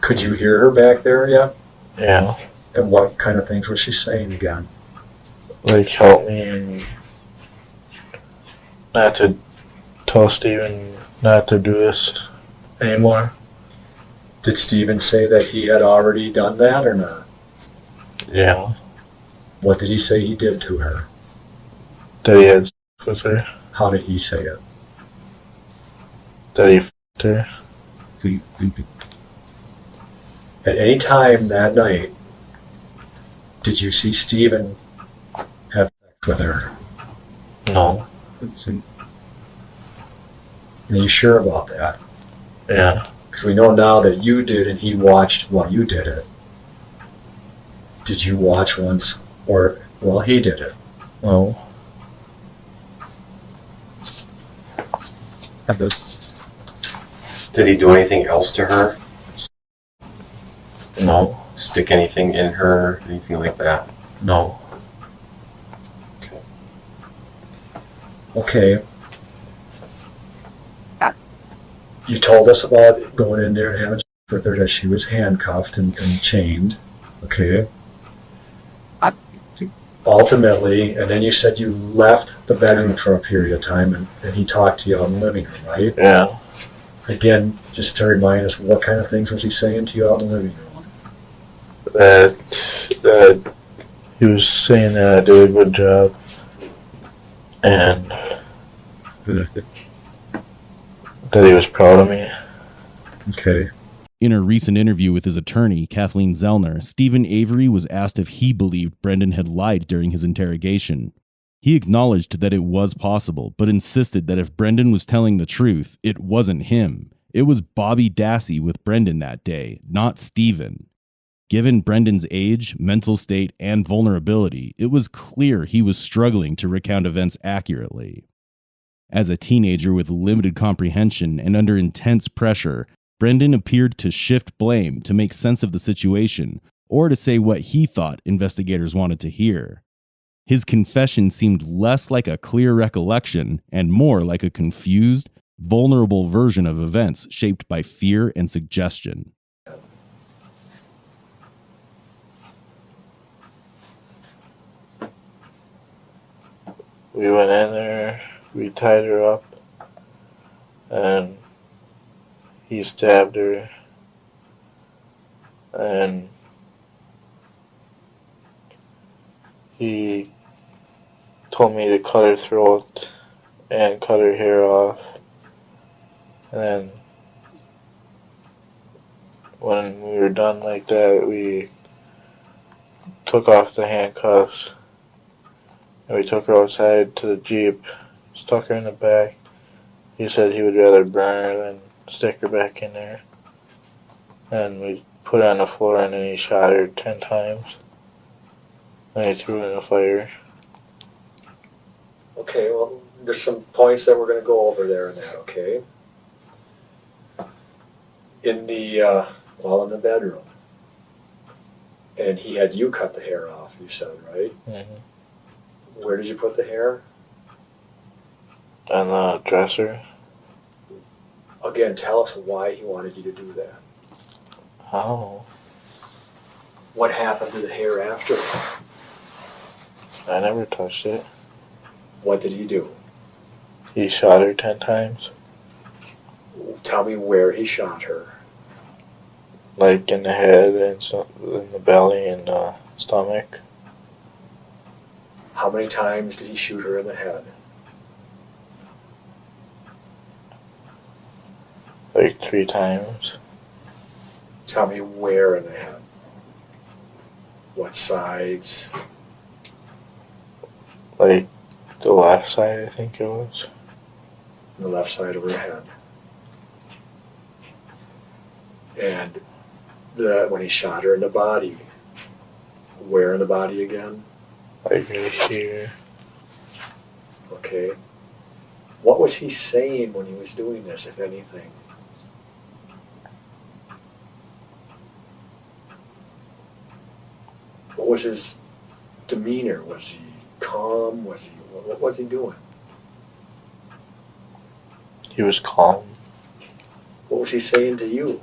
[SPEAKER 9] Could you hear her back there yet?
[SPEAKER 27] Yeah.
[SPEAKER 9] And what kind of things was she saying again?
[SPEAKER 27] Like, help me and not to tell Stephen not to do this anymore.
[SPEAKER 9] Did Stephen say that he had already done that or not?
[SPEAKER 27] Yeah.
[SPEAKER 9] What did he say he did to her?
[SPEAKER 27] That he had sex with her.
[SPEAKER 9] How did he say it?
[SPEAKER 27] That he f***ed her.
[SPEAKER 9] At any time that night, did you see Stephen have sex with her?
[SPEAKER 27] No.
[SPEAKER 9] Are you sure about that?
[SPEAKER 27] Yeah.
[SPEAKER 9] Because we know now that you did and he watched while you did it. Did you watch once or while he did it?
[SPEAKER 27] No.
[SPEAKER 25] Did he do anything else to her?
[SPEAKER 27] No.
[SPEAKER 25] Stick anything in her? Anything like that?
[SPEAKER 27] No.
[SPEAKER 9] Okay. You told us about going in there and having sex with her, that she was handcuffed and chained. Okay. Ultimately, and then you said you left the bedroom for a period of time and he talked to you out in the living room, right?
[SPEAKER 27] Yeah.
[SPEAKER 9] Again, just to remind us, what kind of things was he saying to you out in the living room?
[SPEAKER 27] That he was saying that I did a good job. And that he was proud of me.
[SPEAKER 9] Okay.
[SPEAKER 3] In a recent interview with his attorney, Kathleen Zellner, Stephen Avery was asked if he believed Brendan had lied during his interrogation. He acknowledged that it was possible, but insisted that if Brendan was telling the truth, it wasn't him. It was Bobby Dassey with Brendan that day, not Stephen. Given Brendan's age, mental state, and vulnerability, it was clear he was struggling to recount events accurately. As a teenager with limited comprehension and under intense pressure, Brendan appeared to shift blame to make sense of the situation or to say what he thought investigators wanted to hear. His confession seemed less like a clear recollection and more like a confused, vulnerable version of events shaped by fear and suggestion.
[SPEAKER 27] We went in there, we tied her up, and he stabbed her, and he told me to cut her throat and cut her hair off, and then when we were done like that, we took off the handcuffs, and we took her outside to the Jeep, stuck her in the back. He said he would rather burn her than stick her back in there. And we put her on the floor, and then he shot her 10 times. And he threw her in the fire.
[SPEAKER 9] Okay, well, there's some points that we're going to go over there in that, okay? In the, in the bedroom. And he had you cut the hair off, you said, right?
[SPEAKER 27] Mm-hmm.
[SPEAKER 9] Where did you put the hair?
[SPEAKER 27] On the dresser.
[SPEAKER 9] Again, tell us why he wanted you to do that.
[SPEAKER 27] How?
[SPEAKER 9] What happened to the hair after that?
[SPEAKER 27] I never touched it.
[SPEAKER 9] What did he do?
[SPEAKER 27] He shot her 10 times.
[SPEAKER 9] Tell me where he shot her.
[SPEAKER 27] Like in the head, and in the belly, and the stomach.
[SPEAKER 9] How many times did he shoot her in the head?
[SPEAKER 27] Like 3 times.
[SPEAKER 9] Tell me where in the head. What sides?
[SPEAKER 27] Like the left side, I think it was.
[SPEAKER 9] The left side of her head. And when he shot her in the body, where in the body again?
[SPEAKER 27] Like right here.
[SPEAKER 9] Okay. What was he saying when he was doing this, if anything? What was his demeanor? Was he calm? What was he doing?
[SPEAKER 27] He was calm.
[SPEAKER 9] What was he saying to you?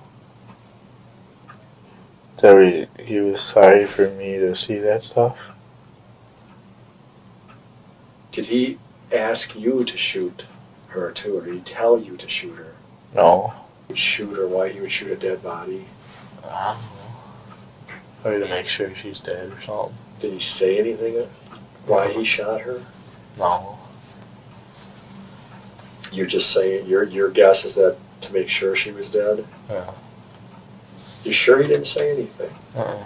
[SPEAKER 27] That he was sorry for me to see that stuff.
[SPEAKER 9] Did he ask you to shoot her too, or did he tell you to shoot her?
[SPEAKER 27] No.
[SPEAKER 9] He would shoot her, why he would shoot a dead body?
[SPEAKER 27] Or to make sure she's dead or something.
[SPEAKER 9] Did he say anything why he shot her?
[SPEAKER 27] No.
[SPEAKER 9] You're just saying, your guess is that to make sure she was dead?
[SPEAKER 27] Yeah.
[SPEAKER 9] You sure he didn't say anything?
[SPEAKER 27] Uh-uh.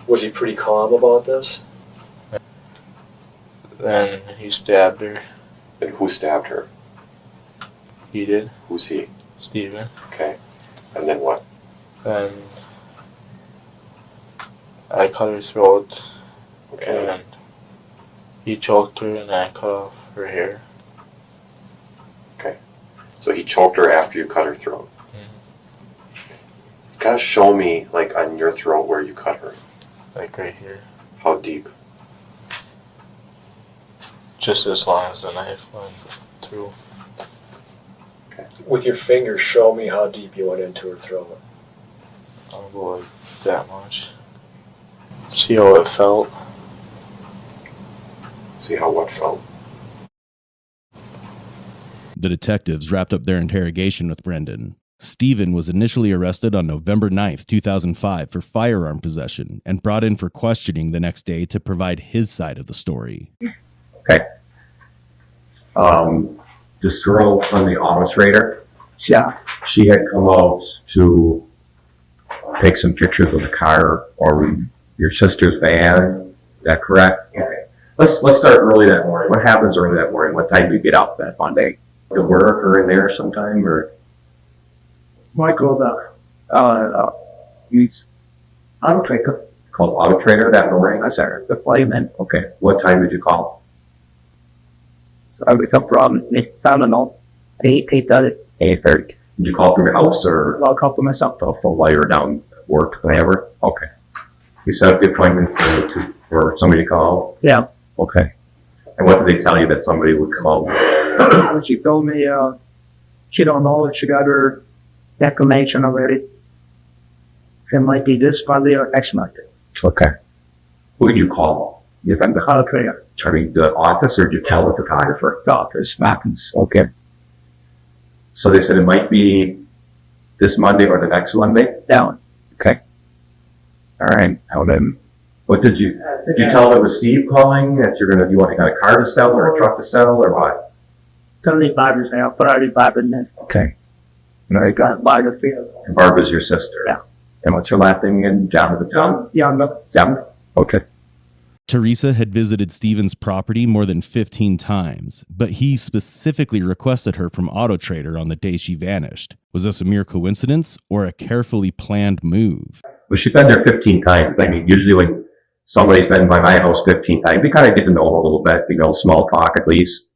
[SPEAKER 9] Was he pretty calm about this?
[SPEAKER 27] Then he stabbed her.
[SPEAKER 11] And who stabbed her?
[SPEAKER 27] He did.
[SPEAKER 11] Who's he?
[SPEAKER 27] Steven.
[SPEAKER 11] Okay. And then what?
[SPEAKER 27] Then I cut her throat.
[SPEAKER 11] Okay.
[SPEAKER 27] And he choked her and I cut off her hair.
[SPEAKER 11] Okay. So he choked her after you cut her throat. You gotta show me, like, on your throat where you cut her.
[SPEAKER 27] Like right here.
[SPEAKER 11] How deep?
[SPEAKER 27] Just as long as the knife went through.
[SPEAKER 11] Okay.
[SPEAKER 9] With your fingers, show me how deep you went into her throat.
[SPEAKER 27] I'll go like that much. See how it felt.
[SPEAKER 11] See how what felt?
[SPEAKER 3] The detectives wrapped up their interrogation with Brendan. Steven was initially arrested on November 9th, 2005 for firearm possession and brought in for questioning the next day to provide his side of the story.
[SPEAKER 25] Okay. This girl from the auto trader,
[SPEAKER 10] Yeah.
[SPEAKER 25] she had come out to take some pictures of the car or your sister's van. Is that correct? Okay. Let's start early that morning. What happens early that morning? What time do you get up that Monday? To work or in there sometime or?
[SPEAKER 10] Michael, he's auto trader.
[SPEAKER 25] Called auto trader that morning?
[SPEAKER 10] I said the flyman.
[SPEAKER 25] Okay. What time did you call?
[SPEAKER 10] So I was up from I don't know, 8:30.
[SPEAKER 25] 8:30. Did you call from your house or?
[SPEAKER 10] I'll call for myself.
[SPEAKER 25] While you were down at work, whatever? Okay. You set up the appointment for somebody to call?
[SPEAKER 10] Yeah.
[SPEAKER 25] Okay. And what did they tell you that somebody would come out?
[SPEAKER 10] She told me she don't know if she got her declination already. It might be this Monday or next Monday.
[SPEAKER 25] Okay. Who did you call?
[SPEAKER 10] You from the auto trader.
[SPEAKER 25] I mean, the office, or did you tell the photographer?
[SPEAKER 10] The office, Martins. Okay.
[SPEAKER 25] So they said it might be this Monday or the next Monday?
[SPEAKER 10] Down.
[SPEAKER 25] Okay. All right. Now then, what did you tell them it was Steve calling, that you got a car to sell or a truck to sell or what?
[SPEAKER 10] Tell me Barbara's there. Put already Barbara in there.
[SPEAKER 25] Okay.
[SPEAKER 10] And I got Barbara field.
[SPEAKER 25] And Barbara's your sister?
[SPEAKER 10] Yeah.
[SPEAKER 25] And what's her last name again? John?
[SPEAKER 10] Yeah.
[SPEAKER 25] Okay.
[SPEAKER 3] Teresa had visited Steven's property more than 15 times, but he specifically requested her from Auto Trader on the day she vanished. Was this a mere coincidence or a carefully planned move?
[SPEAKER 25] Well, she's been there 15 times. I mean, usually when somebody's been by my house 15 times, we kind of get to know them a little bit, small talk at least.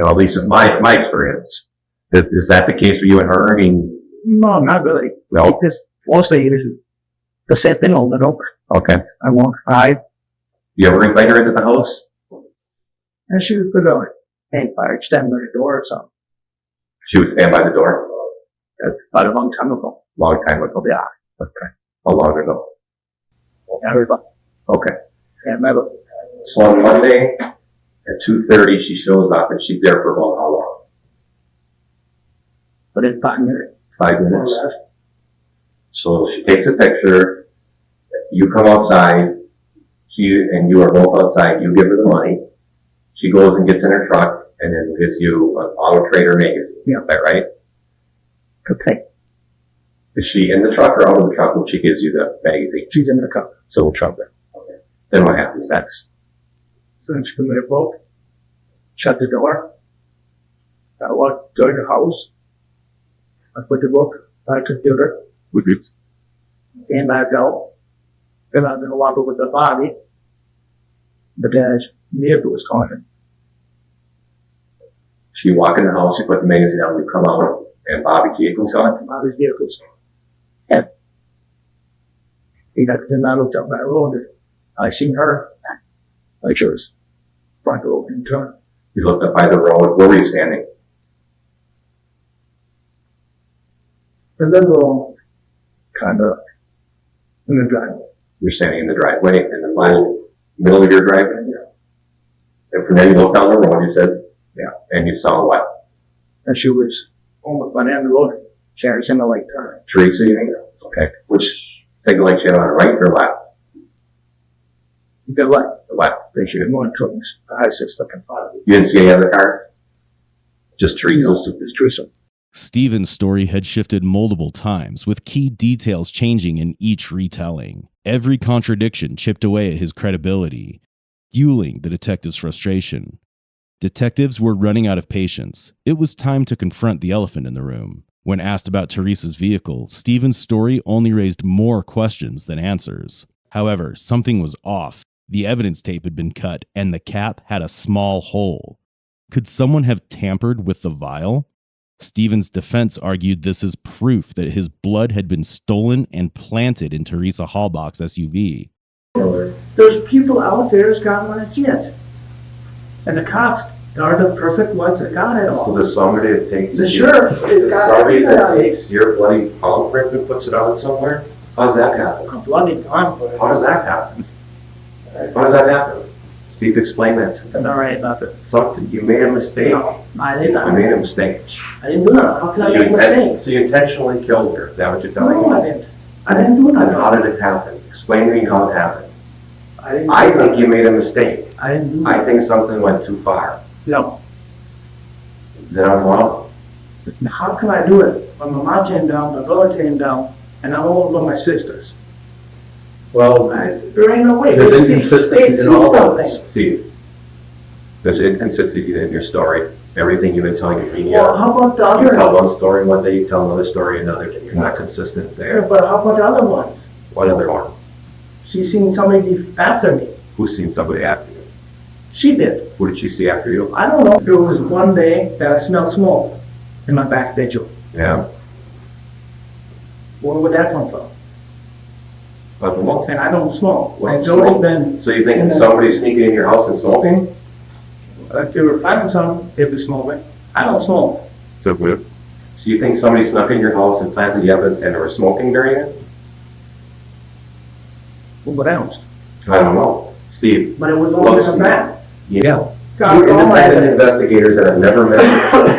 [SPEAKER 25] At least in my experience. Is that the case for you and her? I mean,
[SPEAKER 10] no, not really.
[SPEAKER 25] No.
[SPEAKER 10] Just mostly the same thing over and over.
[SPEAKER 25] Okay.
[SPEAKER 10] I won't hide.
[SPEAKER 25] You ever invite her into the house?
[SPEAKER 10] And she would put on stand by the door or something.
[SPEAKER 25] She would stand by the door?
[SPEAKER 10] That's about a long time ago.
[SPEAKER 25] Long time ago?
[SPEAKER 10] Yeah.
[SPEAKER 25] Okay. How long ago?
[SPEAKER 10] Everybody.
[SPEAKER 25] Okay.
[SPEAKER 10] Yeah, remember.
[SPEAKER 25] So on Monday at 2:30 she shows up and she's there for about how long?
[SPEAKER 10] But in 5 minutes.
[SPEAKER 25] 5 minutes. So she takes a picture, you come outside, and you are both outside, you give her the money, she goes and gets in her truck and then gives you an Auto Trader magazine.
[SPEAKER 10] Yeah.
[SPEAKER 25] Is that right?
[SPEAKER 10] Okay.
[SPEAKER 25] Is she in the truck or out of the truck when she gives you the magazine?
[SPEAKER 10] She's in the truck.
[SPEAKER 25] So we'll truck there. Okay. Then what happens next?
[SPEAKER 10] So then she put me in a boat, shut the door. I walked to the house. I put the book on the computer. Came back out. Then I was going to walk over with the body. But then vehicle was calling.
[SPEAKER 25] So you walk in the house, you put the magazine out, you come out, and Bobby's vehicle's gone?
[SPEAKER 10] Bobby's vehicle's gone. And then I looked up my road and I seen her. Like she was front row and turn.
[SPEAKER 25] You looked up by the road. Where were you standing?
[SPEAKER 10] The little kind of in the driveway.
[SPEAKER 25] You're standing in the driveway, in the middle of your driveway?
[SPEAKER 10] Yeah.
[SPEAKER 25] And from there you looked down the road, you said? Yeah. And you saw what?
[SPEAKER 10] And she was almost by the end of the road. She was in the light turn.
[SPEAKER 25] Teresa, you mean? Okay. Which
[SPEAKER 11] Take a light shade on the right or left?
[SPEAKER 10] You got left.
[SPEAKER 11] The left.
[SPEAKER 10] They should have gone to the high six looking for it.
[SPEAKER 11] You didn't see any other car? Just Teresa?
[SPEAKER 10] Just Teresa.
[SPEAKER 3] Stephen's story had shifted multiple times, with key details changing in each retelling. Every contradiction chipped away at his credibility, fueling the detectives' frustration. Detectives were running out of patience. It was time to confront the elephant in the room. When asked about Teresa's vehicle, Stephen's story only raised more questions than answers. However, something was off. The evidence tape had been cut, and the cap had a small hole. Could someone have tampered with the vial? Stephen's defense argued this is proof that his blood had been stolen and planted in Teresa Halbach's SUV.
[SPEAKER 10] There's people out there that's got my shit. And the cops are the perfect ones that got it all.
[SPEAKER 11] So there's somebody that takes...
[SPEAKER 10] The sheriff is got
[SPEAKER 11] somebody
[SPEAKER 10] everything
[SPEAKER 11] that
[SPEAKER 10] on it.
[SPEAKER 11] takes your bloody palm print and puts it on somewhere? How does that happen?
[SPEAKER 10] A bloody palm print.
[SPEAKER 11] How does that happen? How does that happen? Steve, explain that to me.
[SPEAKER 10] All right, nothing.
[SPEAKER 11] Something, you made a mistake.
[SPEAKER 10] No, I did not.
[SPEAKER 11] You made a mistake.
[SPEAKER 10] I didn't do that. How can I make a mistake?
[SPEAKER 11] So you intentionally killed her. Is that what you're telling me?
[SPEAKER 10] No, I didn't. I didn't do that.
[SPEAKER 11] And how did it happen? Explain to me how it happened.
[SPEAKER 10] I
[SPEAKER 11] think you made a mistake.
[SPEAKER 10] I didn't do that.
[SPEAKER 11] I think something went too far.
[SPEAKER 10] No.
[SPEAKER 11] Then I'm wrong.
[SPEAKER 10] How can I do it when my mom came down, my brother came down, and I'm all with my sisters?
[SPEAKER 11] Well,
[SPEAKER 10] There ain't no way.
[SPEAKER 11] there's
[SPEAKER 10] They
[SPEAKER 11] inconsistency
[SPEAKER 10] see
[SPEAKER 11] in all of
[SPEAKER 10] something.
[SPEAKER 11] this. Steve, there's inconsistency in your story. Everything you've been telling me.
[SPEAKER 10] Well, how about the
[SPEAKER 11] You
[SPEAKER 10] other?
[SPEAKER 11] tell one story one day, you tell another story another day. You're not consistent there.
[SPEAKER 10] But how about the other ones?
[SPEAKER 11] What other one?
[SPEAKER 10] She seen somebody after me.
[SPEAKER 11] Who's seen somebody after you?
[SPEAKER 10] She did.
[SPEAKER 11] Who did she see after you?
[SPEAKER 10] I don't know. There was one day that I smelled smoke in my back bedroom.
[SPEAKER 11] Yeah.
[SPEAKER 10] Where would that come from?
[SPEAKER 11] But the
[SPEAKER 10] And I don't smoke.
[SPEAKER 11] Well,
[SPEAKER 10] It's already been.
[SPEAKER 11] So you think somebody's sneaking in your house and smoking?
[SPEAKER 10] If they were planting something, they'd be smoking. I don't smoke.
[SPEAKER 11] So you think somebody snuck in your house and planted the evidence and they were smoking during it?
[SPEAKER 10] Well, what else?
[SPEAKER 11] I don't know. Steve.
[SPEAKER 10] But it was always a man.
[SPEAKER 11] Yeah.
[SPEAKER 10] God,
[SPEAKER 11] Two
[SPEAKER 10] all my
[SPEAKER 11] independent
[SPEAKER 10] evidence.
[SPEAKER 11] investigators that have never met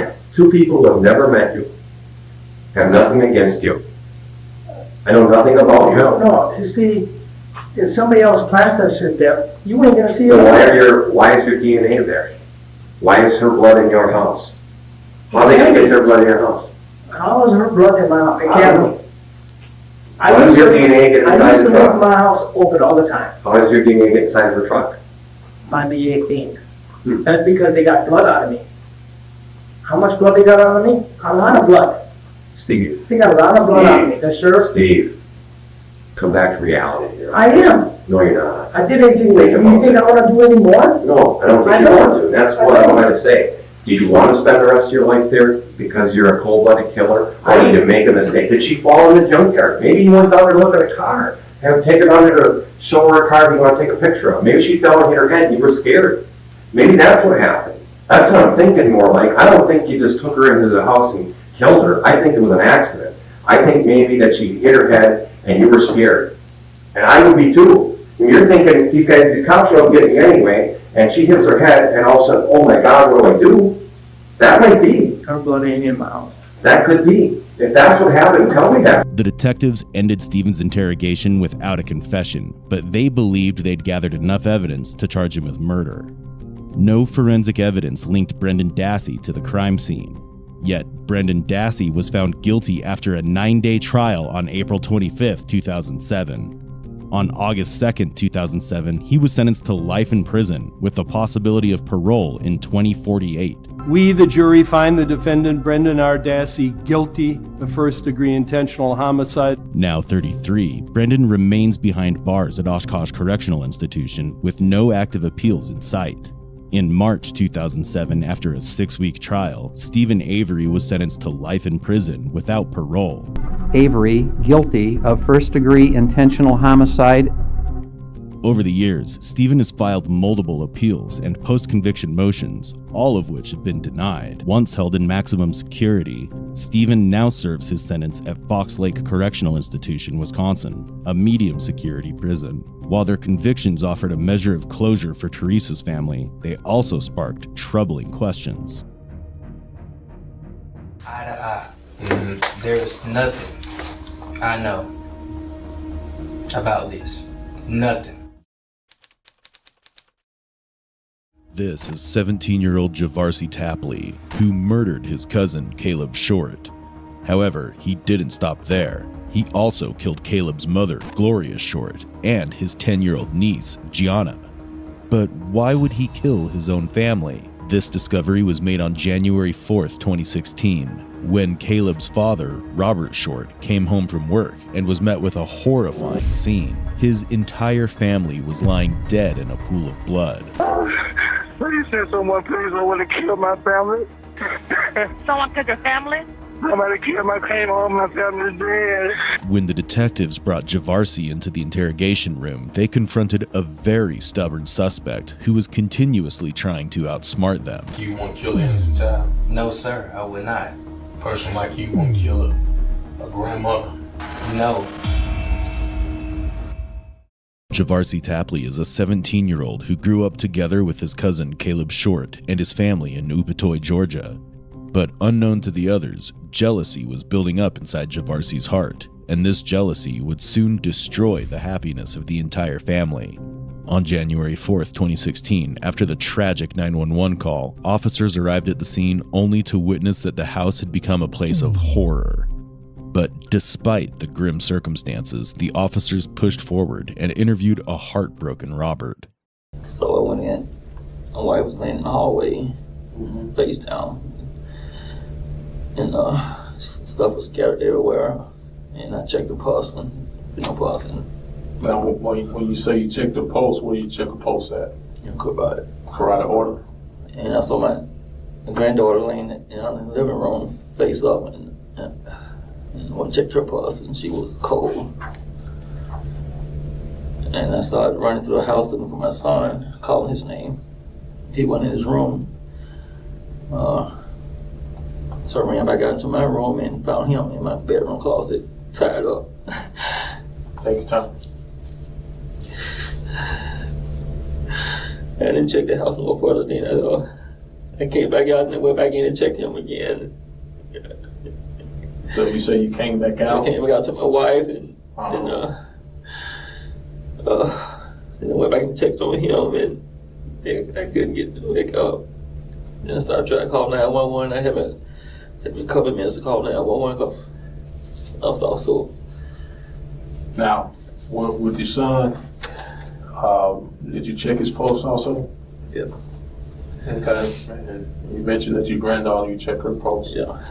[SPEAKER 11] you. Two people who have never met you. Have nothing against you. I know nothing about you.
[SPEAKER 10] No, you see, if somebody else plants that shit there, you ain't gonna see it.
[SPEAKER 11] Then why is your DNA there? Why is her blood in your house? How are they gonna get their blood in your house?
[SPEAKER 10] How is her blood in my house? It can't be.
[SPEAKER 11] How does your DNA get
[SPEAKER 10] I
[SPEAKER 11] inside
[SPEAKER 10] used
[SPEAKER 11] the
[SPEAKER 10] to leave
[SPEAKER 11] truck?
[SPEAKER 10] my house open all the time
[SPEAKER 11] How does your DNA get inside the truck?
[SPEAKER 10] on the 18th. That's because they got blood out of me. How much blood they got out of me? A lot of blood.
[SPEAKER 11] Steve.
[SPEAKER 10] They got a lot of blood out of me. The sheriff.
[SPEAKER 11] Steve. Come back to reality here.
[SPEAKER 10] I am.
[SPEAKER 11] No, you're not.
[SPEAKER 10] I did 18 weeks. You think I want to do any more?
[SPEAKER 11] No, I don't think you want to. That's what I'm trying to say. Do you want to spend the rest of your life there because you're a cold-blooded killer? Or did you make a mistake? Did she fall in the junkyard? Maybe you went down there to look at a car. Have taken on there to show her a car you want to take a picture of. Maybe she fell and hit her head and you were scared. Maybe that's what happened. That's what I'm thinking more like. I don't think you just took her into the house and killed her. I think it was an accident. I think maybe that she hit her head and you were scared. And I would be too. When you're thinking, these cops are getting me anyway, and she hits her head, and all of a sudden, oh my God, what do I do? That might be.
[SPEAKER 10] Her blood ain't in my house.
[SPEAKER 11] That could be. If that's what happened, tell me that.
[SPEAKER 3] The detectives ended Stephen's interrogation without a confession, but they believed they'd gathered enough evidence to charge him with murder. No forensic evidence linked Brendan Dassey to the crime scene. Yet, Brendan Dassey was found guilty after a 9-day trial on April 25, 2007. On August 2, 2007, he was sentenced to life in prison with the possibility of parole in 2048.
[SPEAKER 12] We, the jury, find the defendant Brendan R. Dassey guilty of first-degree intentional homicide.
[SPEAKER 3] Now 33, Brendan remains behind bars at Oshkosh Correctional Institution with no active appeals in sight. In March 2007, after a 6-week trial, Stephen Avery was sentenced to life in prison without parole.
[SPEAKER 14] Avery guilty of first-degree intentional homicide.
[SPEAKER 3] Over the years, Stephen has filed multiple appeals and post-conviction motions, all of which have been denied. Once held in maximum security, Stephen now serves his sentence at Fox Lake Correctional Institution, Wisconsin, a medium-security prison. While their convictions offered a measure of closure for Teresa's family, they also sparked troubling questions.
[SPEAKER 15] Eye to eye. There's nothing I know
[SPEAKER 13] about this. Nothing.
[SPEAKER 3] This is 17-year-old Javari Tapley, who murdered his cousin Caleb Short. However, he didn't stop there. He also killed Caleb's mother, Gloria Short, and his 10-year-old niece, Gianna. But why would he kill his own family? This discovery was made on January 4th, 2016, when Caleb's father, Robert Short, came home from work and was met with a horrifying scene. His entire family was lying dead in a pool of blood.
[SPEAKER 15] Please send someone, please. I want to kill my family.
[SPEAKER 26] Someone killed your family?
[SPEAKER 15] Somebody killed my came home, my family's dead.
[SPEAKER 3] When the detectives brought Javari into the interrogation room, they confronted a very stubborn suspect who was continuously trying to outsmart them.
[SPEAKER 27] You won't kill an innocent child?
[SPEAKER 13] No, sir, I would not.
[SPEAKER 27] A person like you won't kill a grandmother?
[SPEAKER 13] No.
[SPEAKER 3] Javari Tapley is a 17-year-old who grew up together with his cousin Caleb Short and his family in Upatoy, Georgia. But unknown to the others, jealousy was building up inside Javari's heart, and this jealousy would soon destroy the happiness of the entire family. On January 4th, 2016, after the tragic 911 call, officers arrived at the scene only to witness that the house had become a place of horror. But despite the grim circumstances, the officers pushed forward and interviewed a heartbroken Robert.
[SPEAKER 16] So I went in. My wife was laying in the hallway, face down. And stuff was scattered everywhere. And I checked the pulse, and no pulse.
[SPEAKER 8] Now, when you say you check the pulse, where you check a pulse at?
[SPEAKER 16] Carotid.
[SPEAKER 8] Carotid order.
[SPEAKER 16] And I saw my granddaughter laying in the living room, face up, and I checked her pulse, and she was cold. And I started running through the house looking for my son, calling his name. He wasn't in his room. So I ran back out into my room and found him in my bedroom closet, tied up.
[SPEAKER 8] Take your time.
[SPEAKER 16] I didn't check the house no further. Then I came back out and went back in and checked him again.
[SPEAKER 8] So you say you came back out?
[SPEAKER 16] I came back out to my wife and then I went back and checked on him, and I couldn't get to wake up. Then I started trying to call 911. I haven't taken a couple of minutes to call 911 because I was also.
[SPEAKER 8] Now, with your son, did you check his pulse also?
[SPEAKER 16] Yeah.
[SPEAKER 8] Okay. And you mentioned that your granddaughter, you check her pulse.
[SPEAKER 16] Yeah.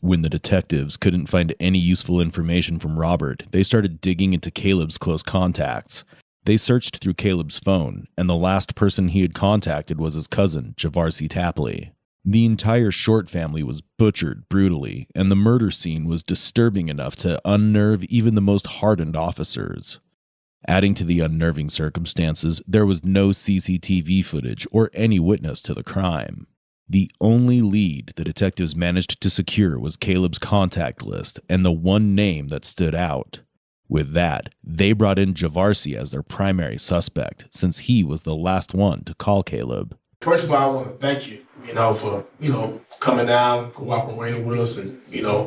[SPEAKER 3] When the detectives couldn't find any useful information from Robert, they started digging into Caleb's close contacts. They searched through Caleb's phone, and the last person he had contacted was his cousin, Javari Tapley. The entire Short family was butchered brutally, and the murder scene was disturbing enough to unnerve even the most hardened officers. Adding to the unnerving circumstances, there was no CCTV footage or any witness to the crime. The only lead the detectives managed to secure was Caleb's contact list and the one name that stood out. With that, they brought in Javari as their primary suspect, since he was the last one to call Caleb.
[SPEAKER 27] First of all, I want to thank you, for, coming down, cooperating with us and,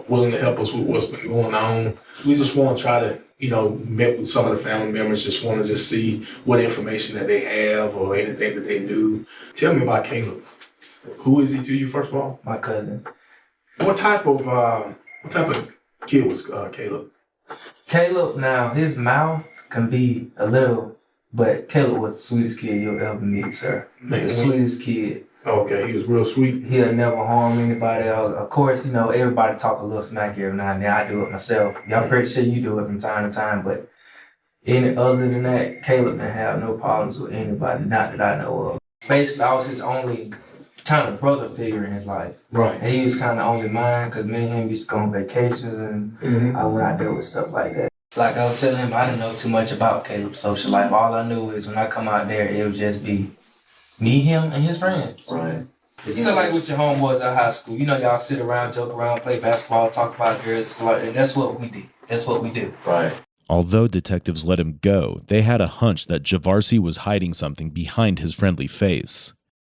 [SPEAKER 27] willing to help us with what's been going on. We just want to try to, meet with some of the family members, just want to see what information that they have or anything that they do. Tell me about Caleb. Who is he to you, first of all?
[SPEAKER 13] My cousin.
[SPEAKER 27] What type of kid was Caleb?
[SPEAKER 13] Caleb, now, his mouth can be a little, but Caleb was the sweetest kid you'll ever meet, sir. The sweetest kid.
[SPEAKER 27] Okay, he was real sweet.
[SPEAKER 13] He'll never harm anybody else. Of course, everybody talk a little smack every now and then. I do it myself. I'm pretty sure you do it from time to time, but other than that, Caleb didn't have no problems with anybody, not that I know of. Basically, I was his only kind of brother figure in his life.
[SPEAKER 27] Right.
[SPEAKER 13] And he was kind of only mine because me and him used to go on vacations and I went out there with stuff like that. Like I was telling him, I didn't know too much about Caleb's social life. All I knew is when I come out there, it would just be me, him, and his friends.
[SPEAKER 27] Right.
[SPEAKER 13] So like with your homeboys at high school, y'all sit around, joke around, play basketball, talk about girls, and that's what we did. That's what we do.
[SPEAKER 27] Right.
[SPEAKER 3] Although detectives let him go, they had a hunch that Javari was hiding something behind his friendly face.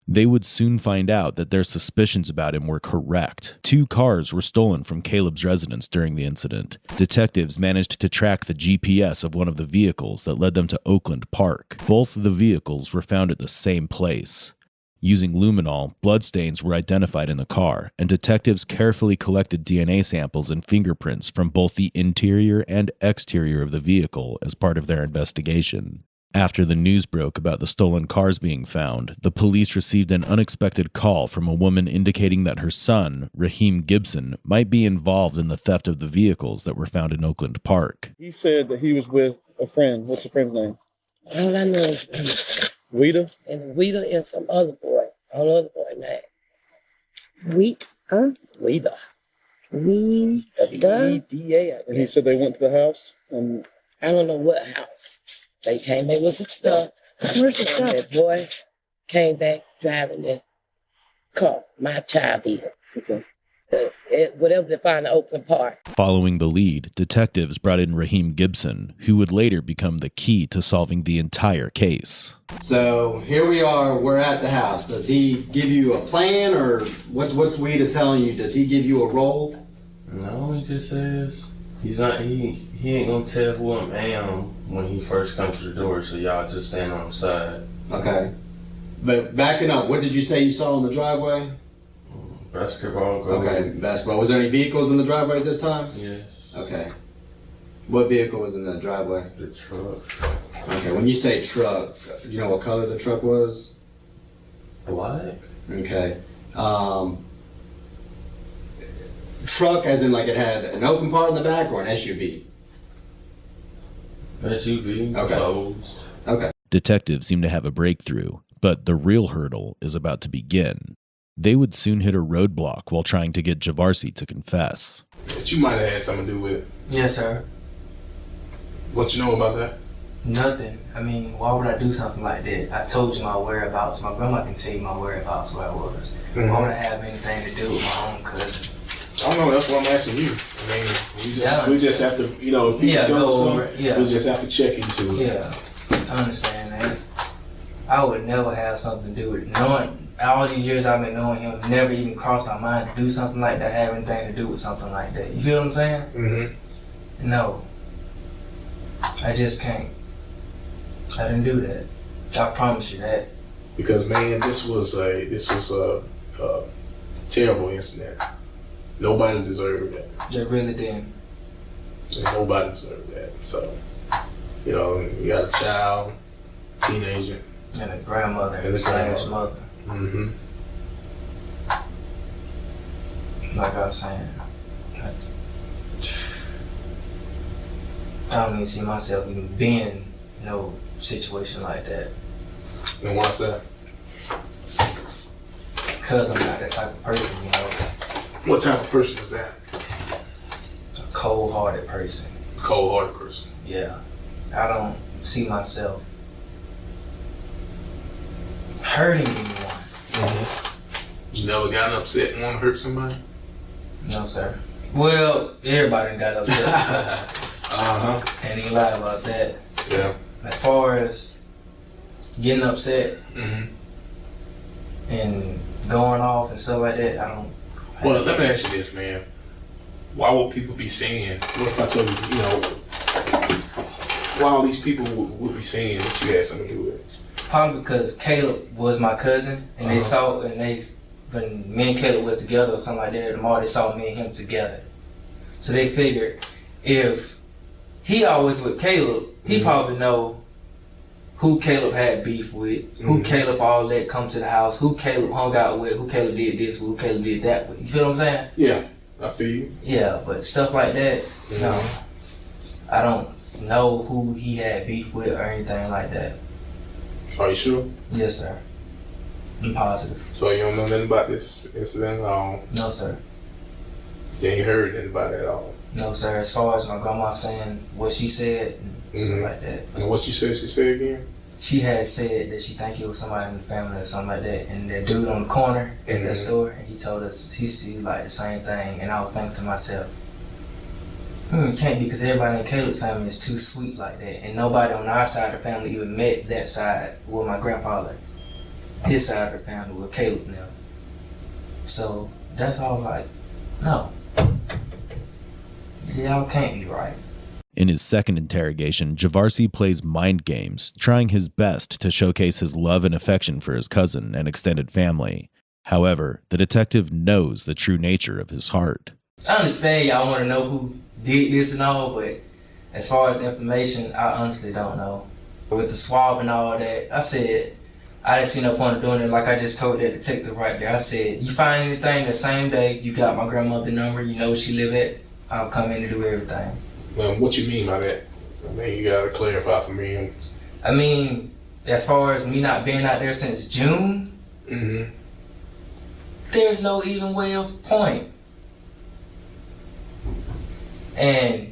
[SPEAKER 3] They would soon find out that their suspicions about him were correct. 2 cars were stolen from Caleb's residence during the incident. Detectives managed to track the GPS of one of the vehicles that led them to Oakland Park. Both of the vehicles were found at the same place. Using luminol, bloodstains were identified in the car, and detectives carefully collected DNA samples and fingerprints from both the interior and exterior of the vehicle as part of their investigation. After the news broke about the stolen cars being found, the police received an unexpected call from a woman indicating that her son, Raheem Gibson, might be involved in the theft of the vehicles that were found in Oakland Park.
[SPEAKER 1] He said that he was with a friend. What's the friend's name?
[SPEAKER 4] All I know is
[SPEAKER 1] Rita?
[SPEAKER 4] and Rita and some other boy. All other boy name. Wheat, huh? Rita.
[SPEAKER 1] E-D-A. And he said they went to the house and
[SPEAKER 4] I don't know what house. They came back with some stuff. Where's the stuff? That boy came back driving the car. My child did.
[SPEAKER 1] Okay.
[SPEAKER 4] Whatever they find in Oakland Park.
[SPEAKER 3] Following the lead, detectives brought in Raheem Gibson, who would later become the key to solving the entire case.
[SPEAKER 17] So here we are, we're at the house. Does he give you a plan, or what's Weeda telling you? Does he give you a role?
[SPEAKER 13] No, he just says he ain't gonna tell who I am when he first comes to the door, so y'all just stand on the side.
[SPEAKER 17] Okay. But backing up, what did you say you saw in the driveway?
[SPEAKER 13] Basketball goal.
[SPEAKER 17] Okay, basketball. Was there any vehicles in the driveway at this time?
[SPEAKER 13] Yes.
[SPEAKER 17] Okay. What vehicle was in the driveway?
[SPEAKER 13] The truck.
[SPEAKER 17] Okay, when you say truck, do you know what color the truck was?
[SPEAKER 13] Black.
[SPEAKER 17] Okay. Truck as in like it had an open part in the back or an SUV?
[SPEAKER 13] SUV.
[SPEAKER 17] Okay.
[SPEAKER 13] Closed.
[SPEAKER 17] Okay.
[SPEAKER 3] Detectives seem to have a breakthrough, but the real hurdle is about to begin. They would soon hit a roadblock while trying to get Javari to confess.
[SPEAKER 8] But you might have had something to do with it.
[SPEAKER 13] Yes, sir.
[SPEAKER 8] What you know about that?
[SPEAKER 13] Nothing. I mean, why would I do something like that? I told you my whereabouts. My grandma can tell you my whereabouts where I was.
[SPEAKER 8] Mm-hmm.
[SPEAKER 13] Why would I have anything to do with my own cousin?
[SPEAKER 8] I don't know, that's what I'm asking you. I mean, we just have to, if people tell us something, we just have to check into it.
[SPEAKER 13] Yeah, I understand that. I would never have something to do with it. Knowing all these years I've been knowing him, never even crossed my mind to do something like that, have anything to do with something like that. You feel what I'm saying?
[SPEAKER 8] Mm-hmm.
[SPEAKER 13] No. I just can't. I didn't do that. I promise you that.
[SPEAKER 8] Because man, this was a terrible incident. Nobody deserved that.
[SPEAKER 13] They really didn't.
[SPEAKER 8] And nobody deserved that. So, you got a child, teenager,
[SPEAKER 13] and a grandmother, and a mother.
[SPEAKER 8] Mm-hmm.
[SPEAKER 13] Like I was saying, I don't even see myself even being in no situation like that.
[SPEAKER 8] And why's that?
[SPEAKER 13] Because I'm not that type of person,
[SPEAKER 8] What type of person is that?
[SPEAKER 13] A cold-hearted person.
[SPEAKER 8] Cold-hearted person.
[SPEAKER 13] Yeah. I don't see myself hurting anyone.
[SPEAKER 8] Mm-hmm. You never gotten upset and want to hurt somebody?
[SPEAKER 13] No, sir. Well, everybody got upset.
[SPEAKER 8] Uh-huh.
[SPEAKER 13] Can't even lie about that.
[SPEAKER 8] Yeah.
[SPEAKER 13] As far as getting upset and going off and stuff like that, I don't.
[SPEAKER 8] Well, let me ask you this, man. Why would people be saying, what if I told you, why all these people would be saying that you had something to do with it?
[SPEAKER 13] Probably because Caleb was my cousin, and they saw, when me and Caleb was together or something like that at the mall, they saw me and him together. So they figured if he always with Caleb, he probably know who Caleb had beef with, who Caleb all let come to the house, who Caleb hung out with, who Caleb did this with, who Caleb did that with. You feel what I'm saying?
[SPEAKER 8] Yeah, I feel you.
[SPEAKER 13] Yeah, but stuff like that, no. I don't know who he had beef with or anything like that.
[SPEAKER 8] Are you sure?
[SPEAKER 13] Yes, sir. I'm positive.
[SPEAKER 8] So you don't know nothing about this incident at all?
[SPEAKER 13] No, sir.
[SPEAKER 8] You ain't heard anything about it at all?
[SPEAKER 13] No, sir. As far as my grandma saying what she said and stuff like that.
[SPEAKER 8] And what she said again?
[SPEAKER 13] She had said that she think it was somebody in the family or something like that. And that dude on the corner at that store, and he told us he see like the same thing. And I was thinking to myself, it can't be, because everybody in Caleb's family is too sweet like that. And nobody on our side of the family even met that side with my grandfather. his side of the family with Caleb now. So that's why I was like, no. Y'all can't be right.
[SPEAKER 3] In his second interrogation, Javari plays mind games, trying his best to showcase his love and affection for his cousin and extended family. However, the detective knows the true nature of his heart.
[SPEAKER 13] I understand y'all want to know who did this and all, but as far as information, I honestly don't know. With the swab and all that, I said, I didn't see no point of doing it. Like I just told that detective right there. I said, you find anything the same day, you got my grandmother's number, you know where she live at, I'll come in and do everything.
[SPEAKER 8] What you mean by that? I mean, you gotta clarify for me.
[SPEAKER 13] I mean, as far as me not being out there since June, there's no even way of point. And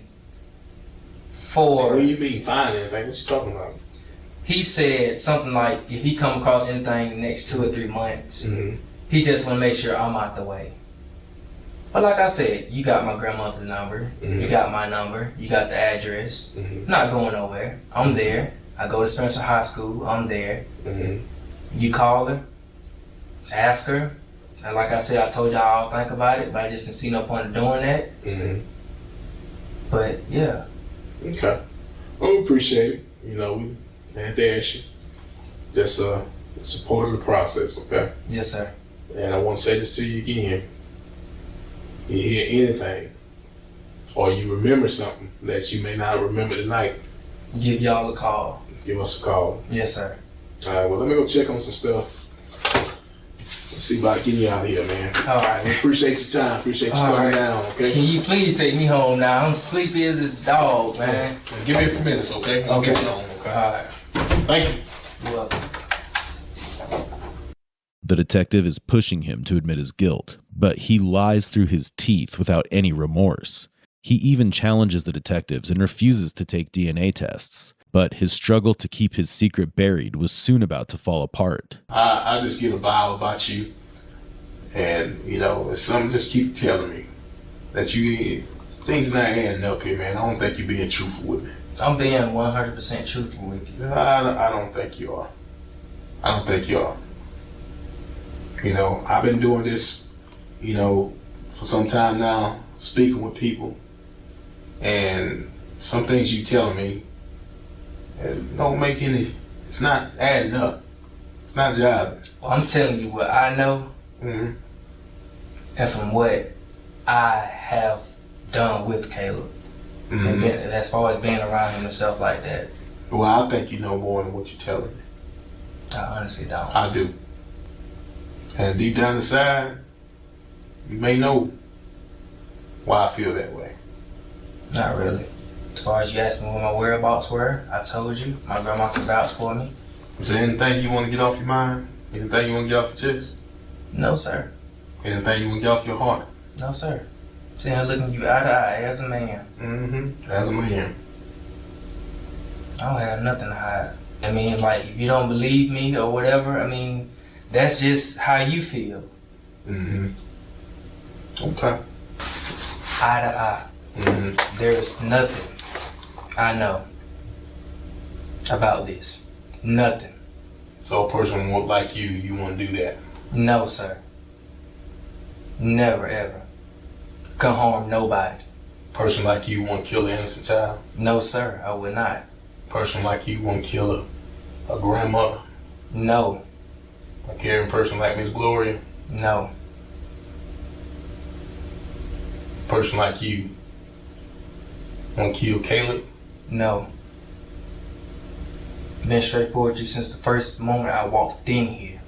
[SPEAKER 13] for...
[SPEAKER 8] What do you mean find anything? What you talking about?
[SPEAKER 13] He said something like, if he come across anything in the next 2 or 3 months, he just want to make sure I'm out the way. But like I said, you got my grandmother's number, you got my number, you got the address. Not going nowhere. I'm there. I go to Spencer High School. I'm there. You call her, ask her. And like I said, I told y'all I'll think about it, but I just didn't see no point in doing that. But yeah.
[SPEAKER 8] Okay. Well, we appreciate it. You know, we had to ask you. Just support the process, okay?
[SPEAKER 13] Yes, sir.
[SPEAKER 8] And I want to say this to you again. You hear anything, or you remember something that you may not remember tonight,
[SPEAKER 13] give y'all a call.
[SPEAKER 8] Give us a call.
[SPEAKER 13] Yes, sir.
[SPEAKER 8] All right, well, let me go check on some stuff. Let's see about getting you out of here, man.
[SPEAKER 13] All right.
[SPEAKER 8] We appreciate your time. Appreciate you coming down, okay?
[SPEAKER 13] Can you please take me home now? I'm sleepy as a dog, man.
[SPEAKER 8] Give me a few minutes, okay? We'll get you home, okay?
[SPEAKER 13] All right.
[SPEAKER 8] Thank you.
[SPEAKER 13] You're welcome.
[SPEAKER 3] The detective is pushing him to admit his guilt, but he lies through his teeth without any remorse. He even challenges the detectives and refuses to take DNA tests, but his struggle to keep his secret buried was soon about to fall apart.
[SPEAKER 8] I just get a vibe about you, and, you know, if something just keep telling me that things not adding up here, man. I don't think you're being truthful with me.
[SPEAKER 13] I'm being 100% truthful with you.
[SPEAKER 8] I don't think you are. I don't think you are. You know, I've been doing this, you know, for some time now, speaking with people, and some things you telling me, it don't make any, it's not adding up. It's not jiving.
[SPEAKER 13] Well, I'm telling you what I know, and from what I have done with Caleb, and as far as being around him and stuff like that.
[SPEAKER 8] Well, I think you know more than what you're telling me.
[SPEAKER 13] I honestly don't.
[SPEAKER 8] I do. And deep down inside, you may know why I feel that way.
[SPEAKER 13] Not really. As far as you asked me where my whereabouts were, I told you. My grandma can vouch for me.
[SPEAKER 8] Is there anything you want to get off your mind? Anything you want to get off your chest?
[SPEAKER 13] No, sir.
[SPEAKER 8] Anything you want to get off your heart?
[SPEAKER 13] No, sir. Sitting here looking you eye to eye as a man.
[SPEAKER 8] As a man.
[SPEAKER 13] I don't have nothing to hide. I mean, like, if you don't believe me or whatever, I mean, that's just how you feel.
[SPEAKER 8] Okay.
[SPEAKER 13] Eye to eye. There's nothing I know about this. Nothing.
[SPEAKER 8] So a person like you want to do that?
[SPEAKER 13] No, sir. Never, ever. Can harm nobody.
[SPEAKER 8] Person like you want to kill an innocent child?
[SPEAKER 13] No, sir, I would not.
[SPEAKER 8] Person like you want to kill a grandmother?
[SPEAKER 13] No.
[SPEAKER 8] A caring person like Miss Gloria?
[SPEAKER 13] No.
[SPEAKER 8] Person like you want to kill Caleb?
[SPEAKER 13] No. Been straightforward with you since the first moment I walked in here.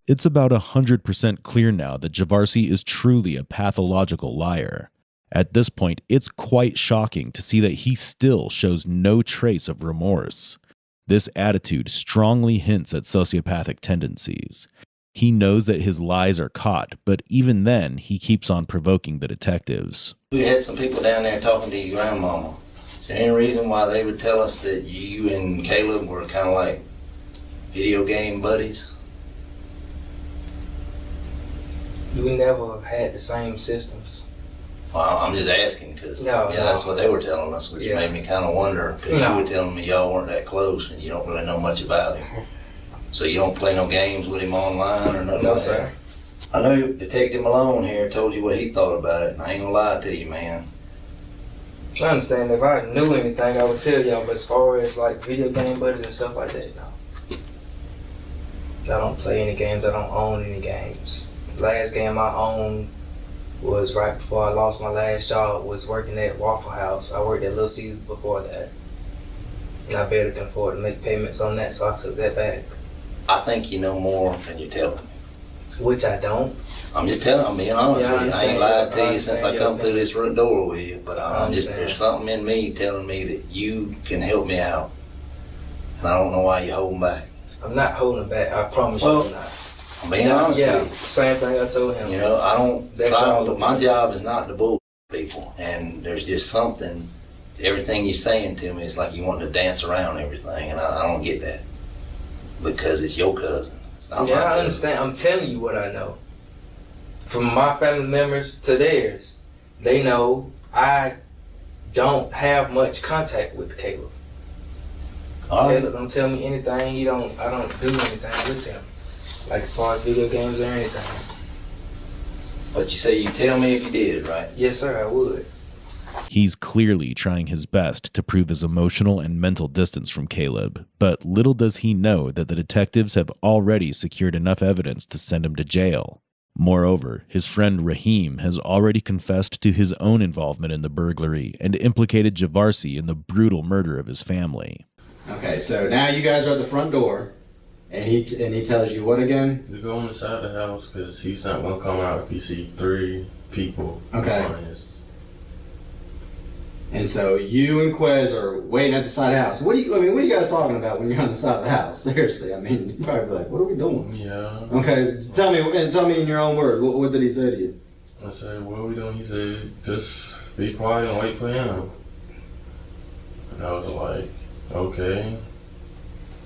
[SPEAKER 3] It's about 100% clear now that Javari is truly a pathological liar. At this point, it's quite shocking to see that he still shows no trace of remorse. This attitude strongly hints at sociopathic tendencies. He knows that his lies are caught, but even then, he keeps on provoking the detectives.
[SPEAKER 6] We had some people down there talking to your grandmama. Is there any reason why they would tell us that you and Caleb were kind of like video game buddies?
[SPEAKER 13] We never had the same systems.
[SPEAKER 6] Well, I'm just asking because that's what they were telling us, which made me kind of wonder because you were telling me y'all weren't that close and you don't really know much about him. So you don't play no games with him online or nothing
[SPEAKER 13] No,
[SPEAKER 6] like
[SPEAKER 13] sir.
[SPEAKER 6] that? I know Detective Malone here told you what he thought about it, and I ain't gonna lie to you, man.
[SPEAKER 13] I understand. If I knew anything, I would tell y'all. But as far as like video game buddies and stuff like that, no. I don't play any games. I don't own any games. The last game I owned was right before I lost my last job. Was working at Waffle House. I worked at Little Caesars before that, and I barely can afford to make payments on that, so I took that back.
[SPEAKER 6] I think you know more than you're telling me.
[SPEAKER 13] Which I don't.
[SPEAKER 6] I'm just telling. I'm being honest with you. I ain't lied to you since I come through this front door with you. But there's something in me telling me that you can help me out, and I don't know why you're holding back.
[SPEAKER 13] I'm not holding back. I promise you I'm not.
[SPEAKER 6] I'm being honest with you.
[SPEAKER 13] Same thing I told him.
[SPEAKER 6] You know, I don't. My job is not to bull people, and there's just something. Everything you're saying to me is like you want to dance around everything, and I don't get that because it's your cousin. It's not my cousin.
[SPEAKER 13] I understand. I'm telling you what I know. From my family members to theirs, they know I don't have much contact with Caleb. Caleb don't tell me anything. I don't do anything with him. Like as far as video games or anything.
[SPEAKER 6] But you say you tell me if you did, right?
[SPEAKER 13] Yes, sir, I would.
[SPEAKER 3] He's clearly trying his best to prove his emotional and mental distance from Caleb, but little does he know that the detectives have already secured enough evidence to send him to jail. Moreover, his friend Raheem has already confessed to his own involvement in the burglary and implicated Javari in the brutal murder of his family.
[SPEAKER 17] Okay, so now you guys are at the front door, and he tells you what again?
[SPEAKER 27] To go inside the house because he's not gonna come out if he see 3 people.
[SPEAKER 17] Okay. And so you and Quez are waiting at the side of the house. What are you guys talking about when you're on the side of the house? Seriously, I mean, you're probably like, what are we doing?
[SPEAKER 27] Yeah.
[SPEAKER 17] Okay, tell me in your own words. What did he say to you?
[SPEAKER 27] I said, what are we doing? He said, just be quiet and wait for him. And I was like, okay.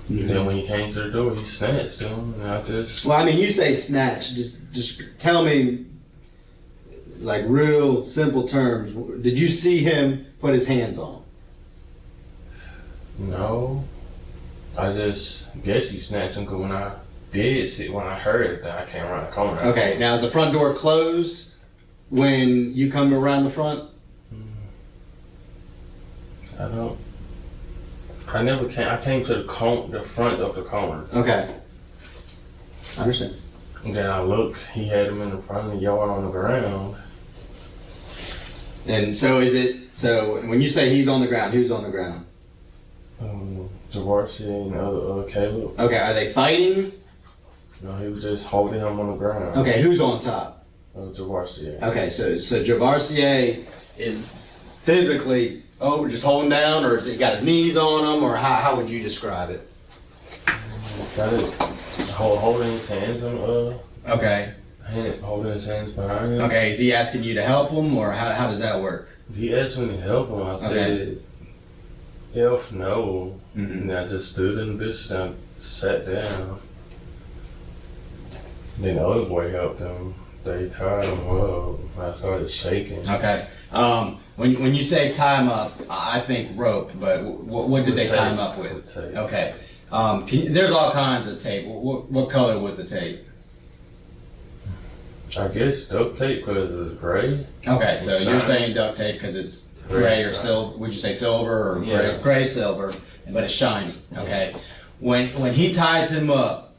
[SPEAKER 27] Mm-hmm. Then when he came to the door, he snatched him, and I just...
[SPEAKER 17] Well, I mean, you say snatch. Just tell me, like, real simple terms. Did you see him put his hands on him?
[SPEAKER 27] No. I just guess he snatched him because when I heard it, then I came around the corner.
[SPEAKER 17] Okay, now is the front door closed when you come around the front?
[SPEAKER 27] I never came. I came to the front of the corner.
[SPEAKER 17] Okay. I understand.
[SPEAKER 27] And then I looked. He had him in the front of the yard on the ground.
[SPEAKER 17] And so when you say he's on the ground, who's on the ground?
[SPEAKER 27] Javari and Caleb.
[SPEAKER 17] Okay, are they fighting?
[SPEAKER 27] No, he was just holding him on the ground.
[SPEAKER 17] Okay, who's on top?
[SPEAKER 27] Javari.
[SPEAKER 17] Okay, so Javari is physically just holding down, or has he got his knees on him, or how would you describe it?
[SPEAKER 27] Got it. Holding his hands on.
[SPEAKER 17] Okay.
[SPEAKER 27] Holding his hands behind him.
[SPEAKER 17] Okay, is he asking you to help him, or how does that work?
[SPEAKER 27] He asked me to help him. I said, "If no," and I just stood in the bush and I sat down. Then the other boy helped him. They tied him up. I started shaking.
[SPEAKER 17] Okay. When you say tie him up, I think rope, but what did they tie him up with? Okay. There's all kinds of tape. What color was the tape?
[SPEAKER 27] I guess duct tape because it was gray.
[SPEAKER 17] Okay, so you're saying duct tape because it's gray or silver. Would you say silver or gray? Gray, silver, but it's shiny. Okay. When he ties him up,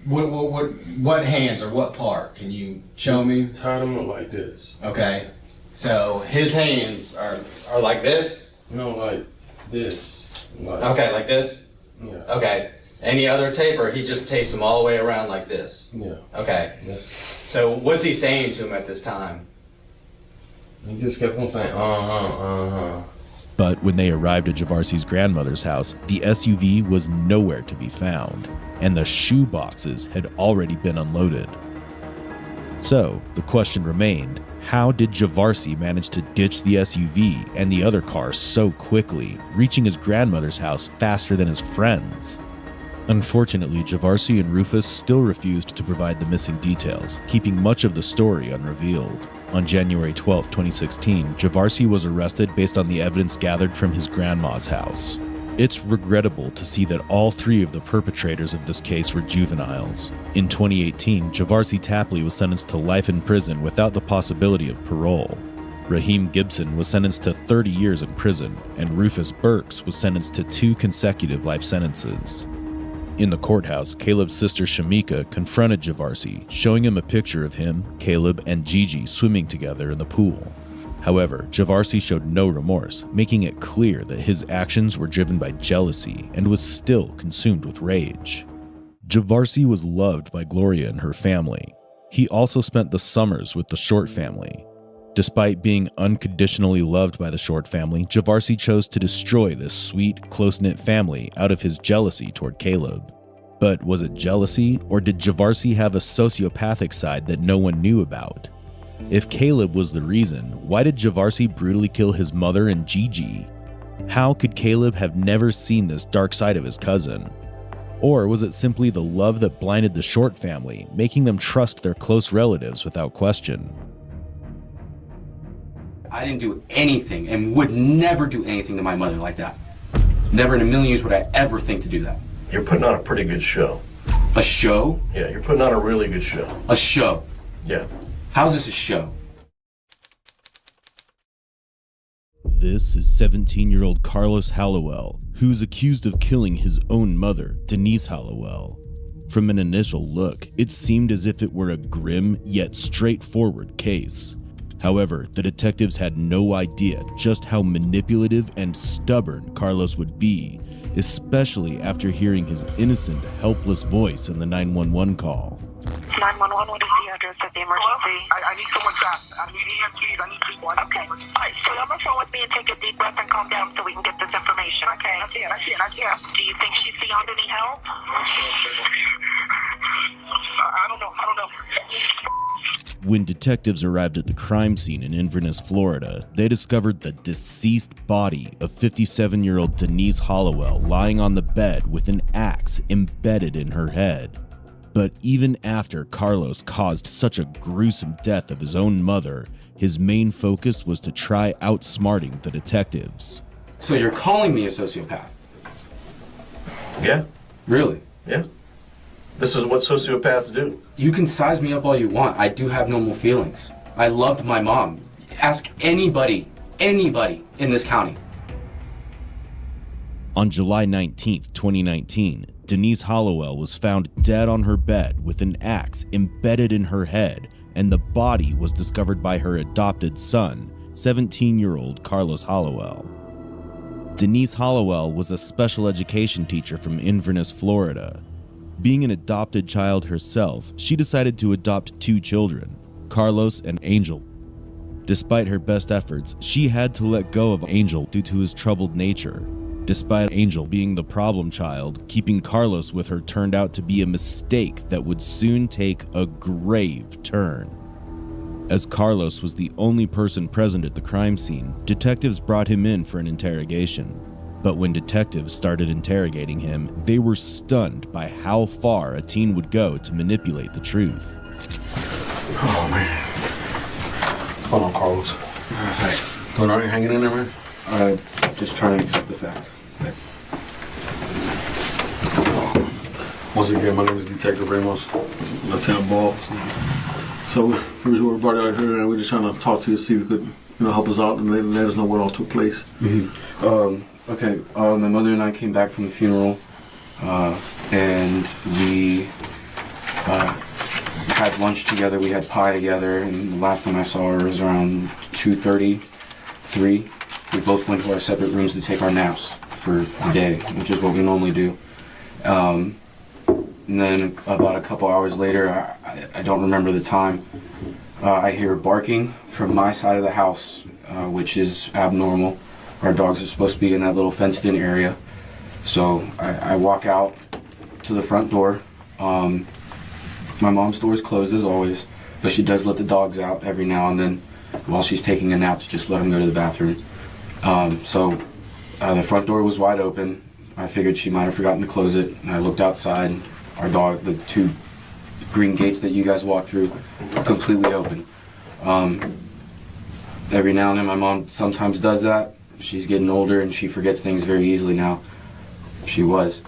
[SPEAKER 17] what hands or what part? Can you show me?
[SPEAKER 27] Tied him up like this.
[SPEAKER 17] Okay. So his hands are like this?
[SPEAKER 27] No, like this.
[SPEAKER 17] Okay, like this?
[SPEAKER 27] Yeah.
[SPEAKER 17] Okay. Any other tape, or he just tapes them all the way around like this?
[SPEAKER 27] Yeah.
[SPEAKER 17] Okay.
[SPEAKER 27] Yes.
[SPEAKER 17] So what's he saying to him at this time?
[SPEAKER 27] He just kept on saying,
[SPEAKER 3] But when they arrived at Javari's grandmother's house, the SUV was nowhere to be found, and the shoe boxes had already been unloaded. So the question remained, how did Javari manage to ditch the SUV and the other car so quickly, reaching his grandmother's house faster than his friends? Unfortunately, Javari and Rufus still refused to provide the missing details, keeping much of the story unrevealed. On January 12, 2016, Javari was arrested based on the evidence gathered from his grandma's house. It's regrettable to see that all three of the perpetrators of this case were juveniles. In 2018, Javari Tapley was sentenced to life in prison without the possibility of parole. Raheem Gibson was sentenced to 30 years in prison, and Rufus Burks was sentenced to 2 consecutive life sentences. In the courthouse, Caleb's sister Shamika confronted Javari, showing him a picture of him, Caleb, and Gigi swimming together in the pool. However, Javari showed no remorse, making it clear that his actions were driven by jealousy and was still consumed with rage. Javari was loved by Gloria and her family. He also spent the summers with the Short family. Despite being unconditionally loved by the Short family, Javari chose to destroy this sweet, close-knit family out of his jealousy toward Caleb. But was it jealousy, or did Javari have a sociopathic side that no one knew about? If Caleb was the reason, why did Javari brutally kill his mother and Gigi? How could Caleb have never seen this dark side of his cousin? Or was it simply the love that blinded the Short family, making them trust their close relatives without question?
[SPEAKER 2] I didn't do anything and would never do anything to my mother like that. Never in a million years would I ever think to do that.
[SPEAKER 18] You're putting on a pretty good show.
[SPEAKER 2] A show?
[SPEAKER 18] Yeah, you're putting on a really good show.
[SPEAKER 2] A show?
[SPEAKER 18] Yeah.
[SPEAKER 2] How's this a show?
[SPEAKER 3] This is 17-year-old Carlos Hollowell, who's accused of killing his own mother, Denise Hollowell. From an initial look, it seemed as if it were a grim yet straightforward case. However, the detectives had no idea just how manipulative and stubborn Carlos would be, especially after hearing his innocent, helpless voice in the 911 call.
[SPEAKER 19] 911, what is the address of the emergency? I need someone fast. I need EMTs. I need people. Okay. All right, so on the phone with me and take a deep breath and calm down so we can get this information, okay? I can't. Do you think she's beyond any help? I don't know.
[SPEAKER 3] When detectives arrived at the crime scene in Inverness, Florida, they discovered the deceased body of 57-year-old Denise Hollowell lying on the bed with an axe embedded in her head. But even after Carlos caused such a gruesome death of his own mother, his main focus was to try outsmarting the detectives.
[SPEAKER 2] So you're calling me a sociopath?
[SPEAKER 18] Yeah.
[SPEAKER 2] Really?
[SPEAKER 18] Yeah. This is what sociopaths do.
[SPEAKER 2] You can size me up all you want. I do have normal feelings. I loved my mom. Ask anybody in this county.
[SPEAKER 3] On July 19th, 2019, Denise Hollowell was found dead on her bed with an axe embedded in her head, and the body was discovered by her adopted son, 17-year-old Carlos Hollowell. Denise Hollowell was a special education teacher from Inverness, Florida. Being an adopted child herself, she decided to adopt 2 children, Carlos and Angel. Despite her best efforts, she had to let go of Angel due to his troubled nature. Despite Angel being the problem child, keeping Carlos with her turned out to be a mistake that would soon take a grave turn. As Carlos was the only person present at the crime scene, detectives brought him in for an interrogation. But when detectives started interrogating him, they were stunned by how far a teen would go to manipulate the truth.
[SPEAKER 20] Oh, man. Hold on, Carlos. Hey, going on, you hanging in there, man?
[SPEAKER 2] Just trying to accept the fact.
[SPEAKER 20] Once again, my name is Detective Ramos, Lieutenant Ball. So here's what we brought out here, and we're just trying to talk to you, see if you could, help us out and let us know what all took place.
[SPEAKER 2] Okay, my mother and I came back from the funeral, and we had lunch together. We had pie together, and the last time I saw her was around 2:30, 3. We both went to our separate rooms to take our naps for the day, which is what we normally do. And then about a couple hours later, I don't remember the time, I hear barking from my side of the house, which is abnormal. Our dogs are supposed to be in that little fenced-in area. So I walk out to the front door. My mom's door is closed as always, but she does let the dogs out every now and then while she's taking a nap to just let them go to the bathroom. So the front door was wide open. I figured she might have forgotten to close it. And I looked outside. Our dog, the 2 green gates that you guys walked through, completely open. Every now and then my mom sometimes does that. She's getting older and she forgets things very easily now. She was.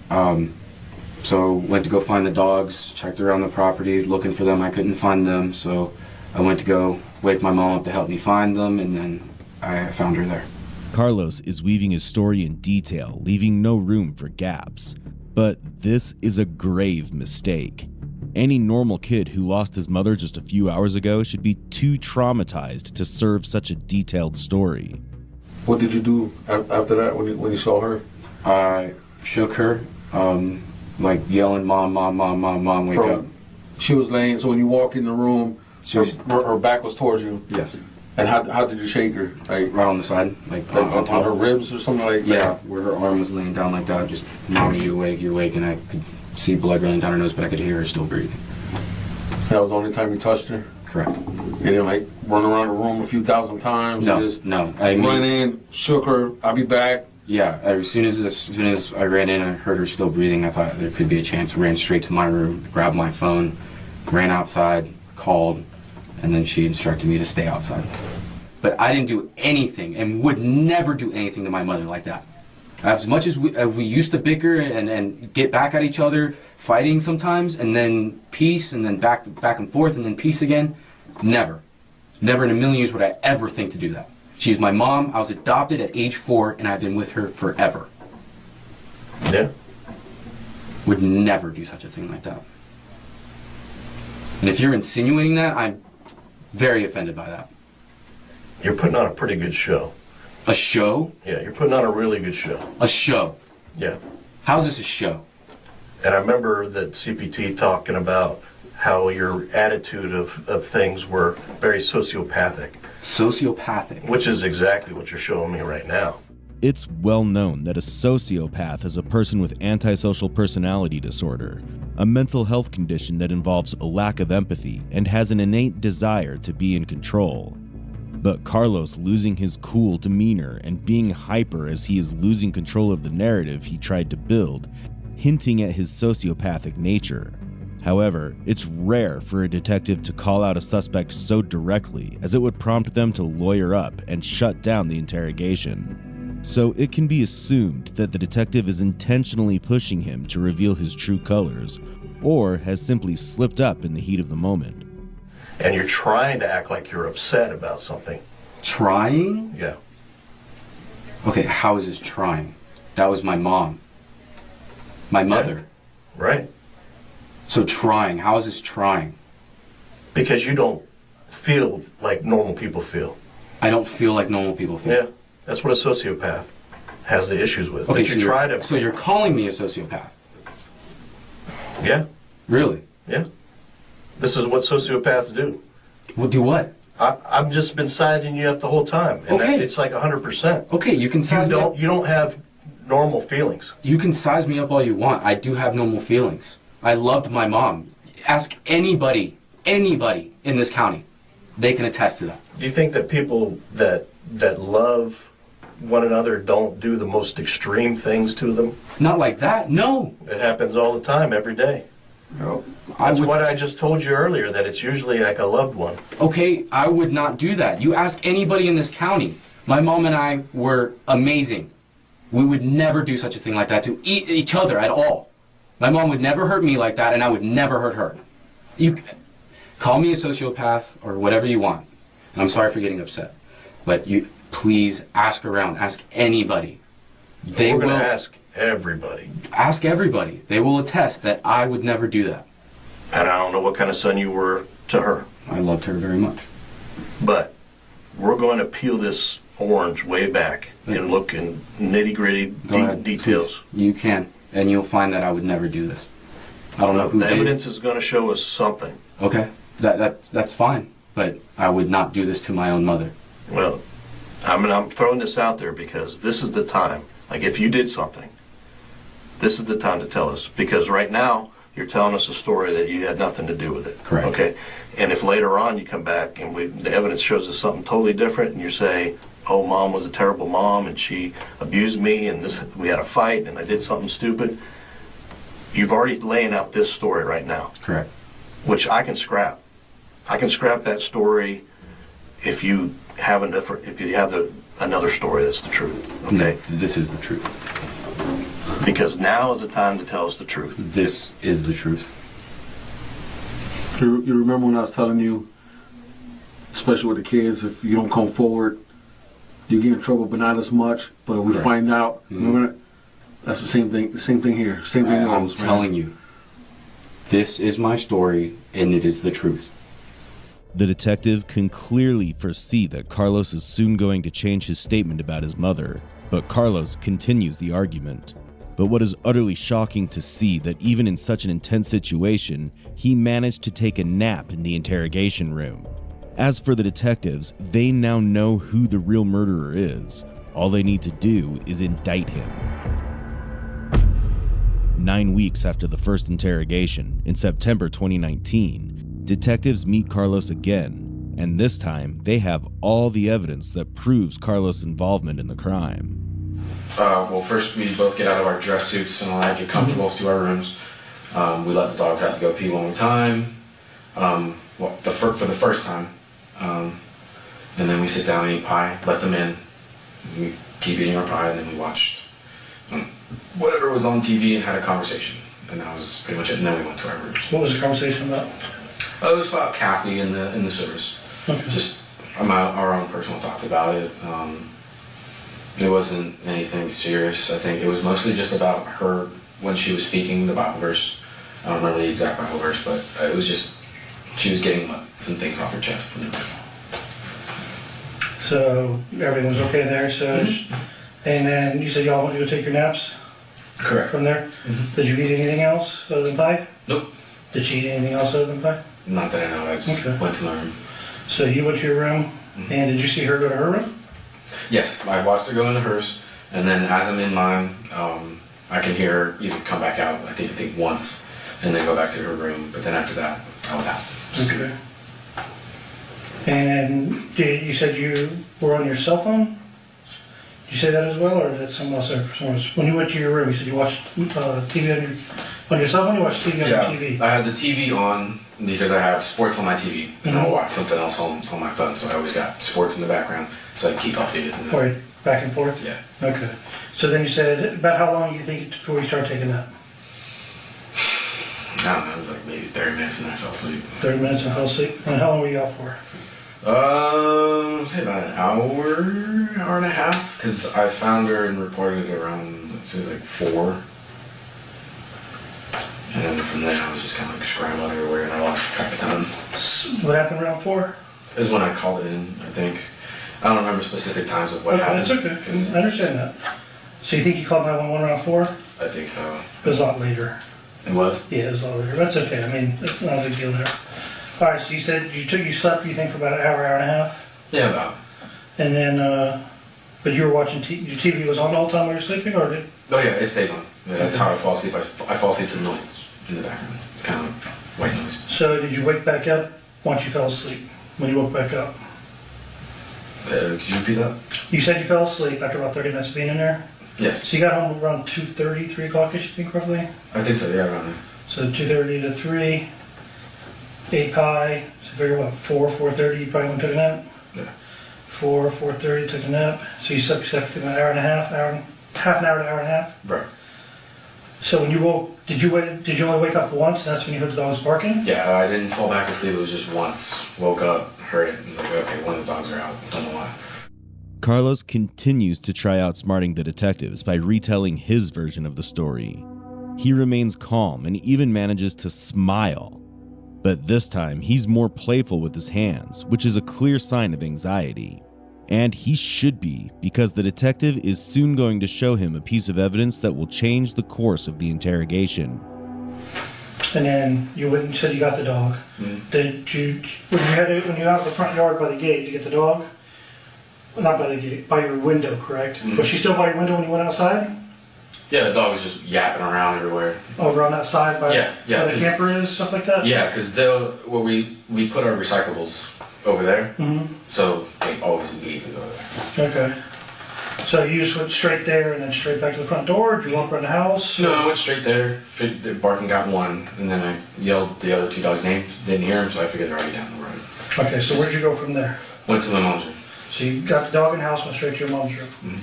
[SPEAKER 2] So went to go find the dogs, checked around the property, looking for them. I couldn't find them, so I went to go wake my mom up to help me find them, and then I found her there.
[SPEAKER 3] Carlos is weaving his story in detail, leaving no room for gaps. But this is a grave mistake. Any normal kid who lost his mother just a few hours ago should be too traumatized to serve such a detailed story.
[SPEAKER 20] What did you do after that when you saw her?
[SPEAKER 2] I shook her, like yelling, "Mom, mom, mom, mom, mom, wake up."
[SPEAKER 20] She was laying, so when you walk in the room, her back was towards you?
[SPEAKER 2] Yes.
[SPEAKER 20] And how did you shake her?
[SPEAKER 2] Like right on the side, like
[SPEAKER 20] on her ribs or something like that?
[SPEAKER 2] Yeah, where her arm was laying down like that, just, "Mom, you awake," and I could see blood running down her nose, but I could hear her still breathing.
[SPEAKER 20] That was the only time you touched her?
[SPEAKER 2] Correct.
[SPEAKER 20] You didn't like run around the room a few thousand times?
[SPEAKER 2] No. I
[SPEAKER 20] ran in, shook her, I'll be back.
[SPEAKER 2] Yeah, as soon as I ran in and I heard her still breathing, I thought there could be a chance. Ran straight to my room, grabbed my phone, ran outside, called, and then she instructed me to stay outside. But I didn't do anything and would never do anything to my mother like that. As much as we used to bicker and get back at each other, fighting sometimes, and then peace, and then back and forth, and then peace again, never. Never in a million years would I ever think to do that. She's my mom. I was adopted at age 4, and I've been with her forever.
[SPEAKER 18] Yeah.
[SPEAKER 2] Would never do such a thing like that. And if you're insinuating that, I'm very offended by that.
[SPEAKER 18] You're putting on a pretty good show.
[SPEAKER 2] A show?
[SPEAKER 18] Yeah, you're putting on a really good show.
[SPEAKER 2] A show?
[SPEAKER 18] Yeah.
[SPEAKER 2] How's this a show?
[SPEAKER 18] And I remember that CPT talking about how your attitude of things were very sociopathic.
[SPEAKER 2] Sociopathic?
[SPEAKER 18] Which is exactly what you're showing me right now.
[SPEAKER 3] It's well known that a sociopath is a person with antisocial personality disorder, a mental health condition that involves a lack of empathy and has an innate desire to be in control. But Carlos losing his cool demeanor and being hyper as he is losing control of the narrative he tried to build, hinting at his sociopathic nature. However, it's rare for a detective to call out a suspect so directly, as it would prompt them to lawyer up and shut down the interrogation. So it can be assumed that the detective is intentionally pushing him to reveal his true colors, or has simply slipped up in the heat of the moment.
[SPEAKER 18] And you're trying to act like you're upset about something.
[SPEAKER 2] Trying?
[SPEAKER 18] Yeah.
[SPEAKER 2] Okay, how is this trying? That was my mom. My mother.
[SPEAKER 18] Yeah. Right.
[SPEAKER 2] So trying, how is this trying?
[SPEAKER 18] Because you don't feel like normal people feel.
[SPEAKER 2] I don't feel like normal people feel?
[SPEAKER 18] Yeah, that's what a sociopath has the issues with.
[SPEAKER 2] Okay,
[SPEAKER 18] But
[SPEAKER 2] so you're calling me a sociopath?
[SPEAKER 18] Yeah.
[SPEAKER 2] Really?
[SPEAKER 18] Yeah. This is what sociopaths do.
[SPEAKER 2] Well, do what?
[SPEAKER 18] I've just been sizing you up the whole time. And
[SPEAKER 2] Okay.
[SPEAKER 18] it's like 100%.
[SPEAKER 2] Okay, you can size me up.
[SPEAKER 18] You don't have normal feelings.
[SPEAKER 2] You can size me up all you want. I do have normal feelings. I loved my mom. Ask anybody in this county. They can attest to that.
[SPEAKER 18] Do you think that people that love one another don't do the most extreme things to them?
[SPEAKER 2] Not like that, no.
[SPEAKER 18] It happens all the time, every day.
[SPEAKER 20] No.
[SPEAKER 18] That's what I just told you earlier, that it's usually like a loved one.
[SPEAKER 2] Okay, I would not do that. You ask anybody in this county. My mom and I were amazing. We would never do such a thing like that to each other at all. My mom would never hurt me like that, and I would never hurt her. You call me a sociopath or whatever you want, and I'm sorry for getting upset, but you please ask around. Ask anybody.
[SPEAKER 18] We're going to ask everybody.
[SPEAKER 2] Ask everybody. They will attest that I would never do that.
[SPEAKER 18] And I don't know what kind of son you were to her.
[SPEAKER 2] I loved her very much.
[SPEAKER 18] But we're going to peel this orange way back and look in nitty-gritty details.
[SPEAKER 2] Please. You can, and you'll find that I would never do this. I don't know who
[SPEAKER 18] the
[SPEAKER 2] did.
[SPEAKER 18] evidence is going to show us something.
[SPEAKER 2] Okay, that's fine, but I would not do this to my own mother.
[SPEAKER 18] Well, I'm throwing this out there because this is the time. Like, if you did something, this is the time to tell us. Because right now, you're telling us a story that you had nothing to do with it.
[SPEAKER 2] Correct.
[SPEAKER 18] Okay? And if later on you come back and the evidence shows us something totally different, and you say, oh, Mom was a terrible mom, and she abused me, and we had a fight, and I did something stupid, you've already laying out this story right now.
[SPEAKER 2] Correct.
[SPEAKER 18] Which I can scrap. I can scrap that story if you have another story that's the truth. Okay?
[SPEAKER 2] This is the truth.
[SPEAKER 18] Because now is the time to tell us the truth.
[SPEAKER 2] This is the truth.
[SPEAKER 20] You remember when I was telling you, especially with the kids, if you don't come forward, you get in trouble, but not as much. But if we find out, remember that? That's the same thing. The same thing here. Same thing.
[SPEAKER 2] I'm telling you, this is my story, and it is the truth.
[SPEAKER 3] The detective can clearly foresee that Carlos is soon going to change his statement about his mother, but Carlos continues the argument. But what is utterly shocking to see that even in such an intense situation, he managed to take a nap in the interrogation room. As for the detectives, they now know who the real murderer is. All they need to do is indict him. 9 weeks after the first interrogation, in September 2019, detectives meet Carlos again, and this time they have all the evidence that proves Carlos' involvement in the crime.
[SPEAKER 2] Well, first we both get out of our dress suits and all that, get comfortable to our rooms. We let the dogs out to go pee one more time, for the first time. And then we sit down and eat pie, let them in. We keep eating our pie, and then we watched whatever was on TV and had a conversation. And that was pretty much it. And then we went to our rooms.
[SPEAKER 10] What was the conversation about?
[SPEAKER 2] It was about Kathy in the service.
[SPEAKER 10] Okay.
[SPEAKER 2] Just our own personal thoughts about it. It wasn't anything serious. I think it was mostly just about her when she was speaking the Bible verse. I don't remember the exact Bible verse, but it was just she was getting some things off her chest.
[SPEAKER 10] So everything was okay there. So, and then you said y'all went to go take your naps.
[SPEAKER 2] Correct.
[SPEAKER 10] From there, did you eat anything else other than pie?
[SPEAKER 2] Nope.
[SPEAKER 10] Did she eat anything else other than pie?
[SPEAKER 2] Not that I know. I just went to my room.
[SPEAKER 10] So you went to your room, and did you see her go to her room?
[SPEAKER 2] Yes, I watched her go into hers, and then as I'm in mine, I can hear her either come back out, I think once, and then go back to her room. But then after that, I was out.
[SPEAKER 10] Okay. And you said you were on your cell phone? Did you say that as well, or did someone else? When you went to your room, you said you watched TV on your cell phone. You watched TV on your TV.
[SPEAKER 2] I had the TV on because I have sports on my TV, and I'll watch something else on my phone. So I always got sports in the background, so I can keep updated.
[SPEAKER 10] Right, back and forth.
[SPEAKER 2] Yeah.
[SPEAKER 10] Okay. So then you said, about how long do you think before you started taking that?
[SPEAKER 2] I don't know. It was like maybe 30 minutes, and I fell asleep.
[SPEAKER 10] 30 minutes and fell asleep. And how long were you out for?
[SPEAKER 2] Say about an hour and a half, because I found her and reported it around, it was like 4. And then from there, I was just kind of like scrambling everywhere, and I lost track of time.
[SPEAKER 10] What happened around 4?
[SPEAKER 2] Is when I called it in, I think. I don't remember specific times of what happened.
[SPEAKER 10] That's okay. I understand that. So you think you called 911 around 4?
[SPEAKER 2] I think so.
[SPEAKER 10] It was a lot later.
[SPEAKER 2] It was?
[SPEAKER 10] Yeah, it was a lot later. That's okay. I mean, it's not a big deal there. All right, so you said you slept, you think, for about an hour, hour and a half?
[SPEAKER 2] Yeah, about.
[SPEAKER 10] And then, but you were watching TV, your TV was on the whole time while you were sleeping, or did?
[SPEAKER 2] Oh yeah, it stays on. Yeah, that's how I fall asleep. I fall asleep to the noise in the background. It's kind of white noise.
[SPEAKER 10] So did you wake back up once you fell asleep? When you woke back up?
[SPEAKER 2] Could you repeat that?
[SPEAKER 10] You said you fell asleep after about 30 minutes of being in there?
[SPEAKER 2] Yes.
[SPEAKER 10] So you got home around 2:30, 3 o'clock-ish, you think, roughly?
[SPEAKER 2] I think so, yeah, around there.
[SPEAKER 10] So 2:30 to 3, ate pie, so figure what, 4:30, you probably went and took a nap?
[SPEAKER 2] Yeah.
[SPEAKER 10] 4:30, took a nap. So you slept for about an hour and a half, half an hour to an hour and a half?
[SPEAKER 2] Right.
[SPEAKER 10] So when you woke, did you only wake up once, and that's when you heard the dogs barking?
[SPEAKER 2] Yeah, I didn't fall back asleep, it was just once. Woke up, heard it, was like, okay, one of the dogs are out, don't know why.
[SPEAKER 3] Carlos continues to try outsmarting the detectives by retelling his version of the story. He remains calm and even manages to smile. But this time, he's more playful with his hands, which is a clear sign of anxiety. And he should be, because the detective is soon going to show him a piece of evidence that will change the course of the interrogation.
[SPEAKER 10] And then you went and said you got the dog. Did you, when you were out in the front yard by the gate to get the dog, well, not by the gate, by your window, correct? Was she still by your window when you went outside?
[SPEAKER 2] Yeah, the dog was just yapping around everywhere.
[SPEAKER 10] Over on that side by
[SPEAKER 2] where
[SPEAKER 10] the camper is, stuff like that?
[SPEAKER 2] Yeah, because we put our recyclables over there, so they always immediately go there.
[SPEAKER 10] Okay. So you just went straight there and then straight back to the front door, or did you walk around the house?
[SPEAKER 2] No, I went straight there, barking got one, and then I yelled the other 2 dogs' names, didn't hear them, so I figured they're already down the road.
[SPEAKER 10] Okay, so where'd you go from there?
[SPEAKER 2] Went to my mom's room.
[SPEAKER 10] So you got the dog in the house, went straight to your mom's room.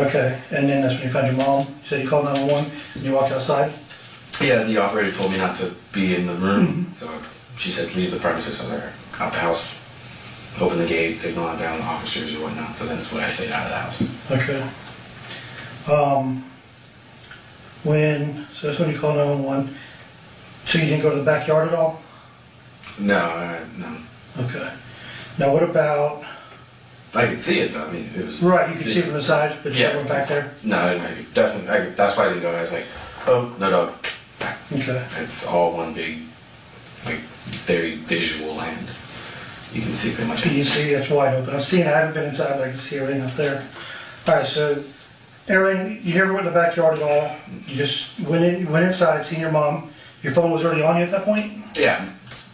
[SPEAKER 10] Okay, and then that's when you found your mom. You said you called 911 and you walked outside?
[SPEAKER 2] Yeah, the operator told me not to be in the room, so she said leave the premises. I was like, out the house, open the gate, signal down the officers or whatnot. So that's when I stayed out of the house.
[SPEAKER 10] Okay. So that's when you called 911. So you didn't go to the backyard at all?
[SPEAKER 2] No, no.
[SPEAKER 10] Okay. Now what about...
[SPEAKER 2] I could see it though. I mean, it was...
[SPEAKER 10] Right, you could see it from the side, but you
[SPEAKER 2] Yeah.
[SPEAKER 10] never went back there?
[SPEAKER 2] No, I could definitely, that's why I didn't go. I was like, oh, no dog.
[SPEAKER 10] Okay.
[SPEAKER 2] It's all one big, like, very visual land. You can see pretty much
[SPEAKER 10] You can see it's wide open. I've seen it. I haven't been inside, but I can see everything up there. All right, so everything, you never went in the backyard at all. You just went inside, seen your mom. Your phone was already on you at that point?
[SPEAKER 2] Yeah,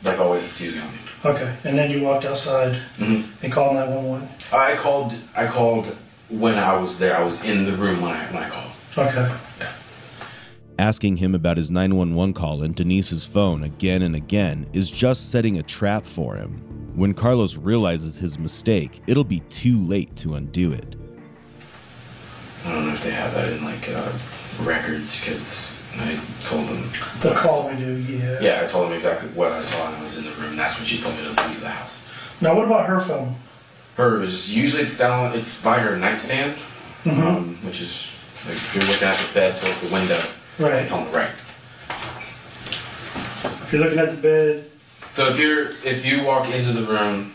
[SPEAKER 2] like always, it's usually on me.
[SPEAKER 10] Okay, and then you walked outside and called 911.
[SPEAKER 2] I called when I was there. I was in the room when I called.
[SPEAKER 10] Okay.
[SPEAKER 2] Yeah.
[SPEAKER 3] Asking him about his 911 call in Denise's phone again and again is just setting a trap for him. When Carlos realizes his mistake, it'll be too late to undo it.
[SPEAKER 2] I don't know if they have that in like records, because I told them.
[SPEAKER 10] The call we do, yeah.
[SPEAKER 2] Yeah, I told them exactly what I saw and I was in the room. And that's when she told me to leave the house.
[SPEAKER 10] Now what about her phone?
[SPEAKER 2] Hers, usually it's by her nightstand, which is, like, if you're looking at the bed towards the window,
[SPEAKER 10] Right.
[SPEAKER 2] it's on the right.
[SPEAKER 10] If you're looking at the bed.
[SPEAKER 2] So if you walk into the room,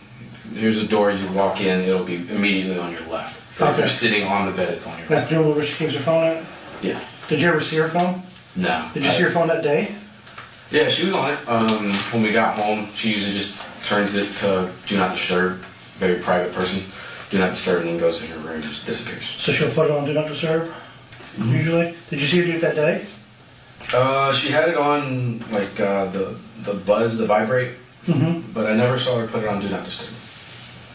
[SPEAKER 2] here's a door, you walk in, it'll be immediately on your left. But if you're sitting on the bed, it's on your right.
[SPEAKER 10] That's where she keeps her phone at?
[SPEAKER 2] Yeah.
[SPEAKER 10] Did you ever see her phone?
[SPEAKER 2] No.
[SPEAKER 10] Did you see her phone that day?
[SPEAKER 2] Yeah, she was on it. When we got home, she usually just turns it to do not disturb. Very private person. Do not disturb, and then goes in her room and just disappears.
[SPEAKER 10] So she'll put it on do not disturb, usually? Did you see her do it that day?
[SPEAKER 2] She had it on, like, the buzz, the vibrate, but I never saw her put it on do not disturb.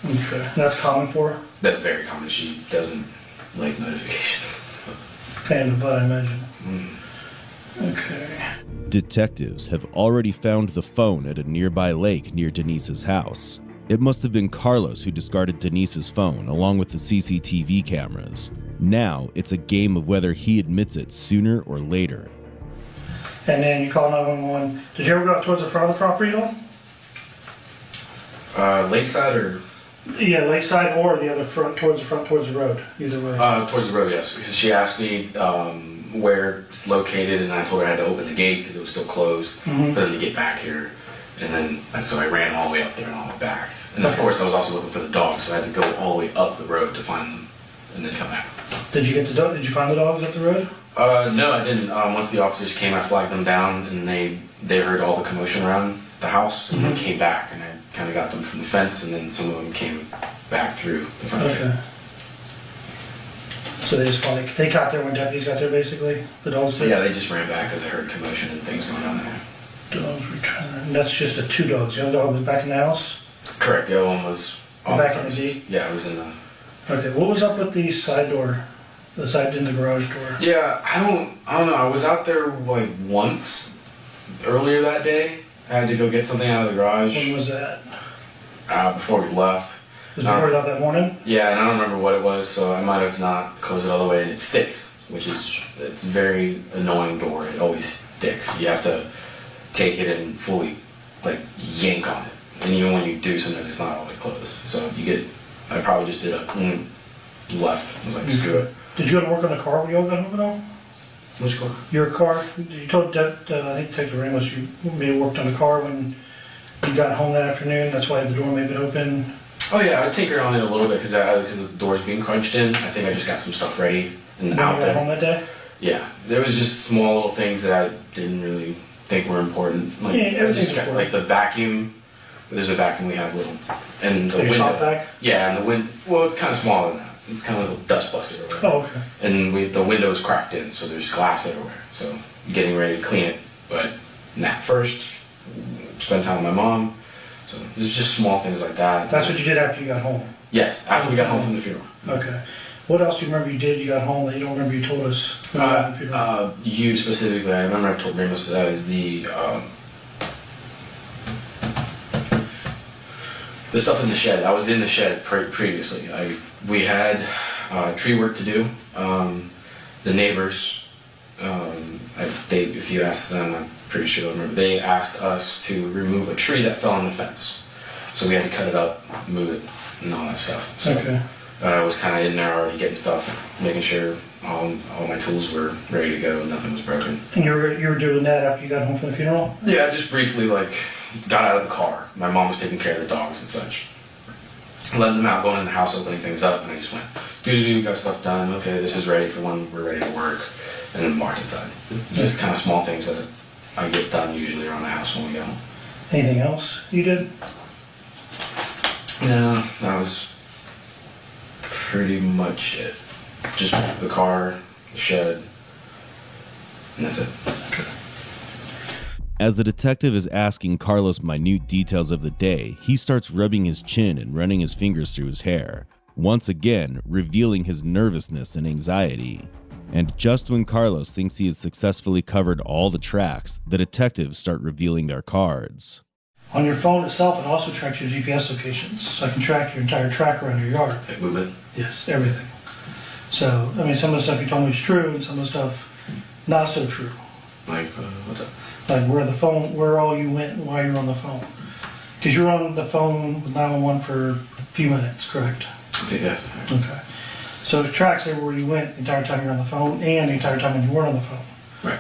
[SPEAKER 10] Okay. That's common for her?
[SPEAKER 2] That's very common. She doesn't like notifications.
[SPEAKER 10] Pain in the butt, I imagine. Okay.
[SPEAKER 3] Detectives have already found the phone at a nearby lake near Denise's house. It must have been Carlos who discarded Denise's phone along with the CCTV cameras. Now it's a game of whether he admits it sooner or later.
[SPEAKER 10] And then you call 911. Did you ever go out towards the front of the property at all?
[SPEAKER 2] Lakeside or?
[SPEAKER 10] Yeah, lakeside or the other front, towards the road, either way.
[SPEAKER 2] Towards the road, yes. Because she asked me where it's located, and I told her I had to open the gate because it was still closed for them to get back here. And so I ran all the way up there and all the way back. And of course, I was also looking for the dogs, so I had to go all the way up the road to find them, and then come back.
[SPEAKER 10] Did you get the dog? Did you find the dogs up the road?
[SPEAKER 2] No, I didn't. Once the officers came, I flagged them down, and they heard all the commotion around the house, and they came back, and I kind of got them from the fence, and then some of them came back through the front.
[SPEAKER 10] Okay. So they just they got there when deputies got there, basically? The dogs did?
[SPEAKER 2] Yeah, they just ran back because I heard commotion and things going on there.
[SPEAKER 10] Dogs return. That's just the two dogs. The other dog was back in the house?
[SPEAKER 2] Correct. The other one was on
[SPEAKER 10] back in the gate?
[SPEAKER 2] Yeah, it was in the...
[SPEAKER 10] Okay. What was up with the side door? The side in the garage door?
[SPEAKER 2] Yeah, I don't know. I was out there like once earlier that day. I had to go get something out of the garage.
[SPEAKER 10] When was that?
[SPEAKER 2] Before we left.
[SPEAKER 10] Was it before you left that morning?
[SPEAKER 2] Yeah, and I don't remember what it was, so I might have not closed it all the way. And it sticks, which is it's a very annoying door. It always sticks. You have to take it and fully like yank on it. And even when you do, sometimes it's not all the way closed. So you get, I probably just did a left. I was like, screw it.
[SPEAKER 10] Did you go to work on the car when you all got home at all?
[SPEAKER 2] Which car?
[SPEAKER 10] Your car. You told I think Detective Ramos you may have worked on the car when you got home that afternoon. That's why the door may have been open.
[SPEAKER 2] Oh yeah, I tinkered on it a little bit because the door's being crunched in. I think I just got some stuff ready and
[SPEAKER 10] When
[SPEAKER 2] out
[SPEAKER 10] you got
[SPEAKER 2] there.
[SPEAKER 10] home that day?
[SPEAKER 2] Yeah, there was just small little things that I didn't really think were important. Like,
[SPEAKER 10] Yeah,
[SPEAKER 2] I
[SPEAKER 10] everything's
[SPEAKER 2] just got,
[SPEAKER 10] important.
[SPEAKER 2] like the vacuum. There's a vacuum we have little, and the
[SPEAKER 10] Your
[SPEAKER 2] window.
[SPEAKER 10] shop vac?
[SPEAKER 2] Yeah, and the wind. Well, it's kind of smaller than that. It's kind of like a dust buster or whatever.
[SPEAKER 10] Oh, okay.
[SPEAKER 2] And the window is cracked in, so there's glass everywhere. So getting ready to clean it, but nap first. Spend time with my mom. So there's just small things like that.
[SPEAKER 10] That's what you did after you got home?
[SPEAKER 2] Yes, after we got home from the funeral.
[SPEAKER 10] Okay. What else do you remember you did you got home that you don't remember you told us? When you got home from the funeral?
[SPEAKER 2] You specifically, I remember I told Ramos that is the stuff in the shed. I was in the shed previously. We had tree work to do. The neighbors, if you ask them, I'm pretty sure they'll remember, they asked us to remove a tree that fell on the fence. So we had to cut it up, move it, and all that stuff. So,
[SPEAKER 10] Okay.
[SPEAKER 2] I was kind of in there already getting stuff, making sure all my tools were ready to go, nothing was broken.
[SPEAKER 10] And you were doing that after you got home from the funeral?
[SPEAKER 2] Yeah, just briefly, got out of the car. My mom was taking care of the dogs and such. Letting them out, going in the house, opening things up, and I just went, got stuff done. Okay, this is ready for when we're ready to work. And then marked inside. Just kind of small things that I get done usually around the house when we go.
[SPEAKER 10] Anything else you did?
[SPEAKER 2] No, that was pretty much it. Just the car, the shed, and that's it.
[SPEAKER 3] As the detective is asking Carlos minute details of the day, he starts rubbing his chin and running his fingers through his hair, once again revealing his nervousness and anxiety. And just when Carlos thinks he has successfully covered all the tracks, the detectives start revealing their cards.
[SPEAKER 10] On your phone itself, it also tracks your GPS locations, so I can track your entire track around your yard.
[SPEAKER 2] Like movement?
[SPEAKER 10] Yes, everything. So, I mean, some of the stuff you told me is true, and some of the stuff not so true.
[SPEAKER 2] Like, what's up?
[SPEAKER 10] Like where all you went while you were on the phone. Because you were on the phone with 911 for a few minutes, correct?
[SPEAKER 2] Yeah.
[SPEAKER 10] Okay. So it tracks everywhere you went the entire time you were on the phone and the entire time when you weren't on the phone.
[SPEAKER 2] Right.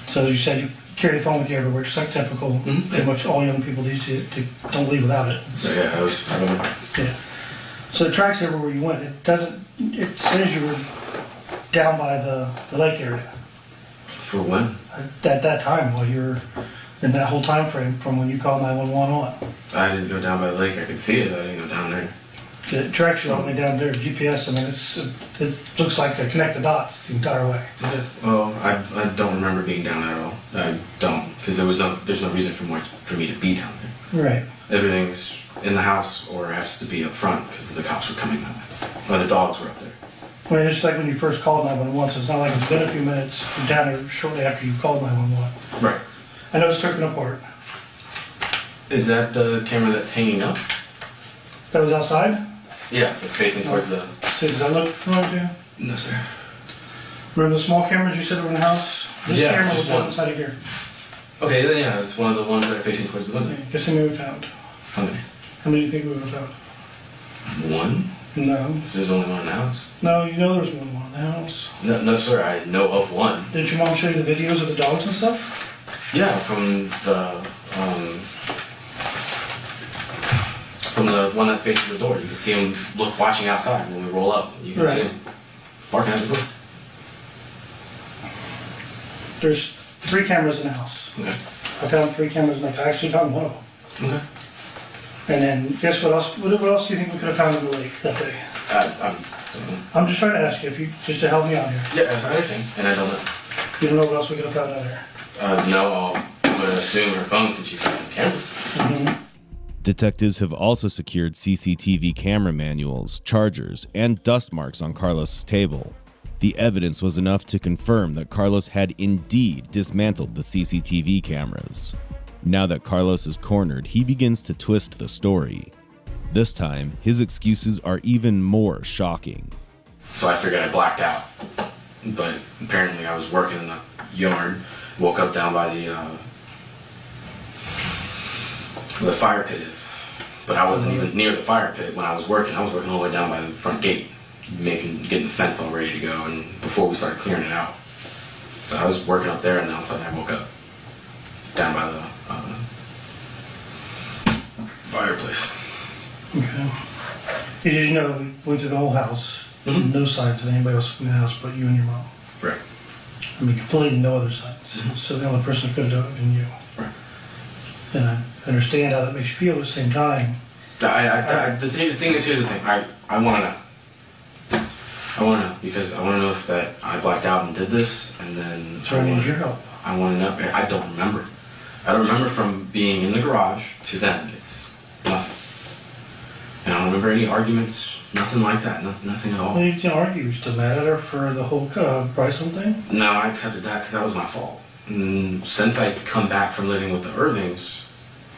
[SPEAKER 10] So as you said, you carry the phone with you everywhere, just like typical. Pretty much all young people these days don't leave without it.
[SPEAKER 2] So yeah, I remember.
[SPEAKER 10] Yeah. So it tracks everywhere you went. It says you were down by the lake area.
[SPEAKER 2] For when?
[SPEAKER 10] At that time, while you were in that whole time frame from when you called 911 on.
[SPEAKER 2] I didn't go down by the lake. I could see it. I didn't go down there.
[SPEAKER 10] It tracks you all the way down there. GPS, I mean, it looks like they connect the dots the entire way.
[SPEAKER 2] Well, I don't remember being down there at all. I don't, because there's no reason for me to be down there.
[SPEAKER 10] Right.
[SPEAKER 2] Everything's in the house or has to be up front because the cops were coming that way. Or the dogs were up there.
[SPEAKER 10] I mean, it's like when you first called 911, so it's not like it's been a few minutes. You're down there shortly after you called 911.
[SPEAKER 2] Right.
[SPEAKER 10] I know it's taken apart.
[SPEAKER 2] Is that the camera that's hanging up?
[SPEAKER 10] That was outside?
[SPEAKER 2] Yeah, it's facing towards the...
[SPEAKER 10] So does that look familiar to you?
[SPEAKER 2] No, sir.
[SPEAKER 10] Remember the small cameras you said were in the house? This
[SPEAKER 2] Yeah,
[SPEAKER 10] camera
[SPEAKER 2] just
[SPEAKER 10] was
[SPEAKER 2] one.
[SPEAKER 10] outside of here.
[SPEAKER 2] Okay, then yeah, it's one of the ones that are facing towards the window.
[SPEAKER 10] Guess how many we found?
[SPEAKER 2] How many?
[SPEAKER 10] How many do you think we would have found?
[SPEAKER 2] One?
[SPEAKER 10] No.
[SPEAKER 2] If there's only one in the house.
[SPEAKER 10] No, you know there's one in the house.
[SPEAKER 2] No, sir, I know of one.
[SPEAKER 10] Didn't your mom show you the videos of the dogs and stuff?
[SPEAKER 2] Yeah, from the one that's facing the door. You can see him watching outside when we roll up. You can see him barking at the door.
[SPEAKER 10] There's 3 cameras in the house.
[SPEAKER 2] Okay.
[SPEAKER 10] I found 3 cameras in the house. I actually found one of them.
[SPEAKER 2] Okay.
[SPEAKER 10] And then guess what else? What else do you think we could have found in the lake that day? I'm just trying to ask you, just to help me out here.
[SPEAKER 2] Yeah, I understand, and I don't know.
[SPEAKER 10] You don't know what else we could have found out there?
[SPEAKER 2] No, I'm going to assume her phone since she's got the camera.
[SPEAKER 10] Mm-hmm.
[SPEAKER 3] Detectives have also secured CCTV camera manuals, chargers, and dust marks on Carlos' table. The evidence was enough to confirm that Carlos had indeed dismantled the CCTV cameras. Now that Carlos is cornered, he begins to twist the story. This time, his excuses are even more shocking.
[SPEAKER 2] So I figured I blacked out. But apparently I was working in the yard, woke up down by where the fire pit is. But I wasn't even near the fire pit when I was working. I was working all the way down by the front gate, getting the fence all ready to go, and before we started clearing it out. So I was working up there, and then all of a sudden I woke up down by the fireplace.
[SPEAKER 10] Okay. As you know, we went through the whole house. No signs of anybody else in the house but you and your mom.
[SPEAKER 2] Right.
[SPEAKER 10] I mean, completely no other signs. So the only person who could have done it been you.
[SPEAKER 2] Right.
[SPEAKER 10] And I understand how that makes you feel at the same time.
[SPEAKER 2] The thing is, here's the thing. I want to know. I want to know because I want to know if that I blacked out and did this, and then.
[SPEAKER 10] So I need your help.
[SPEAKER 2] I want to know. I don't remember. I don't remember from being in the garage to then. It's nothing. And I don't remember any arguments. Nothing like that. Nothing at all.
[SPEAKER 10] Well, you can argue. You still mad at her for the whole Bryson thing?
[SPEAKER 2] No, I accepted that because that was my fault. And since I've come back from living with the Irvings,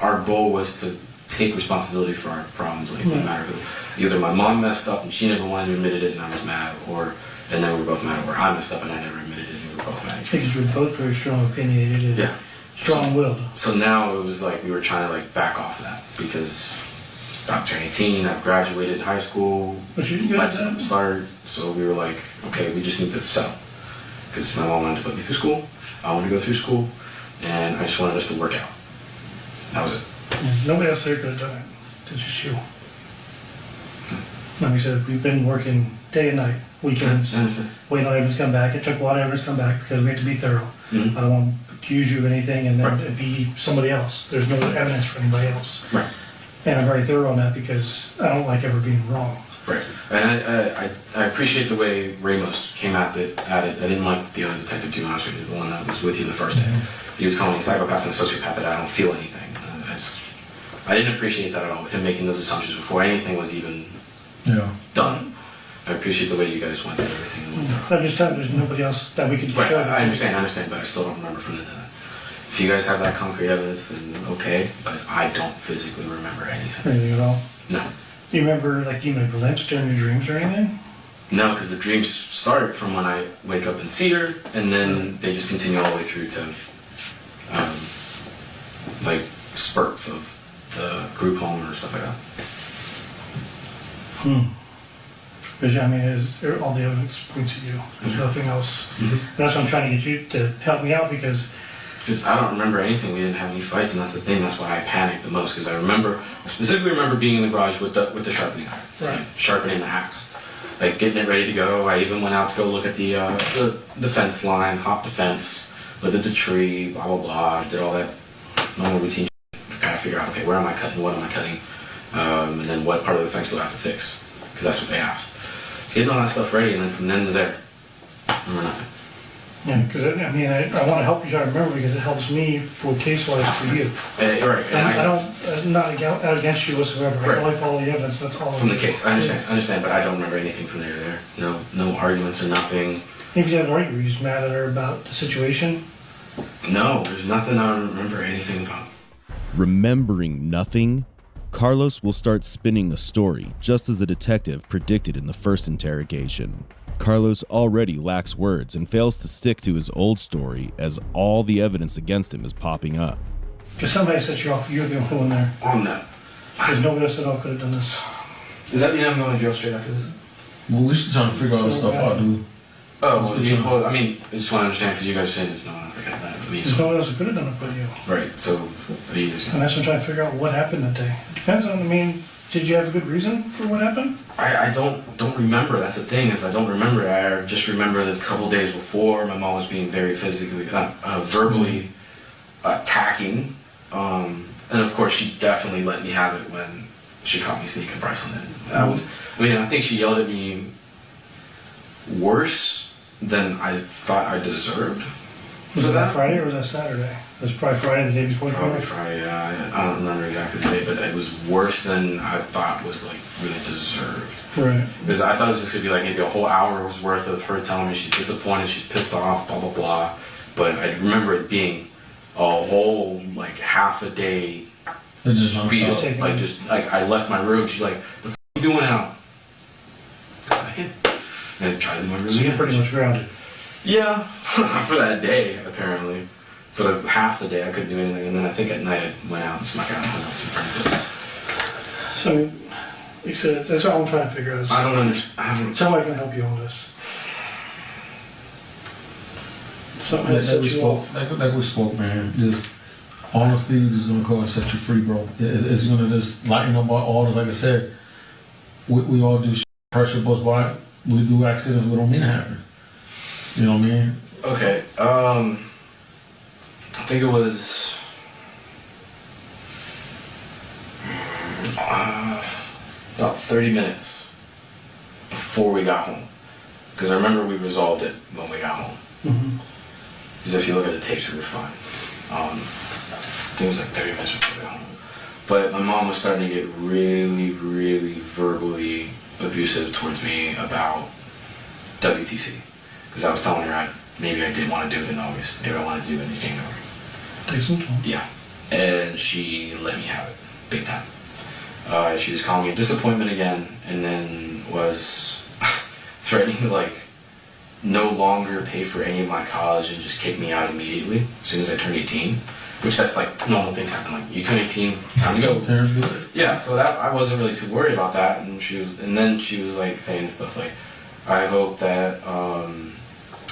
[SPEAKER 2] our goal was to take responsibility for our problems, like no matter who. Either my mom messed up and she never wanted to admit it and I was mad, and then we were both mad, or I messed up and I never admitted it and we were both mad.
[SPEAKER 10] Because we're both very strong opinionated and
[SPEAKER 2] Yeah.
[SPEAKER 10] strong-willed.
[SPEAKER 2] So now it was like we were trying to like back off that because I'm turning 18, I've graduated high school, my son started, so we were like, okay, we just need to settle. Because my mom wanted to put me through school, I wanted to go through school, and I just wanted us to work out. That was it.
[SPEAKER 10] Nobody else there could have done it. It's just you. Like I said, we've been working day and night, weekends, waiting on everyone to come back. It took a lot of everyone to come back because we had to be thorough. I don't want to accuse you of anything and then it be somebody else. There's no evidence for anybody else.
[SPEAKER 2] Right.
[SPEAKER 10] And I'm very thorough on that because I don't like ever being wrong.
[SPEAKER 2] Right. And I appreciate the way Ramos came at it. I didn't like the other detective, to be honest with you, the one that was with you the first day. He was calling me a psychopath and a sociopath that I don't feel anything. I didn't appreciate that at all with him making those assumptions before anything was even done. I appreciate the way you guys went through everything.
[SPEAKER 10] I'm just telling you, there's nobody else that we could show.
[SPEAKER 2] I understand, but I still don't remember from the night. If you guys have that concrete evidence, then okay, but I don't physically remember anything.
[SPEAKER 10] Anything at all?
[SPEAKER 2] No.
[SPEAKER 10] Do you remember, like, do you remember glimpse during your dreams or anything?
[SPEAKER 2] No, because the dreams start from when I wake up and see her, and then they just continue all the way through to, like, spurts of the group home or stuff like that.
[SPEAKER 10] Because, I mean, all the evidence points to you. There's nothing else. That's why I'm trying to get you to help me out because
[SPEAKER 2] I don't remember anything. We didn't have any fights, and that's the thing. That's why I panicked the most. Because I specifically remember being in the garage with the sharpening iron,
[SPEAKER 10] right,
[SPEAKER 2] sharpening the axe, like getting it ready to go. I even went out to go look at the fence line, hopped the fence, looked at the tree, blah blah blah. Did all that normal routine. Gotta figure out, okay, where am I cutting? What am I cutting? And then what part of the fence do I have to fix? Because that's what they asked. Getting all that stuff ready, and then from then to there, I remember nothing.
[SPEAKER 10] Yeah, because I mean, I want to help you try to remember because it helps me for case-wise for you.
[SPEAKER 2] Right.
[SPEAKER 10] I'm not out against you whatsoever.
[SPEAKER 2] Right.
[SPEAKER 10] I like all the evidence. That's all.
[SPEAKER 2] From the case, I understand, but I don't remember anything from there to there. No arguments or nothing.
[SPEAKER 10] Maybe you had an argument. Were you just mad at her about the situation?
[SPEAKER 2] No, there's nothing I remember anything about.
[SPEAKER 3] Remembering nothing, Carlos will start spinning the story, just as the detective predicted in the first interrogation. Carlos already lacks words and fails to stick to his old story as all the evidence against him is popping up.
[SPEAKER 10] Because somebody set you off, you're the only one there.
[SPEAKER 2] I'm not.
[SPEAKER 10] Because nobody else at all could have done this.
[SPEAKER 2] Does that mean I'm going to jail straight after this?
[SPEAKER 20] Well, we should try to figure all this stuff out, dude.
[SPEAKER 2] I mean, I just want to understand because you guys saying there's no one else that got that.
[SPEAKER 10] There's no one else who could have done it but you.
[SPEAKER 2] Right, so what are you guys
[SPEAKER 10] And that's what I'm trying to figure out what happened that day. It depends on, did you have a good reason for what happened?
[SPEAKER 2] I don't remember. That's the thing, is I don't remember. I just remember that a couple days before, my mom was being very physically, verbally attacking. And of course, she definitely let me have it when she caught me sneaking by something. I think she yelled at me worse than I thought I deserved.
[SPEAKER 10] Was that Friday or was that Saturday? It was probably Friday, the day before.
[SPEAKER 2] Probably Friday, yeah. I don't remember exactly the day, but it was worse than I thought was like really deserved.
[SPEAKER 10] Right.
[SPEAKER 2] Because I thought it was just gonna be like maybe a whole hour's worth of her telling me she's disappointed, she's pissed off, blah blah blah. But I remember it being a whole like half a day spiel. Like I left my room, she's like, "What the f are you doing now?" And I tried to my room.
[SPEAKER 10] So you're pretty much grounded.
[SPEAKER 2] Yeah, for that day apparently. For the half the day I couldn't do anything, and then I think at night I went out and snuck out and hung out with some friends.
[SPEAKER 10] So, like I said, that's all I'm trying to figure out.
[SPEAKER 2] I don't understand.
[SPEAKER 10] Somebody can help you on this. Something
[SPEAKER 20] like we spoke, man. Just honesty is gonna go and set you free, bro. It's gonna just lighten up all this. Like I said, we all do pressure bust by. We do accidents we don't mean to happen. You know what I mean?
[SPEAKER 2] Okay. I think it was about 30 minutes before we got home. Because I remember we resolved it when we got home. Because if you look at the tapes, we were fine. I think it was like 30 minutes before we got home. But my mom was starting to get really, really verbally abusive towards me about WTC. Because I was telling her maybe I didn't want to do it in August. Maybe I wanted to do it in January.
[SPEAKER 10] Take some time.
[SPEAKER 2] Yeah. And she let me have it. Big time. She was calling me a disappointment again, and then was threatening to like no longer pay for any of my college and just kick me out immediately as soon as I turned 18. Which that's like normal things happen. Like you turn 18, time to go. Yeah, so that I wasn't really too worried about that. And then she was like saying stuff like, I hope that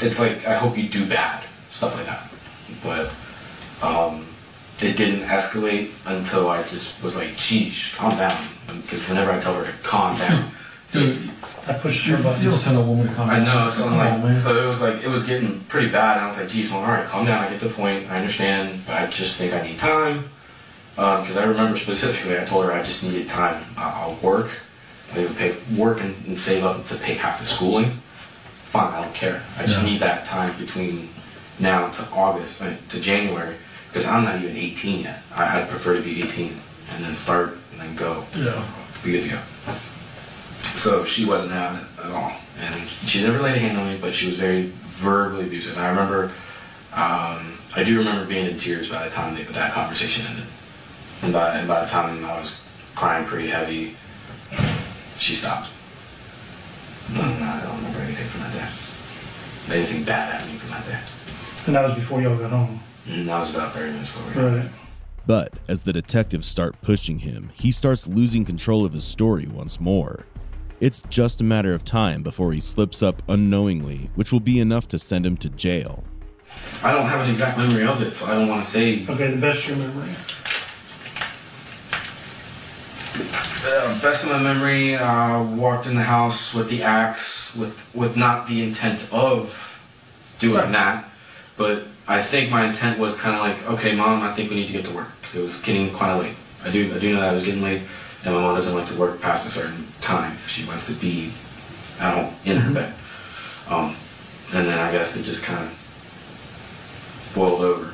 [SPEAKER 2] it's like I hope you do bad, stuff like that. But it didn't escalate until I just was like, geez, calm down. Because whenever I tell her to calm down,
[SPEAKER 10] I pushed her button.
[SPEAKER 20] You don't tell a woman to calm down.
[SPEAKER 2] I know, so I'm like, so it was getting pretty bad, and I was like, geez, well, all right, calm down, I get the point, I understand, but I just think I need time, because I remember specifically, I told her I just needed time. I'll work, I would work and save up to pay half the schooling, fine, I don't care. I just need that time between now to August, to January, because I'm not even 18 yet. I'd prefer to be 18, and then start, and then go. Yeah. Be good to go. So she wasn't having it at all, and she never laid a hand on me, but she was very verbally abusive. And I remember, I do remember being in tears by the time that conversation ended, and by the time I was crying pretty heavy, she stopped. I don't remember anything from that day, anything bad happening from that day.
[SPEAKER 10] And that was before y'all got home.
[SPEAKER 2] And that was about 30 minutes before we got home.
[SPEAKER 3] But as the detectives start pushing him, he starts losing control of his story once more. It's just a matter of time before he slips up unknowingly, which will be enough to send him to jail.
[SPEAKER 2] I don't have an exact memory of it, so I don't want to say.
[SPEAKER 10] Okay, the best your memory.
[SPEAKER 2] Best of my memory, walked in the house with the axe, with not the intent of doing that, but I think my intent was kind of like, okay, Mom, I think we need to get to work, because it was getting kind of late. I do know that I was getting late, and my mom doesn't like to work past a certain time. She wants to be out in her bed. And then I guess it just kind of boiled over.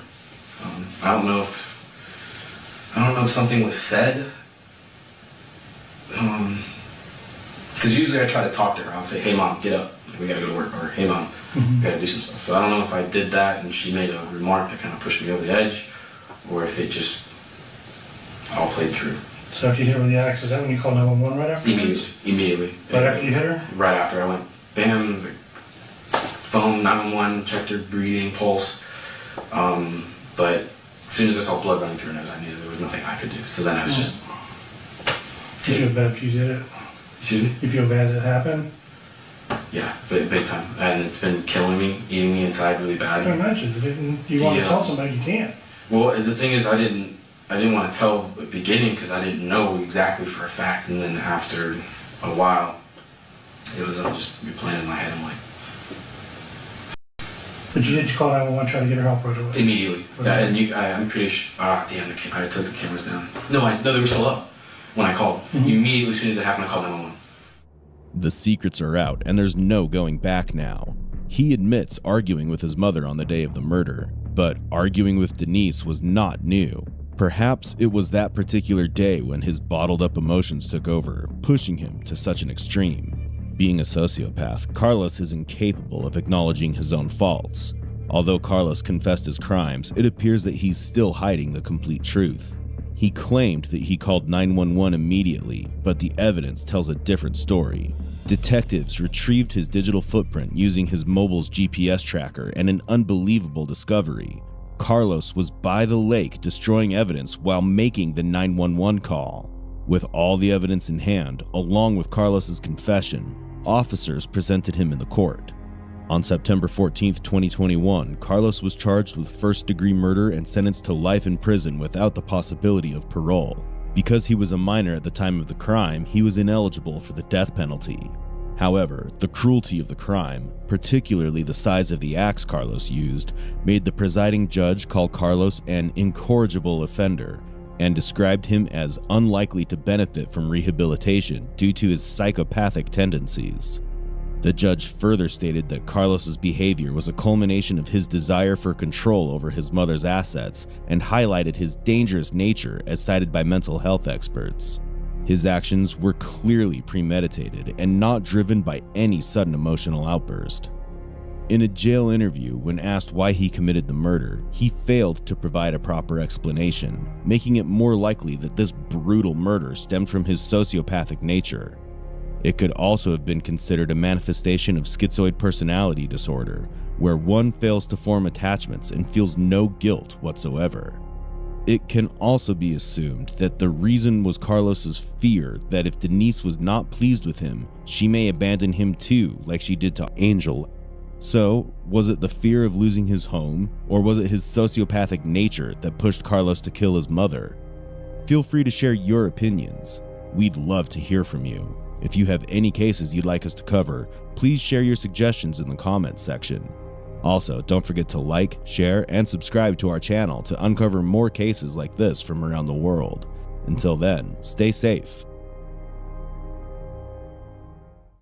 [SPEAKER 2] I don't know if something was said. Because usually I try to talk to her. I'll say, hey Mom, get up. We gotta go to work. Or hey Mom, we gotta do some stuff. So I don't know if I did that and she made a remark that kind of pushed me over the edge, or if it just all played through.
[SPEAKER 10] So if you hit her with the axe, is that when you called 911 right after?
[SPEAKER 2] Immediately.
[SPEAKER 10] Right after you hit her?
[SPEAKER 2] Right after. I went, bam, it was like phone, 911, checked her breathing, pulse. But as soon as I saw blood running through her nose, I knew there was nothing I could do. So then I was just...
[SPEAKER 10] You feel bad if you did it?
[SPEAKER 2] Excuse me?
[SPEAKER 10] You feel bad it happened?
[SPEAKER 2] Yeah, big time. And it's been killing me, eating me inside really bad.
[SPEAKER 10] I can imagine. You want to tell somebody, you can't.
[SPEAKER 2] Well, the thing is, I didn't want to tell at the beginning because I didn't know exactly for a fact. And then after a while, it was just replaying in my head. I'm like...
[SPEAKER 10] But you did call 911, try to get her help right away?
[SPEAKER 2] Immediately. I'm pretty sure... damn, I took the cameras down. No, they were still up when I called. Immediately, as soon as it happened, I called 911.
[SPEAKER 3] The secrets are out, and there's no going back now. He admits arguing with his mother on the day of the murder, but arguing with Denise was not new. Perhaps it was that particular day when his bottled up emotions took over, pushing him to such an extreme. Being a sociopath, Carlos is incapable of acknowledging his own faults. Although Carlos confessed his crimes, it appears that he's still hiding the complete truth. He claimed that he called 911 immediately, but the evidence tells a different story. Detectives retrieved his digital footprint using his mobile's GPS tracker, and an unbelievable discovery. Carlos was by the lake destroying evidence while making the 911 call. With all the evidence in hand, along with Carlos's confession, officers presented him in the court. On September 14, 2021, Carlos was charged with first-degree murder and sentenced to life in prison without the possibility of parole. Because he was a minor at the time of the crime, he was ineligible for the death penalty. However, the cruelty of the crime, particularly the size of the axe Carlos used, made the presiding judge call Carlos an incorrigible offender and described him as unlikely to benefit from rehabilitation due to his psychopathic tendencies. The judge further stated that Carlos's behavior was a culmination of his desire for control over his mother's assets and highlighted his dangerous nature as cited by mental health experts. His actions were clearly premeditated and not driven by any sudden emotional outburst. In a jail interview, when asked why he committed the murder, he failed to provide a proper explanation, making it more likely that this brutal murder stemmed from his sociopathic nature. It could also have been considered a manifestation of schizoid personality disorder, where one fails to form attachments and feels no guilt whatsoever. It can also be assumed that the reason was Carlos's fear that if Denise was not pleased with him, she may abandon him too, like she did to Angel. So, was it the fear of losing his home, or was it his sociopathic nature that pushed Carlos to kill his mother? Feel free to share your opinions. We'd love to hear from you. If you have any cases you'd like us to cover, please share your suggestions in the comments section. Also, don't forget to like, share, and subscribe to our channel to uncover more cases like this from around the world. Until then, stay safe